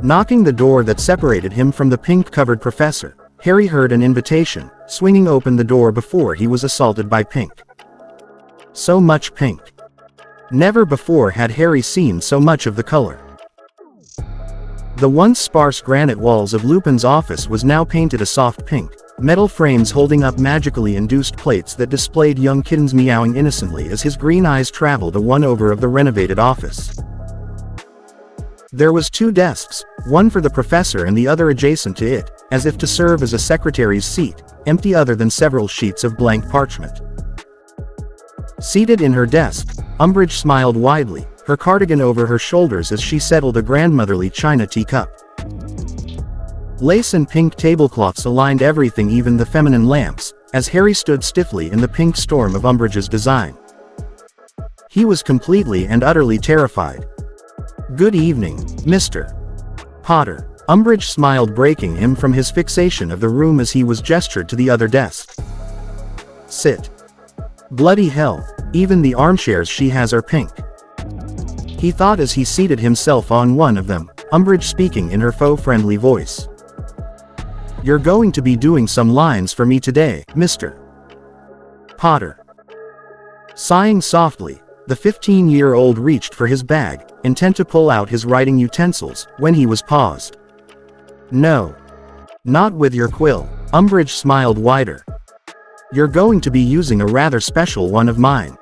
[SPEAKER 2] Knocking the door that separated him from the pink-covered professor, Harry heard an invitation, swinging open the door before he was assaulted by pink. So much pink. Never before had Harry seen so much of the color. The once sparse granite walls of Lupin's office was now painted a soft pink, metal frames holding up magically induced plates that displayed young kittens meowing innocently as his green eyes traveled the one over of the renovated office. There was 2 desks, one for the professor and the other adjacent to it, as if to serve as a secretary's seat, empty other than several sheets of blank parchment. Seated in her desk, Umbridge smiled widely, her cardigan over her shoulders as she settled a grandmotherly china teacup. Lace and pink tablecloths aligned everything, even the feminine lamps, as Harry stood stiffly in the pink storm of Umbridge's design. He was completely and utterly terrified. "Good evening, Mr. Potter." Umbridge smiled, breaking him from his fixation of the room as he was gestured to the other desk. "Sit." "Bloody hell, even the armchairs she has are pink," he thought as he seated himself on one of them, Umbridge speaking in her faux friendly voice. "You're going to be doing some lines for me today, Mr. Potter." Sighing softly, the 15-year-old reached for his bag, intent to pull out his writing utensils, when he was paused. "No. Not with your quill." Umbridge smiled wider. "You're going to be using a rather special one of mine."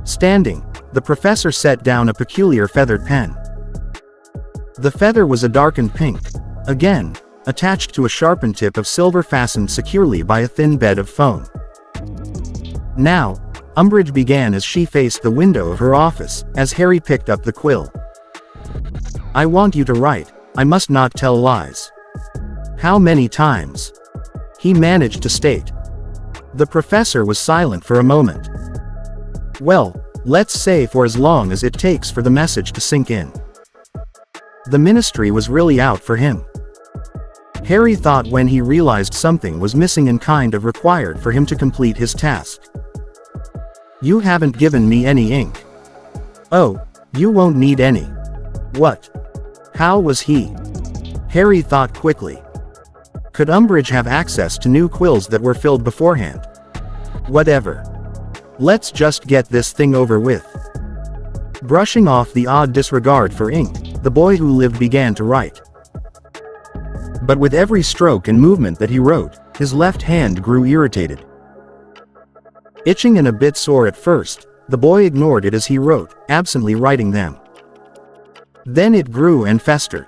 [SPEAKER 2] Standing, the professor set down a peculiar feathered pen. The feather was a darkened pink, again, attached to a sharpened tip of silver fastened securely by a thin bed of foam. "Now," Umbridge began as she faced the window of her office, as Harry picked up the quill. "I want you to write, 'I must not tell lies.'" "How many times?" he managed to state. The professor was silent for a moment. "Well, let's say for as long as it takes for the message to sink in." The ministry was really out for him. Harry thought when he realized something was missing and kind of required for him to complete his task. "You haven't given me any ink." "Oh, you won't need any." "What? How was he?" Harry thought quickly. Could Umbridge have access to new quills that were filled beforehand? Whatever. Let's just get this thing over with. Brushing off the odd disregard for ink, the boy who lived began to write. But with every stroke and movement that he wrote, his left hand grew irritated. Itching and a bit sore at first, the boy ignored it as he wrote, absently writing them. Then it grew and festered.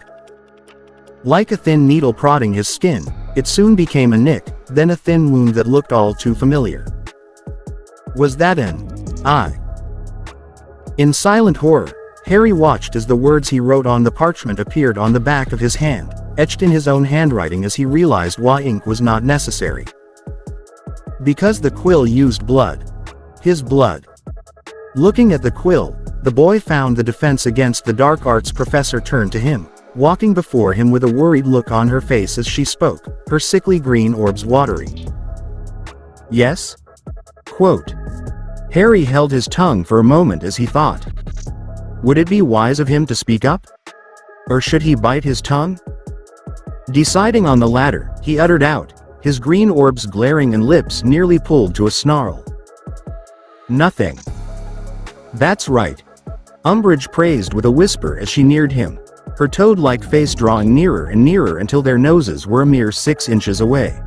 [SPEAKER 2] Like a thin needle prodding his skin, it soon became a nick, then a thin wound that looked all too familiar. Was that an eye? In silent horror, Harry watched as the words he wrote on the parchment appeared on the back of his hand, etched in his own handwriting as he realized why ink was not necessary. Because the quill used blood. His blood. Looking at the quill, the boy found the defense against the dark arts professor turned to him, walking before him with a worried look on her face as she spoke, her sickly green orbs watery. "Yes?" Quote. Harry held his tongue for a moment as he thought. Would it be wise of him to speak up? Or should he bite his tongue? Deciding on the latter, he uttered out, his green orbs glaring and lips nearly pulled to a snarl. "Nothing." That's right. Umbridge praised with a whisper as she neared him, her toad-like face drawing nearer and nearer until their noses were a mere 6 inches away.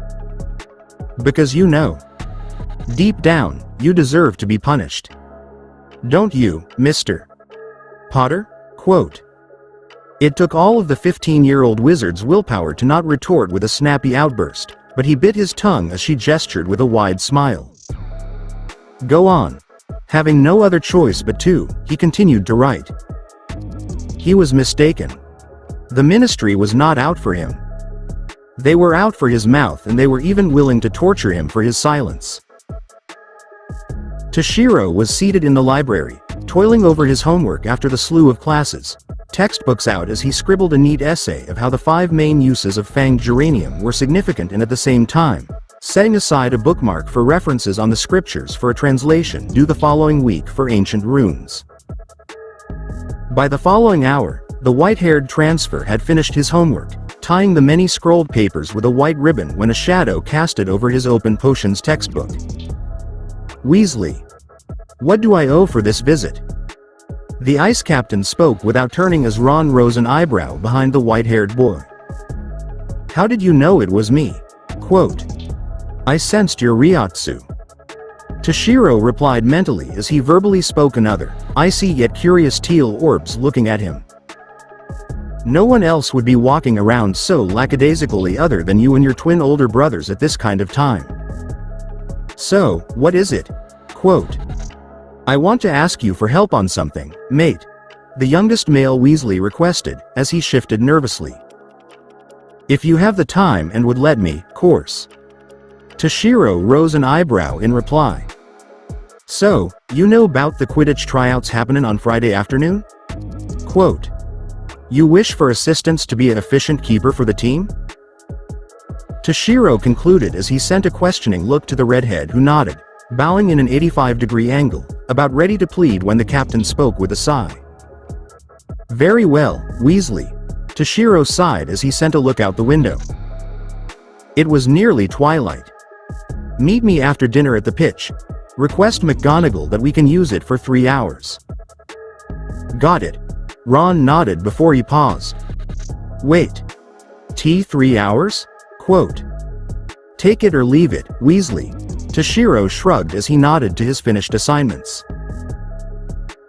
[SPEAKER 2] Because you know. Deep down, you deserve to be punished. Don't you, Mr. Potter? Quote. It took all of the 15-year-old wizard's willpower to not retort with a snappy outburst, but he bit his tongue as she gestured with a wide smile. Go on. Having no other choice but to, he continued to write. He was mistaken. The ministry was not out for him. They were out for his mouth, and they were even willing to torture him for his silence. Toshiro was seated in the library, toiling over his homework after the slew of classes, textbooks out as he scribbled a neat essay of how the 5 main uses of fanged geranium were significant, and at the same time, setting aside a bookmark for references on the scriptures for a translation due the following week for ancient runes. By the following hour, the white-haired transfer had finished his homework, tying the many scrolled papers with a white ribbon when a shadow casted over his open potions textbook. Weasley. What do I owe for this visit? The ice captain spoke without turning as Ron rose an eyebrow behind the white-haired boy. How did you know it was me? Quote. I sensed your Ryotsu. Toshiro replied mentally as he verbally spoke another, icy yet curious teal orbs looking at him. No one else would be walking around so lackadaisically other than you and your twin older brothers at this kind of time. So, what is it? Quote. I want to ask you for help on something, mate. The youngest male Weasley requested, as he shifted nervously. If you have the time and would let me, course. Toshiro rose an eyebrow in reply. So, you know about the Quidditch tryouts happening on Friday afternoon? Quote. You wish for assistance to be an efficient keeper for the team? Toshiro concluded as he sent a questioning look to the redhead, who nodded, bowing in an 85-degree angle, about ready to plead when the captain spoke with a sigh. Very well, Weasley. Toshiro sighed as he sent a look out the window. It was nearly twilight. Meet me after dinner at the pitch. Request McGonagall that we can use it for 3 hours. Got it. Ron nodded before he paused. Wait. Tea 3 hours? Quote. Take it or leave it, Weasley. Toshiro shrugged as he nodded to his finished assignments.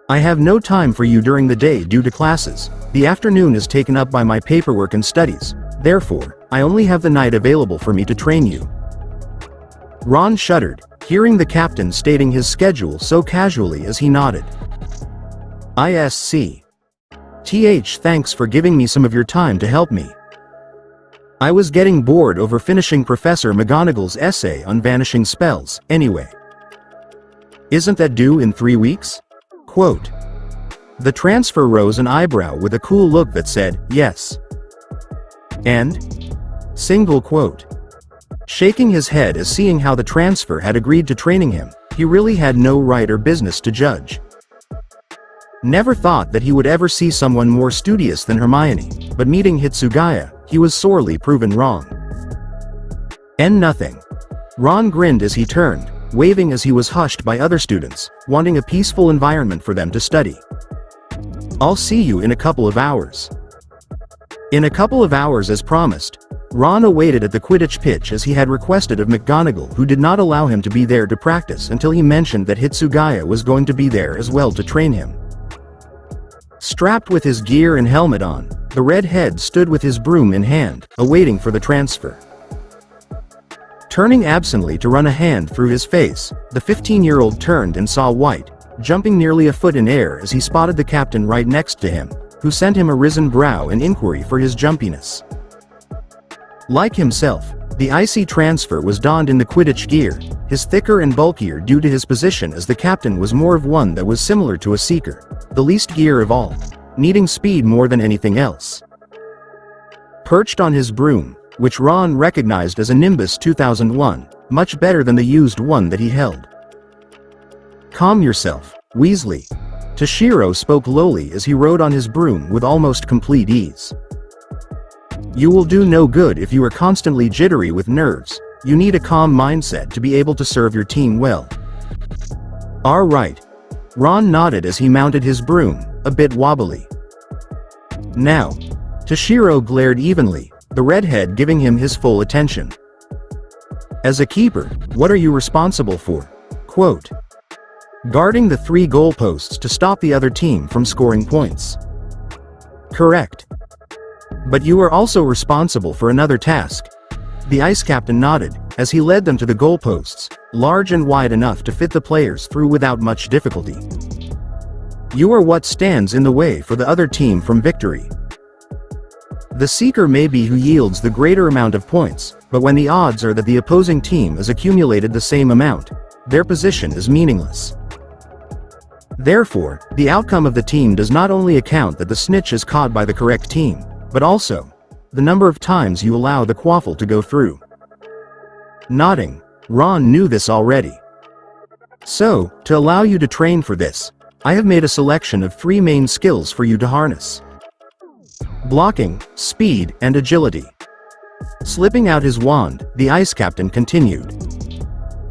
[SPEAKER 2] I have no time for you during the day due to classes. The afternoon is taken up by my paperwork and studies. Therefore, I only have the night available for me to train you. Ron shuddered, hearing the captain stating his schedule so casually as he nodded. ISC. Thanks for giving me some of your time to help me. I was getting bored over finishing Professor McGonagall's essay on vanishing spells, anyway. Isn't that due in 3 weeks? Quote. The transfer rose an eyebrow with a cool look that said, yes. And? Single quote. Shaking his head as seeing how the transfer had agreed to training him, he really had no right or business to judge. Never thought that he would ever see someone more studious than Hermione, but meeting Hitsugaya, he was sorely proven wrong. And nothing. Ron grinned as he turned, waving as he was hushed by other students, wanting a peaceful environment for them to study. I'll see you in a couple of hours. In a couple of hours as promised, Ron awaited at the Quidditch pitch as he had requested of McGonagall, who did not allow him to be there to practice until he mentioned that Hitsugaya was going to be there as well to train him. Strapped with his gear and helmet on, the redhead stood with his broom in hand, awaiting for the transfer. Turning absently to run a hand through his face, the 15-year-old turned and saw White, jumping nearly a foot in air as he spotted the captain right next to him, who sent him a risen brow in inquiry for his jumpiness. Like himself, the icy transfer was donned in the Quidditch gear, his thicker and bulkier due to his position as the captain was more of one that was similar to a seeker, the least gear of all, needing speed more than anything else. Perched on his broom, which Ron recognized as a Nimbus 2001, much better than the used one that he held. Calm yourself, Weasley. Toshiro spoke lowly as he rode on his broom with almost complete ease. You will do no good if you are constantly jittery with nerves. You need a calm mindset to be able to serve your team well. All right. Ron nodded as he mounted his broom, a bit wobbly. Now. Toshiro glared evenly, the redhead giving him his full attention. As a keeper, what are you responsible for? Quote. Guarding the 3 goalposts to stop the other team from scoring points. Correct. But you are also responsible for another task. The ice captain nodded, as he led them to the goalposts, large and wide enough to fit the players through without much difficulty. You are what stands in the way for the other team from victory. The seeker may be who yields the greater amount of points, but when the odds are that the opposing team has accumulated the same amount, their position is meaningless. Therefore, the outcome of the team does not only account that the snitch is caught by the correct team, but also the number of times you allow the quaffle to go through. Nodding, Ron knew this already. So, to allow you to train for this, I have made a selection of 3 main skills for you to harness. Blocking, speed, and agility. Slipping out his wand, the ice captain continued.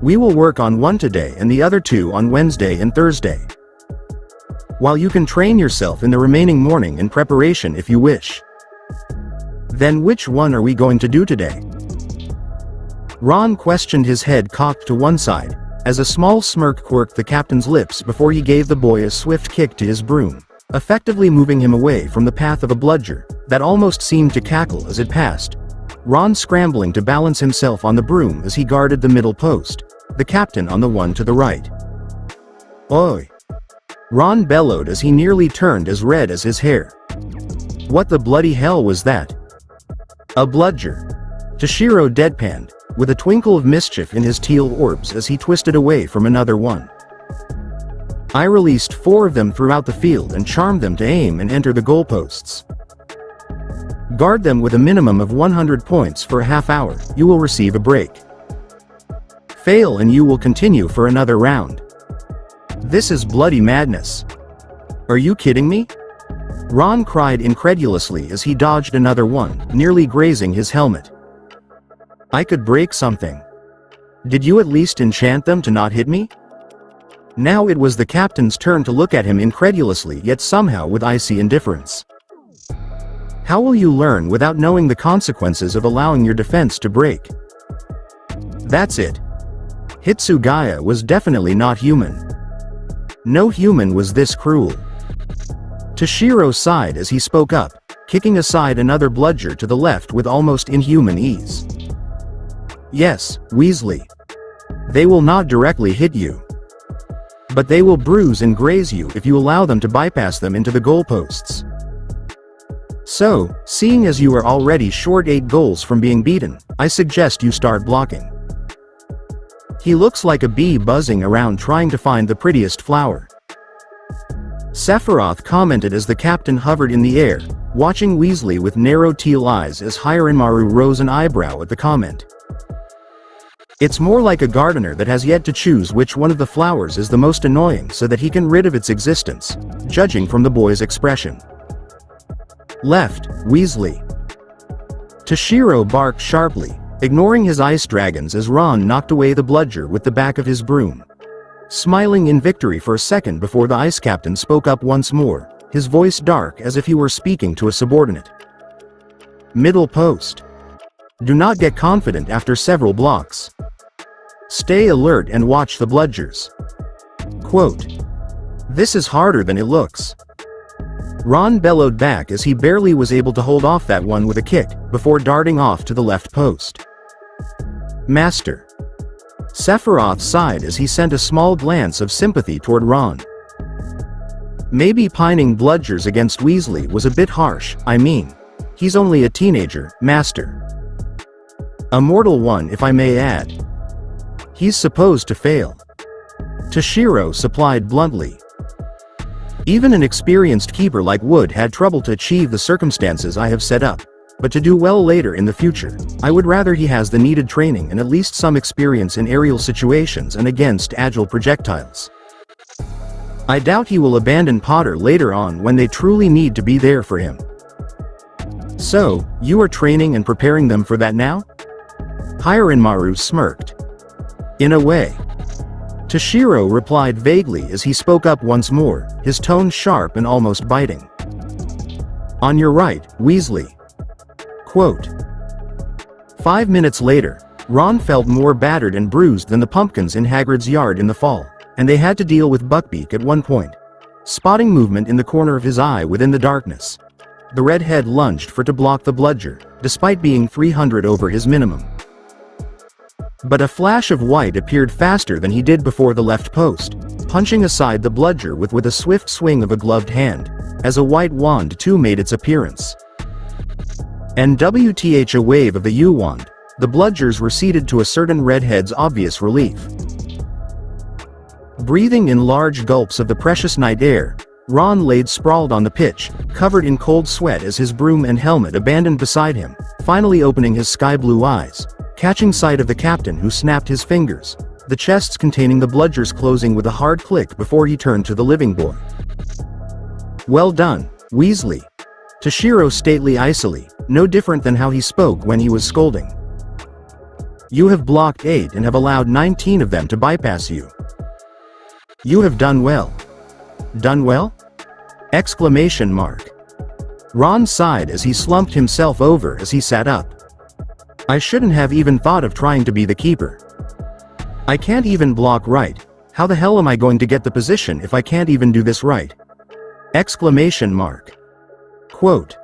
[SPEAKER 2] We will work on one today and the other 2 on Wednesday and Thursday. While you can train yourself in the remaining morning in preparation if you wish. Then which one are we going to do today? Ron questioned, his head cocked to one side, as a small smirk quirked the captain's lips before he gave the boy a swift kick to his broom, effectively moving him away from the path of a bludger that almost seemed to cackle as it passed. Ron scrambling to balance himself on the broom as he guarded the middle post, the captain on the one to the right. Oi! Ron bellowed as he nearly turned as red as his hair. What the bloody hell was that? A bludger. Toshiro deadpanned, with a twinkle of mischief in his teal orbs as he twisted away from another one. I released 4 of them throughout the field and charmed them to aim and enter the goalposts. Guard them with a minimum of 100 points for a half hour, you will receive a break. Fail and you will continue for another round. This is bloody madness. Are you kidding me? Ron cried incredulously as he dodged another one, nearly grazing his helmet. I could break something. Did you at least enchant them to not hit me? Now it was the captain's turn to look at him incredulously, yet somehow with icy indifference. How will you learn without knowing the consequences of allowing your defense to break? That's it. Hitsugaya was definitely not human. No human was this cruel. Toshiro sighed as he spoke up, kicking aside another bludger to the left with almost inhuman ease. Yes, Weasley. They will not directly hit you. But they will bruise and graze you if you allow them to bypass them into the goalposts. So, seeing as you are already short 8 goals from being beaten, I suggest you start blocking. He looks like a bee buzzing around trying to find the prettiest flower. Sephiroth commented as the captain hovered in the air, watching Weasley with narrow teal eyes as SapphireMoons rose an eyebrow at the comment. It's more like a gardener that has yet to choose which one of the flowers is the most annoying so that he can rid of its existence, judging from the boy's expression. Left, Weasley. Toshiro barked sharply, ignoring his ice dragons as Ron knocked away the bludger with the back of his broom. Smiling in victory for a second before the ice captain spoke up once more, his voice dark as if he were speaking to a subordinate. Middle post. Do not get confident after several blocks. Stay alert and watch the bludgers. Quote. This is harder than it looks. Ron bellowed back as he barely was able to hold off that one with a kick, before darting off to the left post. Master. Sephiroth sighed as he sent a small glance of sympathy toward Ron. Maybe pining bludgers against Weasley was a bit harsh, I mean. He's only a teenager, Master. A mortal one if I may add. He's supposed to fail. Toshiro supplied bluntly. Even an experienced keeper like Wood had trouble to achieve the circumstances I have set up. But to do well later in the future, I would rather he has the needed training and at least some experience in aerial situations and against agile projectiles. I doubt he will abandon Potter later on when they truly need to be there for him. So, you are training and preparing them for that now? SapphireMoons smirked. In a way. Toshiro replied vaguely as he spoke up once more, his tone sharp and almost biting. On your right, Weasley. Quote. 5 minutes later, Ron felt more battered and bruised than the pumpkins in Hagrid's yard in the fall, and they had to deal with Buckbeak at one point, spotting movement in the corner of his eye within the darkness. The redhead lunged to block the bludger, despite being 300 over his minimum. But a flash of white appeared faster than he did before the left post, punching aside the bludger with a swift swing of a gloved hand, as a white wand too made its appearance. And WTH a wave of the U-wand, the bludgers receded to a certain redhead's obvious relief. Breathing in large gulps of the precious night air, Ron laid sprawled on the pitch, covered in cold sweat as his broom and helmet abandoned beside him, finally opening his sky-blue eyes, catching sight of the captain who snapped his fingers, the chests containing the bludgers closing with a hard click before he turned to the living boy. Well done, Weasley. Toshiro stately icily, no different than how he spoke when he was scolding. You have blocked 8 and have allowed 19 of them to bypass you. You have done well. Done well? Exclamation mark. Ron sighed as he slumped himself over as he sat up. I shouldn't have even thought of trying to be the keeper. I can't even block right. How the hell am I going to get the position if I can't even do this right? Exclamation mark. Quote.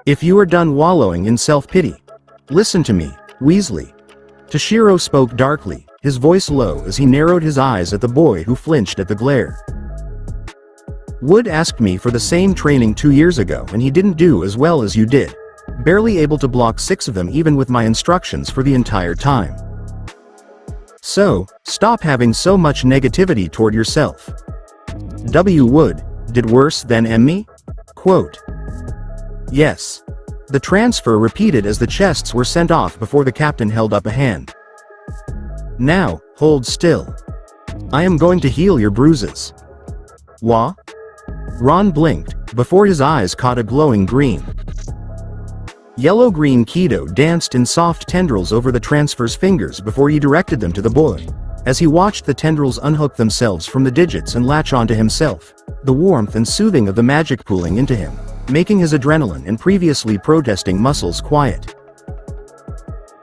[SPEAKER 2] If you are done wallowing in self-pity, listen to me, Weasley. Toshiro spoke darkly, his voice low as he narrowed his eyes at the boy who flinched at the glare. Wood asked me for the same training 2 years ago and he didn't do as well as you did, barely able to block 6 of them even with my instructions for the entire time. So, stop having so much negativity toward yourself. W. Wood, did worse than Emmy? Quote. Yes. The transfer repeated as the chests were sent off before the captain held up a hand. Now, hold still. I am going to heal your bruises. Wha? Ron blinked, before his eyes caught a glowing green. Yellow-green Keto danced in soft tendrils over the transfer's fingers before he directed them to the boy. As he watched the tendrils unhook themselves from the digits and latch onto himself, the warmth and soothing of the magic pooling into him, making his adrenaline and previously protesting muscles quiet.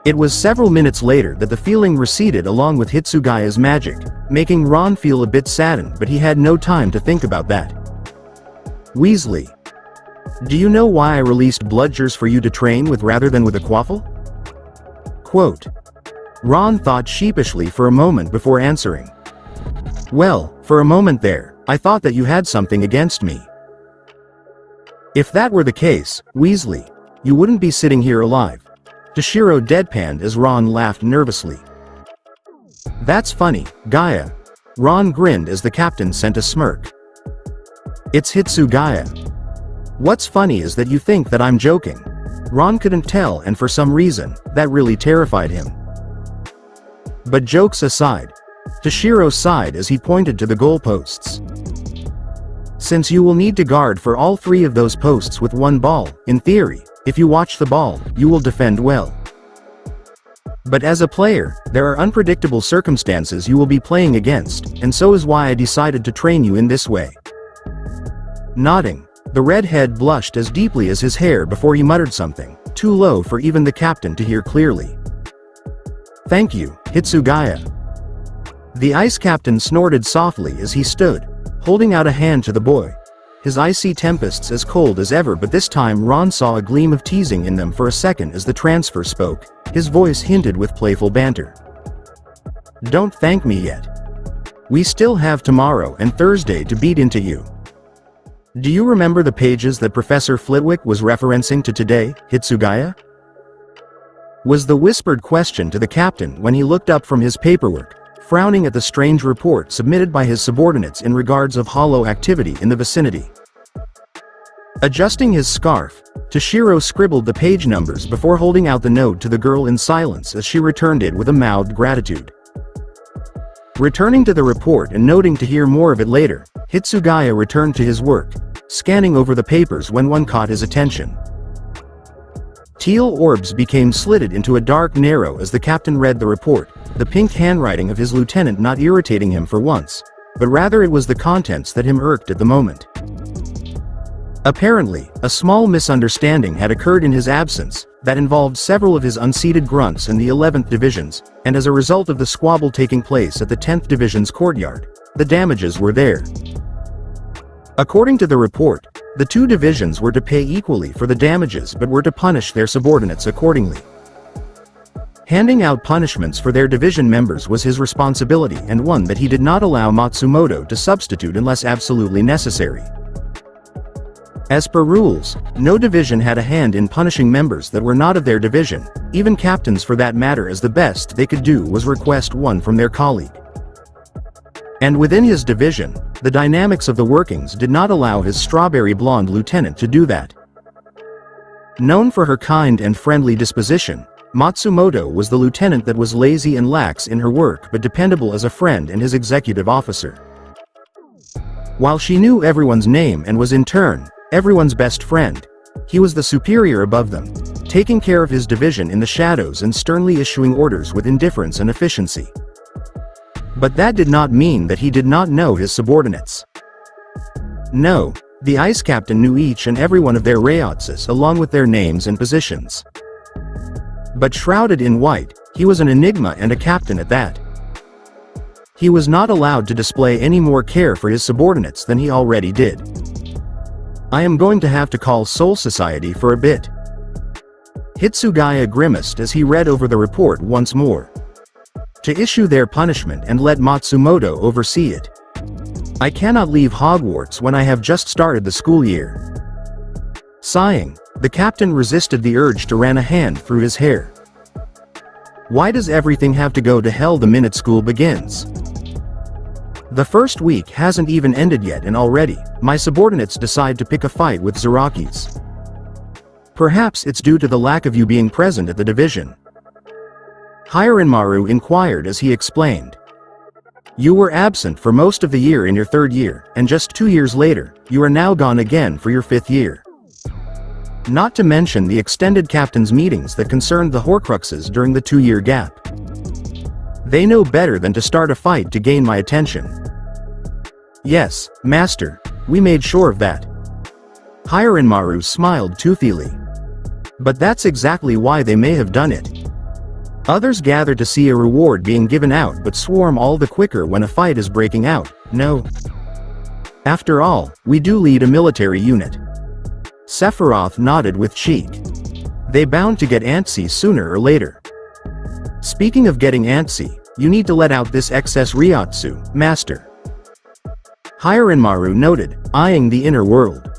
[SPEAKER 2] It was several minutes later that the feeling receded along with Hitsugaya's magic, making Ron feel a bit saddened, but he had no time to think about that. Weasley. Do you know why I released bludgers for you to train with rather than with a quaffle? Quote. Ron thought sheepishly for a moment before answering. Well, for a moment there, I thought that you had something against me. If that were the case, Weasley, you wouldn't be sitting here alive. Toshiro deadpanned as Ron laughed nervously. That's funny, Gaia. Ron grinned as the captain sent a smirk. It's Hitsugaya. What's funny is that you think that I'm joking. Ron couldn't tell, and for some reason, that really terrified him. But jokes aside, Toshiro sighed as he pointed to the goalposts. Since you will need to guard for all 3 of those posts with 1 ball, in theory, if you watch the ball, you will defend well. But as a player, there are unpredictable circumstances you will be playing against, and so is why I decided to train you in this way. Nodding, the redhead blushed as deeply as his hair before he muttered something, too low for even the captain to hear clearly. Thank you, Hitsugaya. The ice captain snorted softly as he stood, holding out a hand to the boy, his icy tempests as cold as ever, but this time Ron saw a gleam of teasing in them for a second as the transfer spoke, his voice hinted with playful banter. Don't thank me yet. We still have tomorrow and Thursday to beat into you. Do you remember the pages that Professor Flitwick was referencing to today, Hitsugaya? Was the whispered question to the captain when he looked up from his paperwork, frowning at the strange report submitted by his subordinates in regards of hollow activity in the vicinity. Adjusting his scarf, Toshiro scribbled the page numbers before holding out the note to the girl in silence as she returned it with a mouthed gratitude. Returning to the report and noting to hear more of it later, Hitsugaya returned to his work, scanning over the papers when one caught his attention. Teal orbs became slitted into a dark narrow as the captain read the report, the pink handwriting of his lieutenant not irritating him for once, but rather it was the contents that him irked at the moment. Apparently, a small misunderstanding had occurred in his absence, that involved several of his unseated grunts in the 11th Divisions, and as a result of the squabble taking place at the 10th Division's courtyard, the damages were there. According to the report, the two divisions were to pay equally for the damages but were to punish their subordinates accordingly. Handing out punishments for their division members was his responsibility and one that he did not allow Matsumoto to substitute unless absolutely necessary. As per rules, no division had a hand in punishing members that were not of their division, even captains for that matter, as the best they could do was request one from their colleague. And within his division, the dynamics of the workings did not allow his strawberry blonde lieutenant to do that. Known for her kind and friendly disposition, Matsumoto was the lieutenant that was lazy and lax in her work but dependable as a friend and his executive officer. While she knew everyone's name and was in turn everyone's best friend, he was the superior above them, taking care of his division in the shadows and sternly issuing orders with indifference and efficiency. But that did not mean that he did not know his subordinates. No, the ice captain knew each and every one of their Rayotsus along with their names and positions. But shrouded in white, he was an enigma and a captain at that. He was not allowed to display any more care for his subordinates than he already did. I am going to have to call Soul Society for a bit. Hitsugaya grimaced as he read over the report once more. To issue their punishment and let Matsumoto oversee it. I cannot leave Hogwarts when I have just started the school year. Sighing, the captain resisted the urge to run a hand through his hair. Why does everything have to go to hell the minute school begins? The first week hasn't even ended yet and already, my subordinates decide to pick a fight with Zarakis. Perhaps it's due to the lack of you being present at the division. Hiranmaru inquired as he explained. You were absent for most of the year in your third year, and just 2 years later, you are now gone again for your 5th year. Not to mention the extended captain's meetings that concerned the Horcruxes during the 2-year gap. They know better than to start a fight to gain my attention. Yes, Master, we made sure of that. Hiranmaru smiled toothily. But that's exactly why they may have done it. Others gather to see a reward being given out but swarm all the quicker when a fight is breaking out, no. After all, we do lead a military unit. Sephiroth nodded with cheek. They bound to get antsy sooner or later. Speaking of getting antsy, you need to let out this excess Ryotsu, Master. Hiranmaru noted, eyeing the inner world.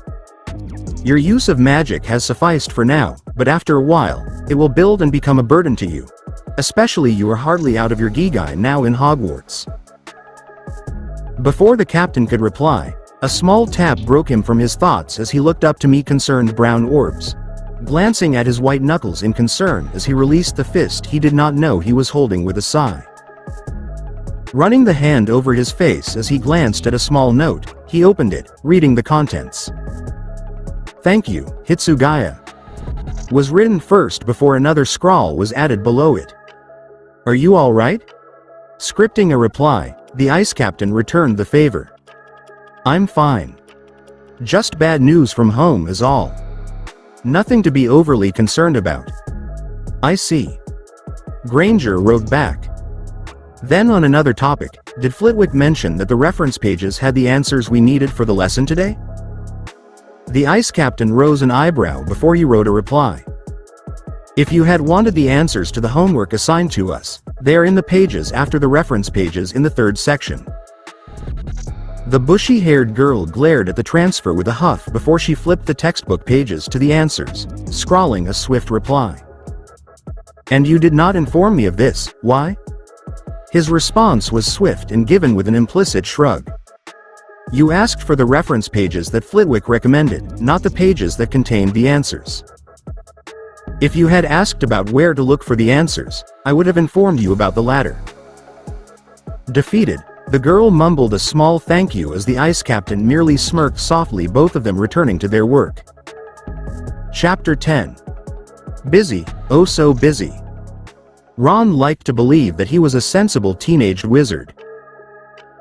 [SPEAKER 2] Your use of magic has sufficed for now, but after a while, it will build and become a burden to you. Especially you are hardly out of your Gigai now in Hogwarts. Before the captain could reply, a small tap broke him from his thoughts as he looked up to meet concerned brown orbs, glancing at his white knuckles in concern as he released the fist he did not know he was holding with a sigh. Running the hand over his face as he glanced at a small note, he opened it, reading the contents. Thank you, Hitsugaya. Was written first before another scrawl was added below it. Are you all right? Scripting a reply, the ice captain returned the favor. I'm fine. Just bad news from home is all. Nothing to be overly concerned about. I see. Granger wrote back. Then on another topic, did Flitwick mention that the reference pages had the answers we needed for the lesson today? The ice captain rose an eyebrow before he wrote a reply. If you had wanted the answers to the homework assigned to us, they are in the pages after the reference pages in the 3rd section. The bushy-haired girl glared at the transfer with a huff before she flipped the textbook pages to the answers, scrawling a swift reply. And you did not inform me of this, why? His response was swift and given with an implicit shrug. You asked for the reference pages that Flitwick recommended, not the pages that contained the answers. If you had asked about where to look for the answers, I would have informed you about the latter. Defeated, the girl mumbled a small thank you as the ice captain merely smirked softly, both of them returning to their work. Chapter 10. Busy, oh so busy. Ron liked to believe that he was a sensible teenage wizard.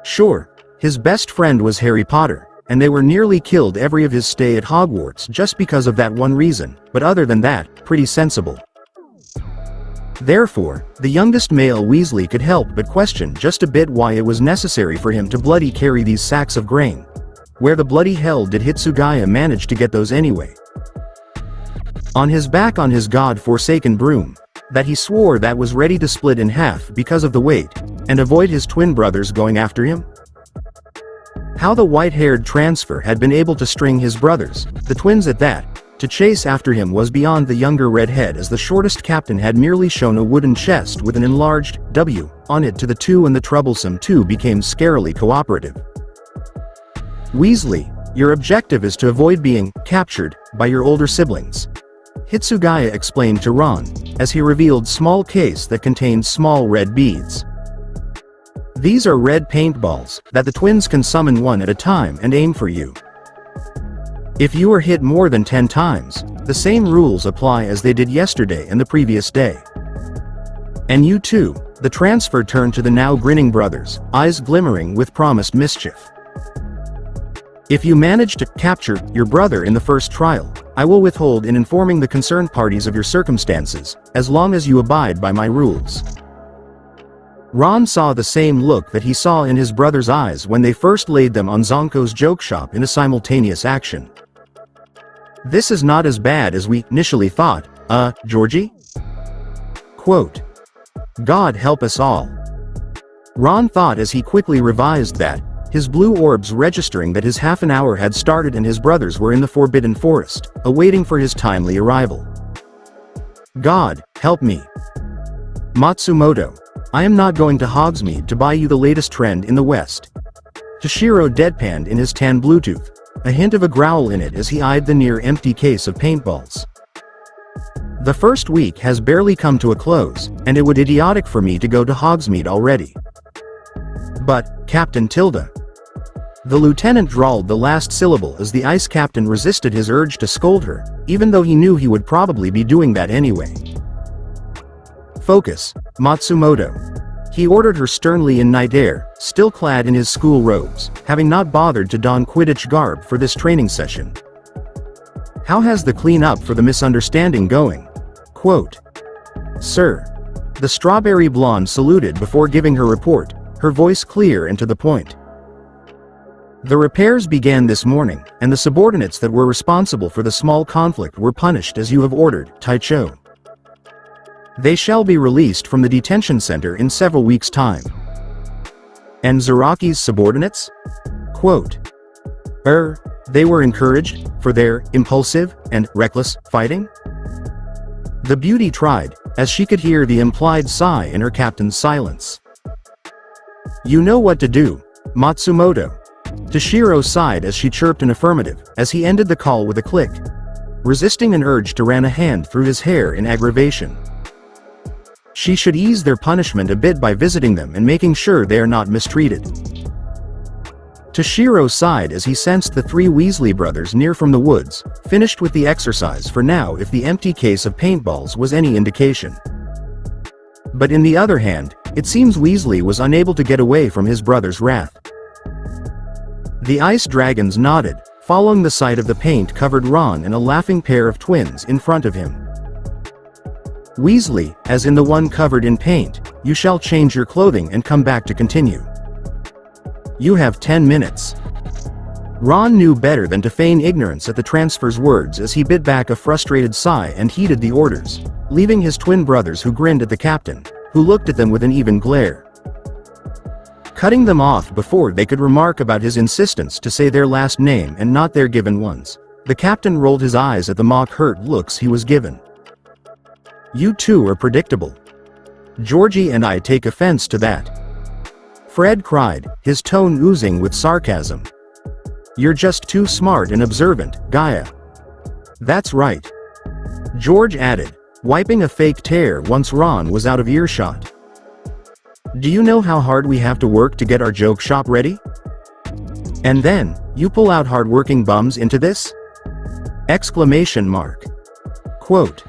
[SPEAKER 2] Sure, his best friend was Harry Potter, and they were nearly killed every of his stay at Hogwarts just because of that one reason, but other than that, pretty sensible. Therefore, the youngest male Weasley could help but question just a bit why it was necessary for him to bloody carry these sacks of grain. Where the bloody hell did Hitsugaya manage to get those anyway? On his back on his god-forsaken broom, that he swore that was ready to split in half because of the weight, and avoid his twin brothers going after him? How the white-haired transfer had been able to string his brothers, the twins at that, to chase after him was beyond the younger redhead, as the shortest captain had merely shown a wooden chest with an enlarged W on it to the two, and the troublesome two became scarily cooperative. Weasley, your objective is to avoid being captured by your older siblings, Hitsugaya explained to Ron, as he revealed small case that contained small red beads. These are red paintballs that the twins can summon one at a time and aim for you. If you are hit more than 10 times, the same rules apply as they did yesterday and the previous day. And you too, the transfer turned to the now grinning brothers, eyes glimmering with promised mischief. If you manage to capture your brother in the first trial, I will withhold in informing the concerned parties of your circumstances, as long as you abide by my rules. Ron saw the same look that he saw in his brother's eyes when they first laid them on Zonko's joke shop in a simultaneous action. This is not as bad as we initially thought, Georgie? Quote. God help us all. Ron thought as he quickly revised that, his blue orbs registering that his half an hour had started and his brothers were in the Forbidden Forest, awaiting for his timely arrival. God, help me. Matsumoto, I am not going to Hogsmeade to buy you the latest trend in the West. Toshiro deadpanned in his tan Bluetooth, a hint of a growl in it as he eyed the near-empty case of paintballs. The first week has barely come to a close, and it would be idiotic for me to go to Hogsmeade already. But, Captain Tilda. The lieutenant drawled the last syllable as the ice captain resisted his urge to scold her, even though he knew he would probably be doing that anyway. Focus, Matsumoto. He ordered her sternly in night air, still clad in his school robes, having not bothered to don Quidditch garb for this training session. How has the clean-up for the misunderstanding going? Quote. Sir. The strawberry blonde saluted before giving her report, her voice clear and to the point. The repairs began this morning, and the subordinates that were responsible for the small conflict were punished as you have ordered, Taicho. They shall be released from the detention center in several weeks' time. And Zaraki's subordinates? Quote. They were encouraged for their impulsive and reckless fighting? The beauty tried, as she could hear the implied sigh in her captain's silence. You know what to do, Matsumoto. Toshiro sighed as she chirped an affirmative, as he ended the call with a click, resisting an urge to ran a hand through his hair in aggravation. She should ease their punishment a bit by visiting them and making sure they are not mistreated. Toshiro sighed as he sensed the three Weasley brothers near from the woods, finished with the exercise for now if the empty case of paintballs was any indication. But in the other hand, it seems Weasley was unable to get away from his brother's wrath. The ice dragons nodded, following the sight of the paint-covered Ron and a laughing pair of twins in front of him. Weasley, as in the one covered in paint, you shall change your clothing and come back to continue. You have 10 minutes. Ron knew better than to feign ignorance at the transfer's words as he bit back a frustrated sigh and heeded the orders, leaving his twin brothers who grinned at the captain, who looked at them with an even glare. Cutting them off before they could remark about his insistence to say their last name and not their given ones, the captain rolled his eyes at the mock-hurt looks he was given. You two are predictable. Georgie and I take offense to that. Fred cried, his tone oozing with sarcasm. You're just too smart and observant, Gaia. That's right. George added, wiping a fake tear once Ron was out of earshot. Do you know how hard we have to work to get our joke shop ready? And then, you pull out hard-working bums into this? Exclamation mark. Quote.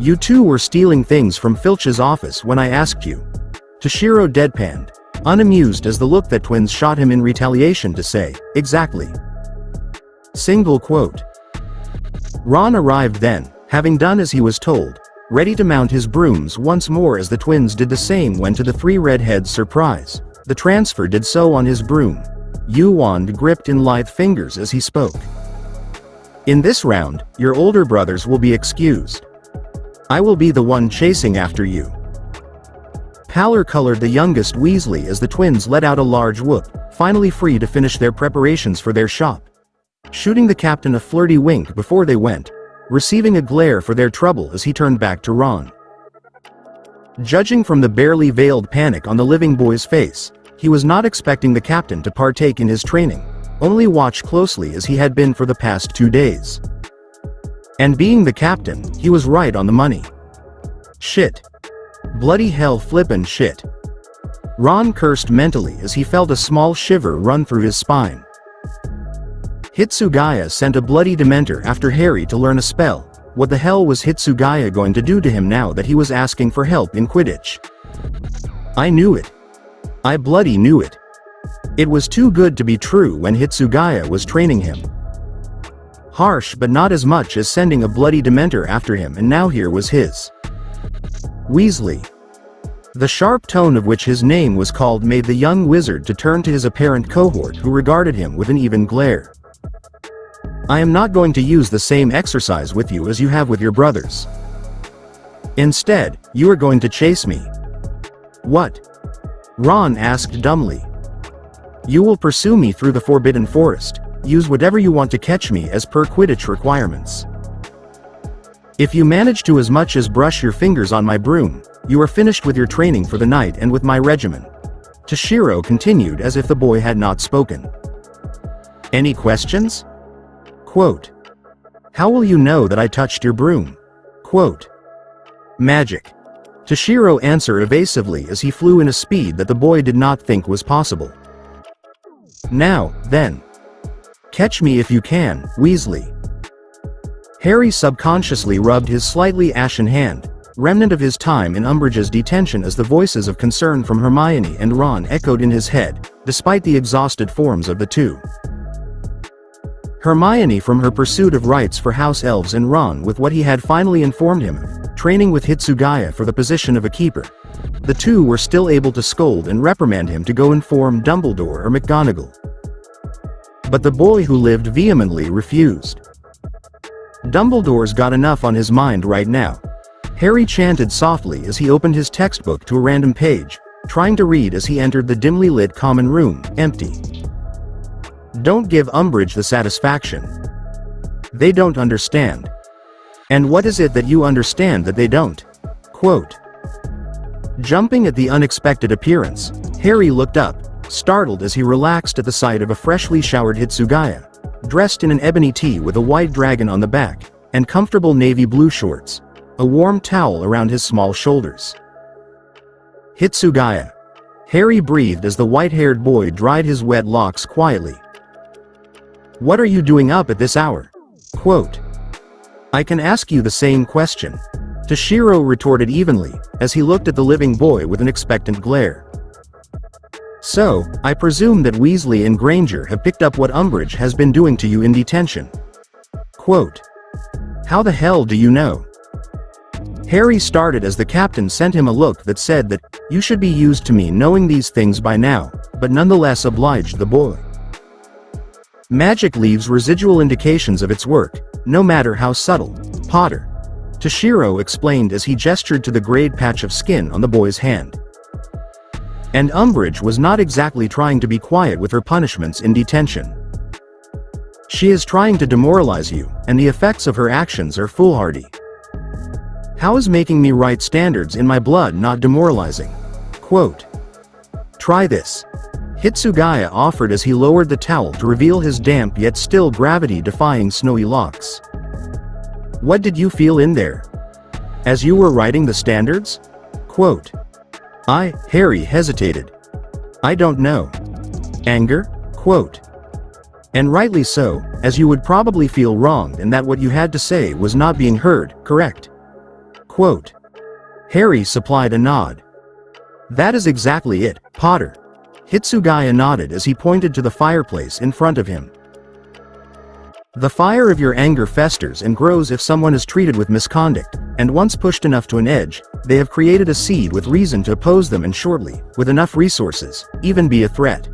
[SPEAKER 2] You two were stealing things from Filch's office when I asked you. Toshiro deadpanned, unamused as the look that twins shot him in retaliation to say, exactly. Single quote. Ron arrived then, having done as he was told, ready to mount his brooms once more as the twins did the same when to the three redheads' surprise, the transfer did so on his broom. Wand gripped in lithe fingers as he spoke. In this round, your older brothers will be excused. I will be the one chasing after you. Pallor colored the youngest Weasley as the twins let out a large whoop, finally free to finish their preparations for their shop. Shooting the captain a flirty wink before they went, receiving a glare for their trouble as he turned back to Ron. Judging from the barely veiled panic on the living boy's face, he was not expecting the captain to partake in his training, only watch closely as he had been for the past 2 days. And being the captain, he was right on the money. Shit. Bloody hell flippin' shit. Ron cursed mentally as he felt a small shiver run through his spine. Hitsugaya sent a bloody dementor after Harry to learn a spell. What the hell was Hitsugaya going to do to him now that he was asking for help in Quidditch? I knew it. I bloody knew it. It was too good to be true when Hitsugaya was training him. Harsh but not as much as sending a bloody dementor after him, and now here was his Weasley. The sharp tone of which his name was called made the young wizard to turn to his apparent cohort, who regarded him with an even glare. I am not going to use the same exercise with you as you have with your brothers. Instead, you are going to chase me. What? Ron asked dumbly. You will pursue me through the Forbidden Forest. Use whatever you want to catch me as per Quidditch requirements. If you manage to as much as brush your fingers on my broom, you are finished with your training for the night and with my regimen. Toshiro continued as if the boy had not spoken. Any questions? Quote. How will you know that I touched your broom? Quote. Magic. Toshiro answered evasively as he flew in a speed that the boy did not think was possible. Now, then. Catch me if you can, Weasley. Harry subconsciously rubbed his slightly ashen hand, remnant of his time in Umbridge's detention, as the voices of concern from Hermione and Ron echoed in his head, despite the exhausted forms of the two. Hermione from her pursuit of rights for house elves, and Ron with what he had finally informed him of, training with Hitsugaya for the position of a keeper. The two were still able to scold and reprimand him to go inform Dumbledore or McGonagall. But the boy who lived vehemently refused. Dumbledore's got enough on his mind right now. Harry chanted softly as he opened his textbook to a random page, trying to read as he entered the dimly lit common room, empty. Don't give Umbridge the satisfaction. They don't understand. And what is it that you understand that they don't? Quote. Jumping at the unexpected appearance, Harry looked up, startled as he relaxed at the sight of a freshly showered Hitsugaya, dressed in an ebony tee with a white dragon on the back, and comfortable navy blue shorts, a warm towel around his small shoulders. Hitsugaya. Harry breathed as the white-haired boy dried his wet locks quietly. What are you doing up at this hour? Quote. I can ask you the same question. Toshiro retorted evenly, as he looked at the living boy with an expectant glare. So, I presume that Weasley and Granger have picked up what Umbridge has been doing to you in detention. Quote. How the hell do you know? Harry started as the captain sent him a look that said that, you should be used to me knowing these things by now, but nonetheless obliged the boy. Magic leaves residual indications of its work, no matter how subtle. Potter. Toshiro explained as he gestured to the grayed patch of skin on the boy's hand. And Umbridge was not exactly trying to be quiet with her punishments in detention. She is trying to demoralize you, and the effects of her actions are foolhardy. How is making me write standards in my blood not demoralizing? Quote. Try this. Hitsugaya offered as he lowered the towel to reveal his damp yet still gravity-defying snowy locks. What did you feel in there? As you were writing the standards? Quote. Harry hesitated. I don't know. Anger? Quote. And rightly so, as you would probably feel wronged and that what you had to say was not being heard, correct? Quote. Harry supplied a nod. That is exactly it, Potter. Hitsugaya nodded as he pointed to the fireplace in front of him. The fire of your anger festers and grows if someone is treated with misconduct, and once pushed enough to an edge, they have created a seed with reason to oppose them and shortly, with enough resources, even be a threat.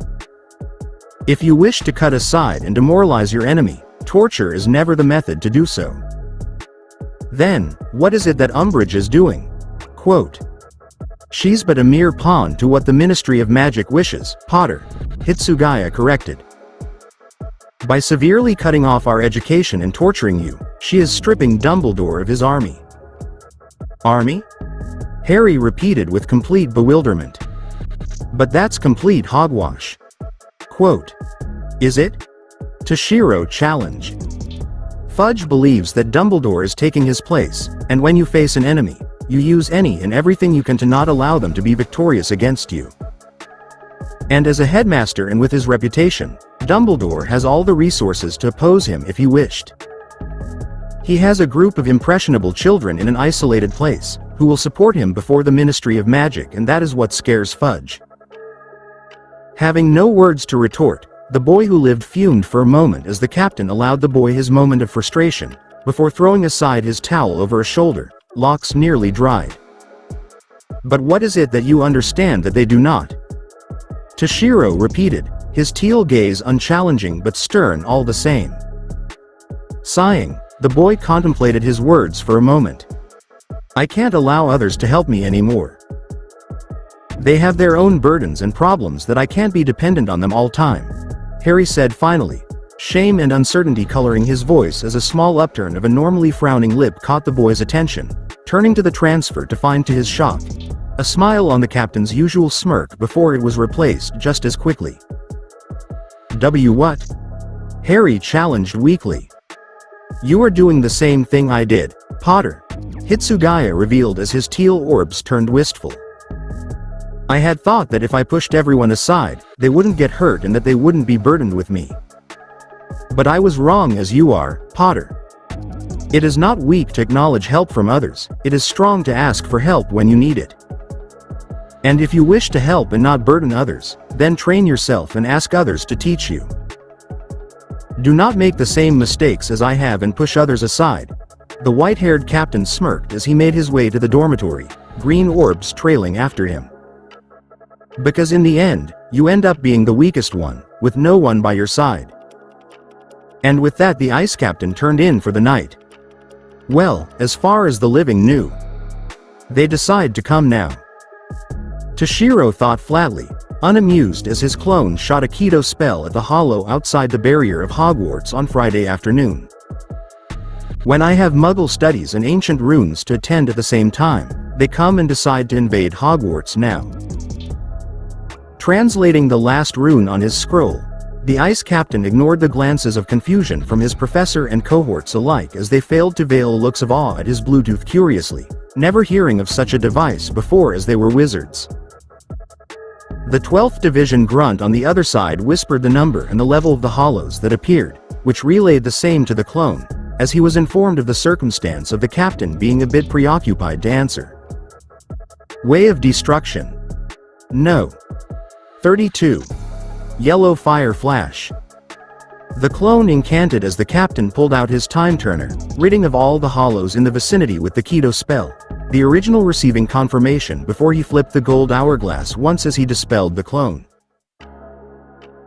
[SPEAKER 2] If you wish to cut aside and demoralize your enemy, torture is never the method to do so. Then, what is it that Umbridge is doing? Quote. She's but a mere pawn to what the Ministry of Magic wishes, Potter, Hitsugaya corrected. By severely cutting off our education and torturing you, she is stripping Dumbledore of his army. Army? Harry repeated with complete bewilderment. But that's complete hogwash. Quote. Is it? Toshiro challenged. Fudge believes that Dumbledore is taking his place, and when you face an enemy, you use any and everything you can to not allow them to be victorious against you. And as a headmaster and with his reputation, Dumbledore has all the resources to oppose him if he wished. He has a group of impressionable children in an isolated place, who will support him before the Ministry of Magic, and that is what scares Fudge. Having no words to retort, the boy who lived fumed for a moment as the captain allowed the boy his moment of frustration, before throwing aside his towel over a shoulder, locks nearly dried. But what is it that you understand that they do not? Toshiro repeated, his teal gaze unchallenging but stern all the same. Sighing, the boy contemplated his words for a moment. I can't allow others to help me anymore. They have their own burdens and problems that I can't be dependent on them all time, Harry said finally, shame and uncertainty coloring his voice as a small upturn of a normally frowning lip caught the boy's attention, turning to the transfer to find to his shock a smile on the captain's usual smirk before it was replaced just as quickly. What? Harry challenged weakly. You are doing the same thing I did, Potter, Hitsugaya revealed as his teal orbs turned wistful. I had thought that if I pushed everyone aside, they wouldn't get hurt and that they wouldn't be burdened with me. But I was wrong as you are, Potter. It is not weak to acknowledge help from others, it is strong to ask for help when you need it. And if you wish to help and not burden others, then train yourself and ask others to teach you. Do not make the same mistakes as I have and push others aside. The white-haired captain smirked as he made his way to the dormitory, green orbs trailing after him. Because in the end, you end up being the weakest one, with no one by your side. And with that the ice captain turned in for the night. Well, as far as the living knew. They decide to come now. Toshiro thought flatly, unamused as his clone shot a Keto spell at the hollow outside the barrier of Hogwarts on Friday afternoon. When I have Muggle studies and ancient runes to attend at the same time, they come and decide to invade Hogwarts now. Translating the last rune on his scroll, the ice captain ignored the glances of confusion from his professor and cohorts alike as they failed to veil looks of awe at his Bluetooth curiously, never hearing of such a device before as they were wizards. The 12th Division grunt on the other side whispered the number and the level of the hollows that appeared, which relayed the same to the clone, as he was informed of the circumstance of the captain being a bit preoccupied to answer. Way of destruction. No. 32. Yellow fire flash. The clone incanted as the captain pulled out his time turner, ridding of all the hollows in the vicinity with the Keto spell, the original receiving confirmation before he flipped the gold hourglass once as he dispelled the clone.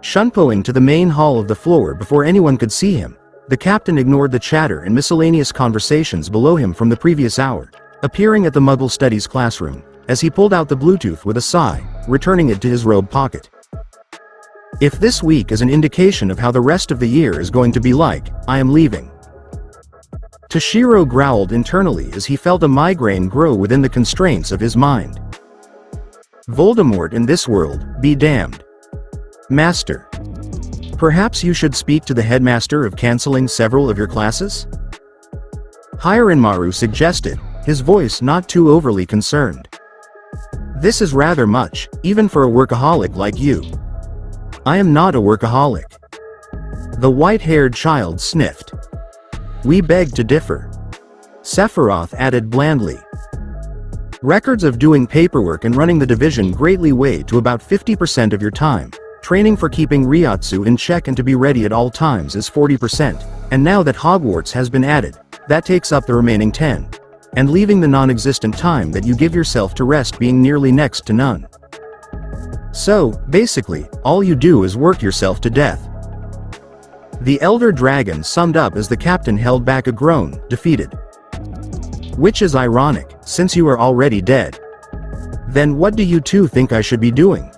[SPEAKER 2] Shunpoing to the main hall of the floor before anyone could see him, the captain ignored the chatter and miscellaneous conversations below him from the previous hour, appearing at the Muggle Studies classroom, as he pulled out the Bluetooth with a sigh, returning it to his robe pocket. If this week is an indication of how the rest of the year is going to be like, I am leaving. Toshiro growled internally as he felt a migraine grow within the constraints of his mind. Voldemort in this world, be damned. Master. Perhaps you should speak to the headmaster of canceling several of your classes? Hiranmaru suggested, his voice not too overly concerned. This is rather much, even for a workaholic like you. I am not a workaholic. The white-haired child sniffed. We beg to differ. Sephiroth added blandly. Records of doing paperwork and running the division greatly weigh to about 50% of your time. Training for keeping Ryotsu in check and to be ready at all times is 40%, and now that Hogwarts has been added, that takes up the remaining 10. And leaving the non-existent time that you give yourself to rest being nearly next to none. So, basically, all you do is work yourself to death. The Elder Dragon summed up as the captain held back a groan, defeated. Which is ironic, since you are already dead. Then what do you two think I should be doing?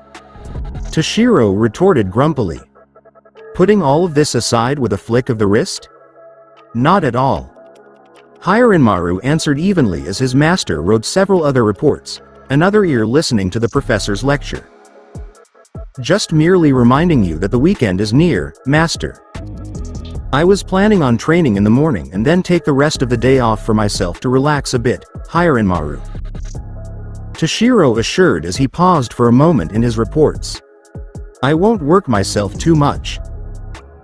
[SPEAKER 2] Toshiro retorted grumpily. Putting all of this aside with a flick of the wrist? Not at all. SapphireMoons answered evenly as his master wrote several other reports, another ear listening to the professor's lecture. Just merely reminding you that the weekend is near, master. I was planning on training in the morning and then take the rest of the day off for myself to relax a bit, SapphireMoons. Toshiro assured as he paused for a moment in his reports. I won't work myself too much.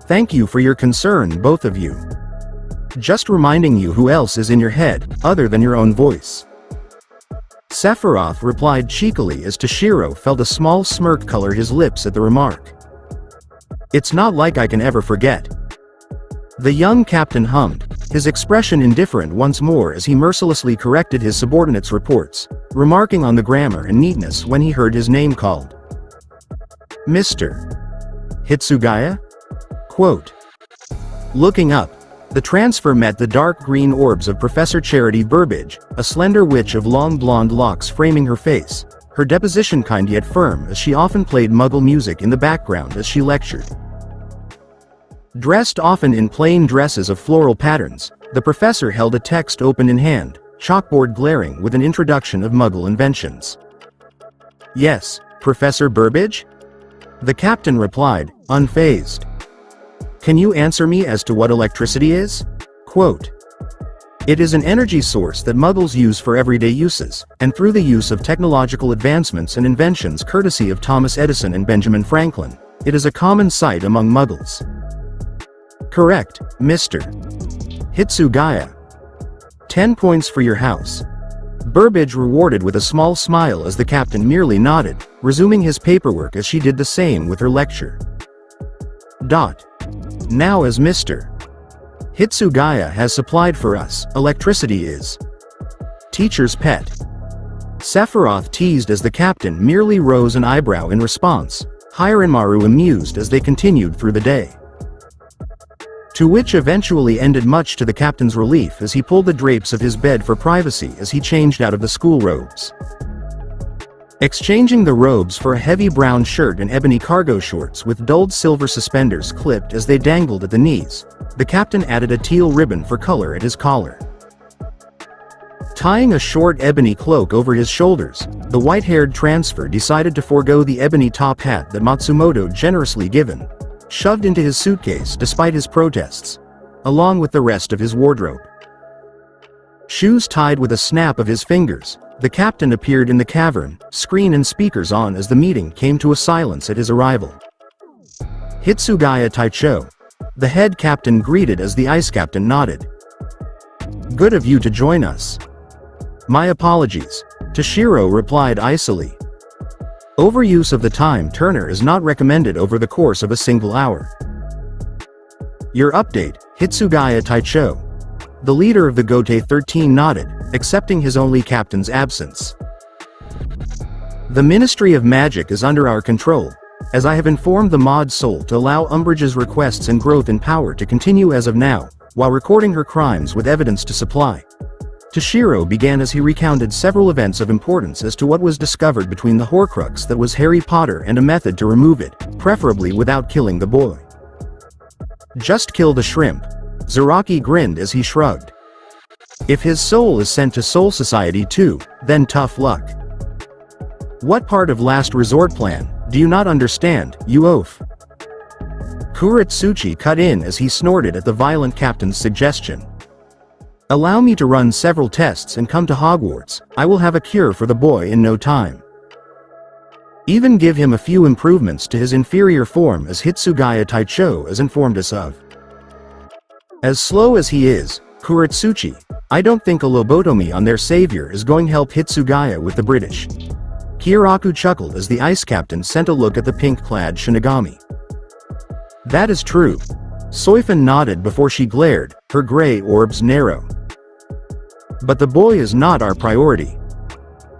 [SPEAKER 2] Thank you for your concern, both of you. Just reminding you who else is in your head, other than your own voice. Sephiroth replied cheekily as Toshiro felt a small smirk color his lips at the remark. It's not like I can ever forget. The young captain hummed, his expression indifferent once more as he mercilessly corrected his subordinates' reports, remarking on the grammar and neatness when he heard his name called. Mr. Hitsugaya? Quote. Looking up, the transfer met the dark green orbs of Professor Charity Burbage, a slender witch of long blonde locks framing her face, her deposition kind yet firm as she often played Muggle music in the background as she lectured. Dressed often in plain dresses of floral patterns, the professor held a text open in hand, chalkboard glaring with an introduction of Muggle inventions. Yes, Professor Burbage? The captain replied, unfazed. Can you answer me as to what electricity is? Quote. It is an energy source that Muggles use for everyday uses, and through the use of technological advancements and inventions courtesy of Thomas Edison and Benjamin Franklin, it is a common sight among Muggles. Correct, Mr. Hitsugaya. 10 points for your house. Burbage rewarded with a small smile as the captain merely nodded, resuming his paperwork as she did the same with her lecture. Now as Mr. Hitsugaya has supplied for us, electricity is teacher's pet. Sephiroth teased as the captain merely rose an eyebrow in response, SapphireMoons amused as they continued through the day. To which eventually ended much to the captain's relief as he pulled the drapes of his bed for privacy as he changed out of the school robes. Exchanging the robes for a heavy brown shirt and ebony cargo shorts with dulled silver suspenders clipped as they dangled at the knees, the captain added a teal ribbon for color at his collar. Tying a short ebony cloak over his shoulders, the white-haired transfer decided to forego the ebony top hat that Matsumoto generously given, shoved into his suitcase despite his protests, along with the rest of his wardrobe. Shoes tied with a snap of his fingers, the captain appeared in the cavern, screen and speakers on as the meeting came to a silence at his arrival. Hitsugaya Taicho. The head captain greeted as the ice captain nodded. Good of you to join us. My apologies, Toshiro replied icily. Overuse of the time turner is not recommended over the course of a single hour. Your update, Hitsugaya Taicho. The leader of the Gote 13 nodded, accepting his only captain's absence. The Ministry of Magic is under our control, as I have informed the Mod Soul to allow Umbridge's requests and growth in power to continue as of now, while recording her crimes with evidence to supply. Toshiro began as he recounted several events of importance as to what was discovered between the Horcrux that was Harry Potter and a method to remove it, preferably without killing the boy. Just kill the shrimp. Zaraki grinned as he shrugged. If his soul is sent to Soul Society too, then tough luck. What part of Last Resort plan do you not understand, you oaf? Kuretsuchi cut in as he snorted at the violent captain's suggestion. Allow me to run several tests and come to Hogwarts, I will have a cure for the boy in no time. Even give him a few improvements to his inferior form as Hitsugaya Taicho has informed us of. As slow as he is, Kuretsuchi, I don't think a lobotomy on their savior is going to help Hitsugaya with the British. Kiraku chuckled as the ice captain sent a look at the pink-clad Shinigami. That is true. Soifan nodded before she glared, her gray orbs narrow. But the boy is not our priority.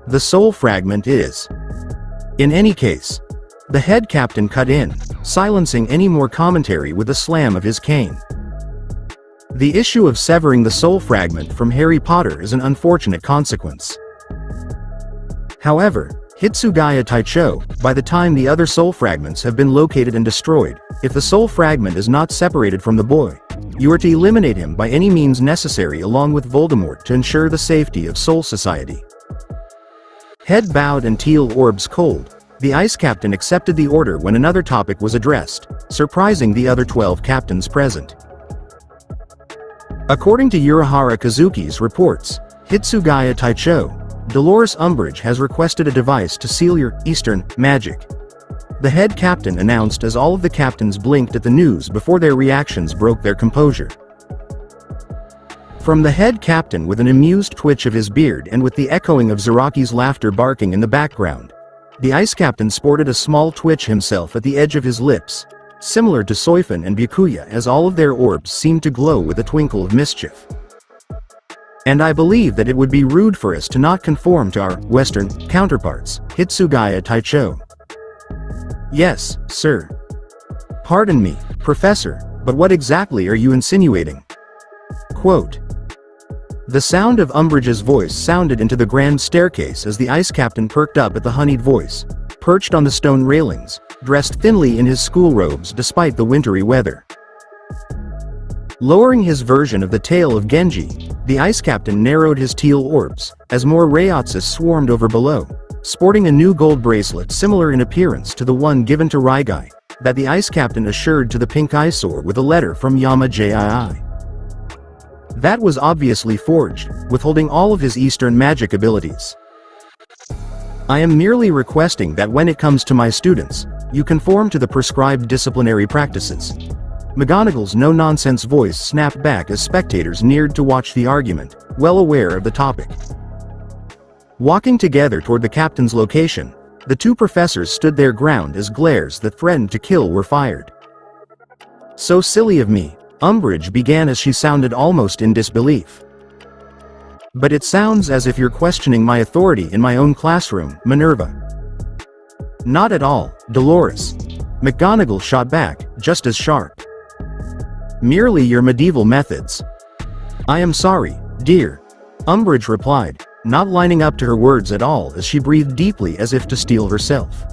[SPEAKER 2] The soul fragment is. In any case. The head captain cut in, silencing any more commentary with a slam of his cane. The issue of severing the soul fragment from Harry Potter is an unfortunate consequence. However, Hitsugaya Taicho, by the time the other soul fragments have been located and destroyed, if the soul fragment is not separated from the boy, you are to eliminate him by any means necessary along with Voldemort to ensure the safety of Soul Society. Head bowed and teal orbs cold, the ice captain accepted the order when another topic was addressed, surprising the other 12 captains present. According to Urahara Kazuki's reports, Hitsugaya Taicho, Dolores Umbridge has requested a device to seal your Eastern magic. The head captain announced as all of the captains blinked at the news before their reactions broke their composure. From the head captain with an amused twitch of his beard and with the echoing of Zaraki's laughter barking in the background, the ice captain sported a small twitch himself at the edge of his lips, similar to Soifan and Byakuya as all of their orbs seemed to glow with a twinkle of mischief. And I believe that it would be rude for us to not conform to our Western counterparts, Hitsugaya Taicho. Yes, sir. Pardon me, Professor, but what exactly are you insinuating? Quote. The sound of Umbridge's voice sounded into the grand staircase as the ice captain perked up at the honeyed voice, perched on the stone railings, dressed thinly in his school robes despite the wintry weather. Lowering his version of the tale of Genji, the ice captain narrowed his teal orbs, as more Rayotsus swarmed over below, sporting a new gold bracelet similar in appearance to the one given to Raigai, that the ice captain assured to the pink eyesore with a letter from Yama Jii. That was obviously forged, withholding all of his Eastern magic abilities. I am merely requesting that when it comes to my students, you conform to the prescribed disciplinary practices. McGonagall's no-nonsense voice snapped back as spectators neared to watch the argument, well aware of the topic. Walking together toward the captain's location, the two professors stood their ground as glares that threatened to kill were fired. So silly of me, Umbridge began as she sounded almost in disbelief. But it sounds as if you're questioning my authority in my own classroom, Minerva. Not at all, Dolores. McGonagall shot back, just as sharp. Merely your medieval methods. I am sorry, dear. Umbridge replied, not lining up to her words at all as she breathed deeply as if to steel herself.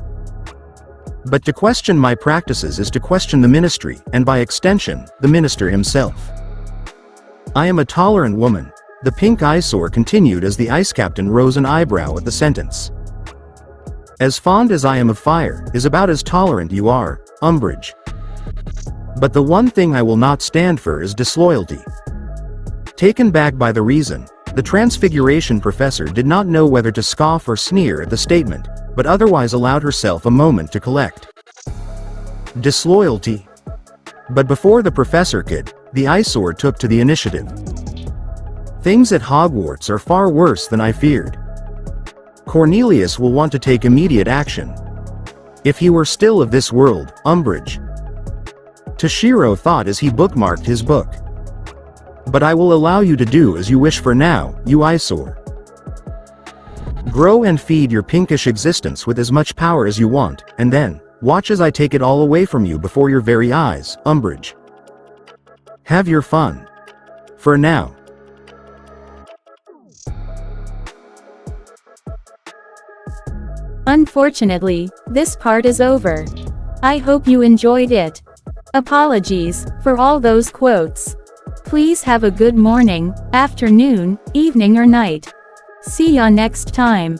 [SPEAKER 2] But to question my practices is to question the ministry, and by extension, the minister himself. I am a tolerant woman, the pink eyesore continued as the ice captain rose an eyebrow at the sentence. As fond as I am of fire, is about as tolerant you are, Umbridge. But the one thing I will not stand for is disloyalty. Taken back by the reason, the Transfiguration professor did not know whether to scoff or sneer at the statement, but otherwise allowed herself a moment to collect. Disloyalty. But before the professor could, the eyesore took to the initiative. Things at Hogwarts are far worse than I feared. Cornelius will want to take immediate action. If he were still of this world, Umbridge. Toshiro thought as he bookmarked his book. But I will allow you to do as you wish for now, you eyesore. Grow and feed your pinkish existence with as much power as you want, and then, watch as I take it all away from you before your very eyes, Umbridge. Have your fun. For now.
[SPEAKER 1] Unfortunately, this part is over. I hope you enjoyed it. Apologies for all those quotes. Please have a good morning, afternoon, evening or night. See ya next time.